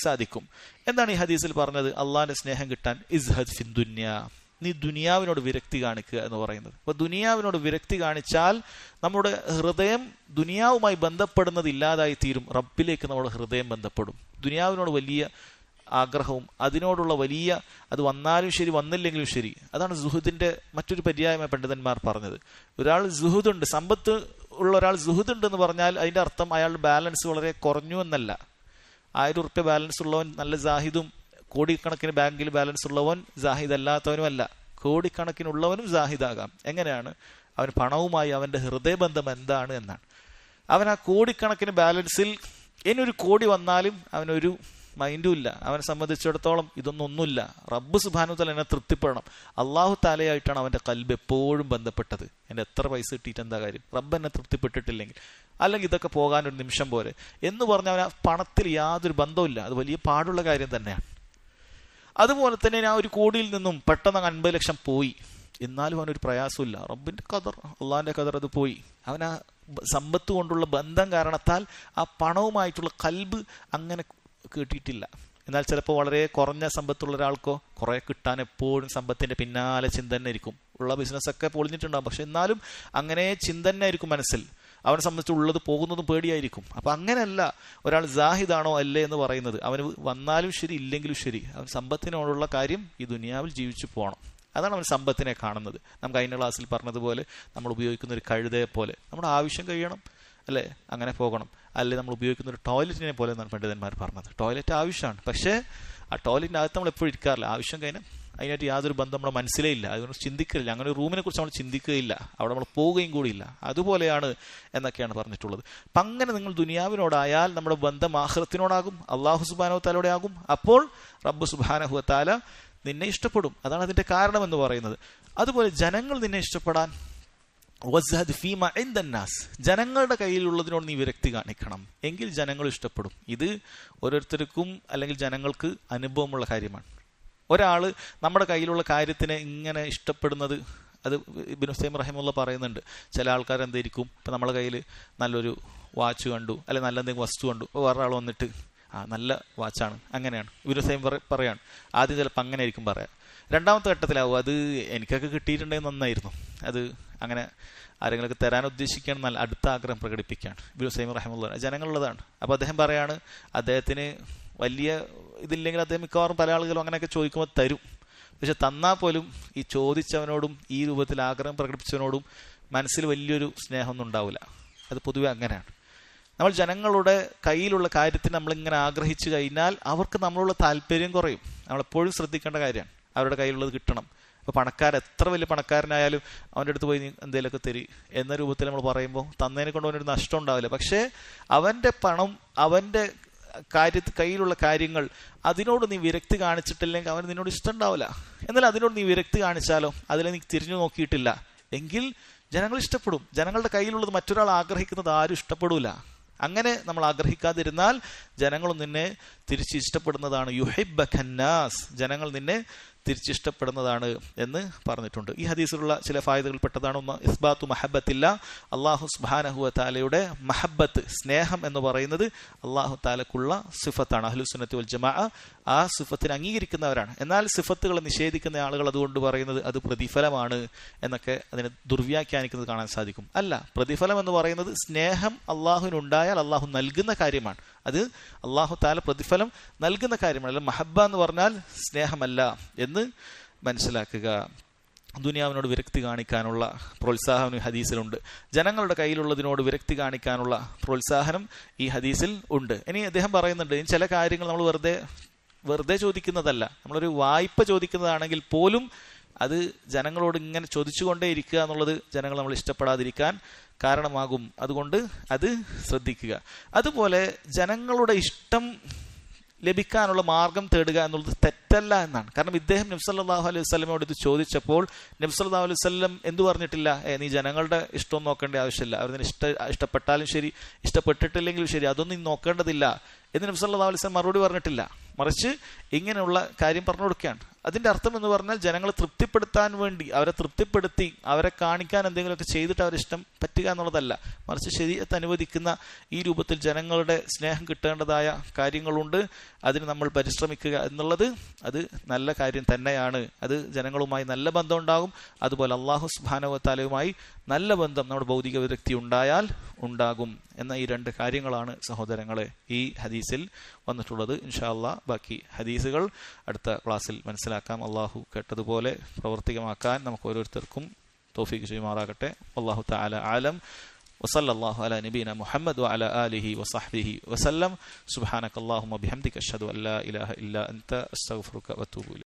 സാധിക്കും. എന്താണ് ഈ ഹദീസിൽ പറഞ്ഞത്? അള്ളാഹിന്റെ സ്നേഹം കിട്ടാൻ ഇസ്ഹദ് ഫി ദുനിയ, നീ ദുനിയാവിനോട് വിരക്തി കാണിക്കുക എന്ന് പറയുന്നത്. അപ്പൊ ദുനിയാവിനോട് വിരക്തി കാണിച്ചാൽ നമ്മുടെ ഹൃദയം ദുനിയാവുമായി ബന്ധപ്പെടുന്നത് ഇല്ലാതായി തീരും. റബ്ബിലേക്ക് നമ്മുടെ ഹൃദയം ബന്ധപ്പെടും. ദുനിയാവിനോട് വലിയ ആഗ്രഹവും അതിനോടുള്ള വലിയ, അത് വന്നാലും ശരി വന്നില്ലെങ്കിലും ശരി, അതാണ് സുഹുദിന്റെ മറ്റൊരു പര്യായമായ പണ്ഡിതന്മാർ പറഞ്ഞത്. ഒരാൾ സുഹുദുണ്ട്, സമ്പത്ത് ഉള്ള ഒരാൾ സുഹുദുണ്ട് എന്ന് പറഞ്ഞാൽ അതിന്റെ അർത്ഥം അയാളുടെ ബാലൻസ് വളരെ കുറഞ്ഞു എന്നല്ല. 1000 ഉറുപ്യ ബാലൻസ് ഉള്ളവൻ നല്ല ജാഹിദും, കോടിക്കണക്കിന് ബാങ്കിൽ ബാലൻസ് ഉള്ളവൻ ജാഹിദ് അല്ലാത്തവനുമല്ല. കോടിക്കണക്കിനുള്ളവനും ജാഹിദാകാം. എങ്ങനെയാണ്? അവൻ പണവുമായി അവന്റെ ഹൃദയബന്ധം എന്താണ് എന്നാണ്. അവൻ ആ കോടിക്കണക്കിന് ബാലൻസിൽ ഇനി 1 കോടി വന്നാലും അവനൊരു മൈൻഡും ഇല്ല. അവനെ സംബന്ധിച്ചിടത്തോളം ഇതൊന്നൊന്നുമില്ല. റബ്ബ് സുബ്ഹാനഹു വ തആല എന്നെ തൃപ്തിപ്പെടണം, അള്ളാഹു തആലയായിട്ടാണ് അവന്റെ കൽബ് എപ്പോഴും ബന്ധപ്പെട്ടത്. എന്റെ എത്ര പൈസ കിട്ടിയിട്ട് എന്താ കാര്യം, റബ്ബ് എന്നെ തൃപ്തിപ്പെട്ടിട്ടില്ലെങ്കിൽ, അല്ലെങ്കിൽ ഇതൊക്കെ പോകാനൊരു നിമിഷം പോലെ എന്ന് പറഞ്ഞാൽ അവൻ ആ പണത്തിൽ യാതൊരു ബന്ധവുമില്ല. അത് വലിയ പാടുള്ള കാര്യം തന്നെയാണ്. അതുപോലെ തന്നെ ഞാൻ 1 കോടിയിൽ നിന്നും പെട്ടെന്ന് 50 ലക്ഷം പോയി, എന്നാലും അവനൊരു പ്രയാസമില്ല. റബ്ബിന്റെ ഖദർ, അള്ളാഹിന്റെ ഖദർ, അത് പോയി. അവൻ ആ സമ്പത്ത് കൊണ്ടുള്ള ബന്ധം കാരണത്താൽ ആ പണവുമായിട്ടുള്ള കൽബ് അങ്ങനെ കേട്ടിട്ടില്ല. എന്നാൽ ചിലപ്പോൾ വളരെ കുറഞ്ഞ സമ്പത്തുള്ള ഒരാൾക്കോ കുറെ കിട്ടാൻ എപ്പോഴും സമ്പത്തിന്റെ പിന്നാലെ ചിന്ത തന്നെ ആയിരിക്കും. ഉള്ള ബിസിനസ്സൊക്കെ പൊളിഞ്ഞിട്ടുണ്ടാകും, പക്ഷെ എന്നാലും അങ്ങനെ ചിന്ത തന്നെ ആയിരിക്കും മനസ്സിൽ. അവനെ സംബന്ധിച്ചുള്ളത് പോകുന്നതും പേടിയായിരിക്കും. അപ്പൊ അങ്ങനെയല്ല ഒരാൾ ജാഹിദാണോ അല്ലേ എന്ന് പറയുന്നത്. അവന് വന്നാലും ശരി ഇല്ലെങ്കിലും ശരി, അവൻ സമ്പത്തിനോടുള്ള കാര്യം ഈ ദുനിയാവിൽ ജീവിച്ചു പോകണം. അതാണ് അവൻ സമ്പത്തിനെ കാണുന്നത്. നമുക്ക് കഴിഞ്ഞ ക്ലാസ്സിൽ പറഞ്ഞതുപോലെ നമ്മൾ ഉപയോഗിക്കുന്ന ഒരു കഴുതയെ പോലെ നമ്മുടെ ആവശ്യം കഴിയണം, അല്ലേ? അങ്ങനെ പോകണം. അല്ലെ നമ്മൾ ഉപയോഗിക്കുന്ന ഒരു ടോയ്ലറ്റിനെ പോലെ എന്നാണ് പണ്ഡിതന്മാർ പറഞ്ഞത്. ടോയ്ലറ്റ് ആവശ്യമാണ്, പക്ഷേ ആ ടോയ്ലറ്റിനകത്ത് നമ്മൾ എപ്പോഴും ഇരിക്കാറില്ല. ആവശ്യം കഴിഞ്ഞാൽ അതിനായിട്ട് യാതൊരു ബന്ധം നമ്മുടെ മനസ്സിലേ ഇല്ല, അതുകൊണ്ട് ചിന്തിക്കില്ല. അങ്ങനെ ഒരു റൂമിനെ കുറിച്ച് നമ്മൾ ചിന്തിക്കുകയില്ല, അവിടെ നമ്മൾ പോവുകയും കൂടിയില്ല. അതുപോലെയാണ് എന്നൊക്കെയാണ് പറഞ്ഞിട്ടുള്ളത്. അപ്പം അങ്ങനെ നിങ്ങൾ ദുനിയാവിനോടായാൽ നമ്മുടെ ബന്ധം ആഖിറത്തിനോടാകും, അല്ലാഹു സുബ്ഹാനഹു വ തആലയോടെ ആകും. അപ്പോൾ റബ്ബ് സുബ്ഹാനഹു വ തആല നിന്നെ ഇഷ്ടപ്പെടും. അതാണ് അതിന്റെ കാരണം എന്ന് പറയുന്നത്. അതുപോലെ ജനങ്ങൾ നിന്നെ ഇഷ്ടപ്പെടാൻ വസ്ഹദ് ഫീമാ ഇൻദന്നാസ്, ജനങ്ങളുടെ കയ്യിലുള്ളതിനോട് നീ വിരക്തി കാണിക്കണം, എങ്കിൽ ജനങ്ങൾ ഇഷ്ടപ്പെടും. ഇത് ഓരോരുത്തർക്കും അല്ലെങ്കിൽ ജനങ്ങൾക്ക് അനുഭവമുള്ള കാര്യമാണ്. ഒരാള് നമ്മുടെ കയ്യിലുള്ള കാര്യത്തിനെ ഇങ്ങനെ ഇഷ്ടപ്പെടുന്നത്, അത് ഇബ്നു ഉസൈമീൻ റഹിമഹുല്ലാ പറയുന്നുണ്ട്. ചില ആൾക്കാർ എന്തായിരിക്കും, ഇപ്പം നമ്മുടെ കയ്യിൽ നല്ലൊരു വാച്ച് കണ്ടു, അല്ലെ നല്ല എന്തെങ്കിലും വസ്തു കണ്ടു, വേറൊരാൾ വന്നിട്ട് നല്ല വാച്ചാണ്, അങ്ങനെയാണ് ഇബ്നു ഉസൈമീൻ പറയാണ്. ആദ്യം ചിലപ്പോൾ അങ്ങനെ ആയിരിക്കും പറയാം. രണ്ടാമത്തെ ഘട്ടത്തിലാവും അത് എനിക്കൊക്കെ കിട്ടിയിട്ടുണ്ടെങ്കിൽ നന്നായിരുന്നു, അത് അങ്ങനെ ആരെങ്കിലൊക്കെ തരാൻ ഉദ്ദേശിക്കുകയാണ്, നല്ല അടുത്ത ആഗ്രഹം പ്രകടിപ്പിക്കുകയാണ്. ഇബ്നു ഉസൈമീൻ റഹിമഹുല്ലാ ജനങ്ങളുള്ളതാണ്. അപ്പോൾ അദ്ദേഹം പറയാണ്, അദ്ദേഹത്തിന് വലിയ ഇതില്ലെങ്കിൽ അദ്ദേഹം മിക്കവാറും പല ആളുകളും അങ്ങനെയൊക്കെ ചോദിക്കുമ്പോൾ തരും. പക്ഷെ തന്നാൽ പോലും ഈ ചോദിച്ചവനോടും ഈ രൂപത്തിൽ ആഗ്രഹം പ്രകടിപ്പിച്ചവനോടും മനസ്സിൽ വലിയൊരു സ്നേഹമൊന്നും ഉണ്ടാവില്ല. അത് പൊതുവെ അങ്ങനെയാണ്. നമ്മൾ ജനങ്ങളുടെ കയ്യിലുള്ള കാര്യത്തിന് നമ്മളിങ്ങനെ ആഗ്രഹിച്ചു കഴിഞ്ഞാൽ അവർക്ക് നമ്മളുള്ള താല്പര്യം കുറയും. നമ്മളെപ്പോഴും ശ്രദ്ധിക്കേണ്ട കാര്യമാണ്, അവരുടെ കയ്യിലുള്ളത് കിട്ടണം. ഇപ്പോൾ പണക്കാരൻ എത്ര വലിയ പണക്കാരനായാലും അവൻ്റെ അടുത്ത് പോയി എന്തെങ്കിലുമൊക്കെ തരി എന്ന രൂപത്തിൽ നമ്മൾ പറയുമ്പോൾ തന്നതിനെ കൊണ്ട് അവനൊരു നഷ്ടം ഉണ്ടാവില്ല. പക്ഷേ അവൻ്റെ പണം, അവൻ്റെ കയ്യിലുള്ള കാര്യങ്ങൾ, അതിനോട് നീ വിരക്തി കാണിച്ചിട്ടില്ലെങ്കിൽ അവന് നിന്നോട് ഇഷ്ടം ഉണ്ടാവില്ല. എന്നാൽ അതിനോട് നീ വിരക്തി കാണിച്ചാലോ, അതിൽ നീ തിരിഞ്ഞു നോക്കിയിട്ടില്ല എങ്കിൽ ജനങ്ങൾ ഇഷ്ടപ്പെടും. ജനങ്ങളുടെ കയ്യിലുള്ളത് മറ്റൊരാൾ ആഗ്രഹിക്കുന്നത് ആരും ഇഷ്ടപ്പെടൂല. അങ്ങനെ നമ്മൾ ആഗ്രഹിക്കാതിരുന്നാൽ ജനങ്ങളും നിന്നെ തിരിച്ച് ഇഷ്ടപ്പെടുന്നതാണ്. യുഹിബ്ബകന്നാസ്, ജനങ്ങൾ നിന്നെ തിരിച്ചിഷ്ടപ്പെടുന്നതാണ് എന്ന് പറഞ്ഞിട്ടുണ്ട്. ഈ ഹദീസിലുള്ള ചില ഫായിദകൾ പെട്ടതാണ്. ഒന്ന്, ഇസ്ബാത്തു മഹബത്തില്ല, അള്ളാഹു സുബ്ഹാനഹു വ തആലയുടെ മഹബത്ത്, സ്നേഹം എന്ന് പറയുന്നത് അള്ളാഹു തആലക്കുള്ള സിഫത്താണ്. അഹ്ലുസുന്നത്തി വൽ ജമാഅ ആ സിഫത്തിനെ അംഗീകരിക്കുന്നവരാണ്. എന്നാൽ സിഫത്തുകളെ നിഷേധിക്കുന്ന ആളുകൾ അതുകൊണ്ട് പറയുന്നത് അത് പ്രതിഫലമാണ് എന്നൊക്കെ അതിനെ ദുർവ്യാഖ്യാനിക്കുന്നത് കാണാൻ സാധിക്കും. അല്ല, പ്രതിഫലം എന്ന് പറയുന്നത് സ്നേഹം അള്ളാഹുവിനുണ്ടായാൽ അള്ളാഹു നൽകുന്ന കാര്യമാണ്. അത് അള്ളാഹു തആല പ്രതിഫലം നൽകുന്ന കാര്യമാണ്. അല്ല, മഹബ്ബ എന്ന് പറഞ്ഞാൽ സ്നേഹമല്ല എന്ന് മനസ്സിലാക്കുക. ദുനിയാവിനോട് വിരക്തി കാണിക്കാനുള്ള പ്രോത്സാഹനം ഈ ഹദീസിലുണ്ട്. ജനങ്ങളുടെ കയ്യിലുള്ളതിനോട് വിരക്തി കാണിക്കാനുള്ള പ്രോത്സാഹനം ഈ ഹദീസിൽ ഉണ്ട്. ഇനി അദ്ദേഹം പറയുന്നുണ്ട്, ഇനി ചില കാര്യങ്ങൾ നമ്മൾ വെറുതെ ചോദിക്കുന്നതല്ല. നമ്മളൊരു വായ്പ ചോദിക്കുന്നതാണെങ്കിൽ പോലും അത് ജനങ്ങളോട് ഇങ്ങനെ ചോദിച്ചുകൊണ്ടേ ഇരിക്കുക എന്നുള്ളത് ജനങ്ങൾ നമ്മൾ ഇഷ്ടപ്പെടാതിരിക്കാൻ കാരണമാകും. അതുകൊണ്ട് അത് ശ്രദ്ധിക്കുക. അതുപോലെ ജനങ്ങളുടെ ഇഷ്ടം ലഭിക്കാനുള്ള മാർഗം തേടുക എന്നുള്ളത് തെറ്റല്ല എന്നാണ്. കാരണം ഇദ്ദേഹം നബി സല്ലല്ലാഹു അലൈഹി വസല്ലമയോട് ഇത് ചോദിച്ചപ്പോൾ നബി സല്ലല്ലാഹു അലൈഹി വസല്ലം എന്തു പറഞ്ഞിട്ടില്ല? നീ ജനങ്ങളുടെ ഇഷ്ടം നോക്കേണ്ട ആവശ്യമില്ല, അവരിന് ഇഷ്ടപ്പെട്ടാലും ശരി ഇഷ്ടപ്പെട്ടിട്ടില്ലെങ്കിലും ശരി അതൊന്നും നോക്കേണ്ടതില്ല എന്ന് നബി സല്ലല്ലാഹു അലൈഹി വസല്ലം മറുപടി പറഞ്ഞിട്ടില്ല. മറിച്ച് ഇങ്ങനെയുള്ള കാര്യം പറഞ്ഞു കൊടുക്കുകയാണ്. അതിന്റെ അർത്ഥം എന്ന് പറഞ്ഞാൽ ജനങ്ങളെ തൃപ്തിപ്പെടുത്താൻ വേണ്ടി, അവരെ തൃപ്തിപ്പെടുത്തി അവരെ കാണിക്കാൻ എന്തെങ്കിലുമൊക്കെ ചെയ്തിട്ട് അവരിഷ്ടം പറ്റുക എന്നുള്ളതല്ല. മറിച്ച് ശരീഅത്ത് അനുവദിക്കുന്ന ഈ രൂപത്തിൽ ജനങ്ങളുടെ സ്നേഹം കിട്ടേണ്ടതായ കാര്യങ്ങളുണ്ട്. അതിന് നമ്മൾ പരിശ്രമിക്കുക എന്നുള്ളത് അത് നല്ല കാര്യം തന്നെയാണ്. അത് ജനങ്ങളുമായി നല്ല ബന്ധം ഉണ്ടാകും. അതുപോലെ അല്ലാഹു സുബ്ഹാനഹു വ തആലയുമായി നല്ല ബന്ധം നമ്മുടെ ഭൗതിക വിരക്തി ഉണ്ടായാൽ ഉണ്ടാകും എന്ന ഈ രണ്ട് കാര്യങ്ങളാണ് സഹോദരങ്ങളെ ഈ ഹദീസിൽ വന്നിട്ടുള്ളത്. ഇൻഷാ അല്ലാഹ് ബാക്കി ഹദീസുകൾ അടുത്ത ക്ലാസ്സിൽ മനസ്സിലാക്കാം. അള്ളാഹു കേട്ടതുപോലെ പ്രവർത്തികമാക്കാൻ നമുക്ക് ഓരോരുത്തർക്കും തൗഫീഖ് ചെയ്യുമാറാകട്ടെ. അല്ലാഹു തആല ആലം. വസല്ലല്ലാഹു അലാ നബീന മുഹമ്മദ് വഅലാ ആലിഹി വസഹ്ബിഹി വസല്ലം. സുബ്ഹാനകല്ലാഹുമ്മ ബിഹംദിക അഷ്ഹദു അൻ ലാ ഇലാഹ ഇല്ലാ അൻത അസ്തഗ്ഫിറുക വഅതൂബു ഇലൈക്.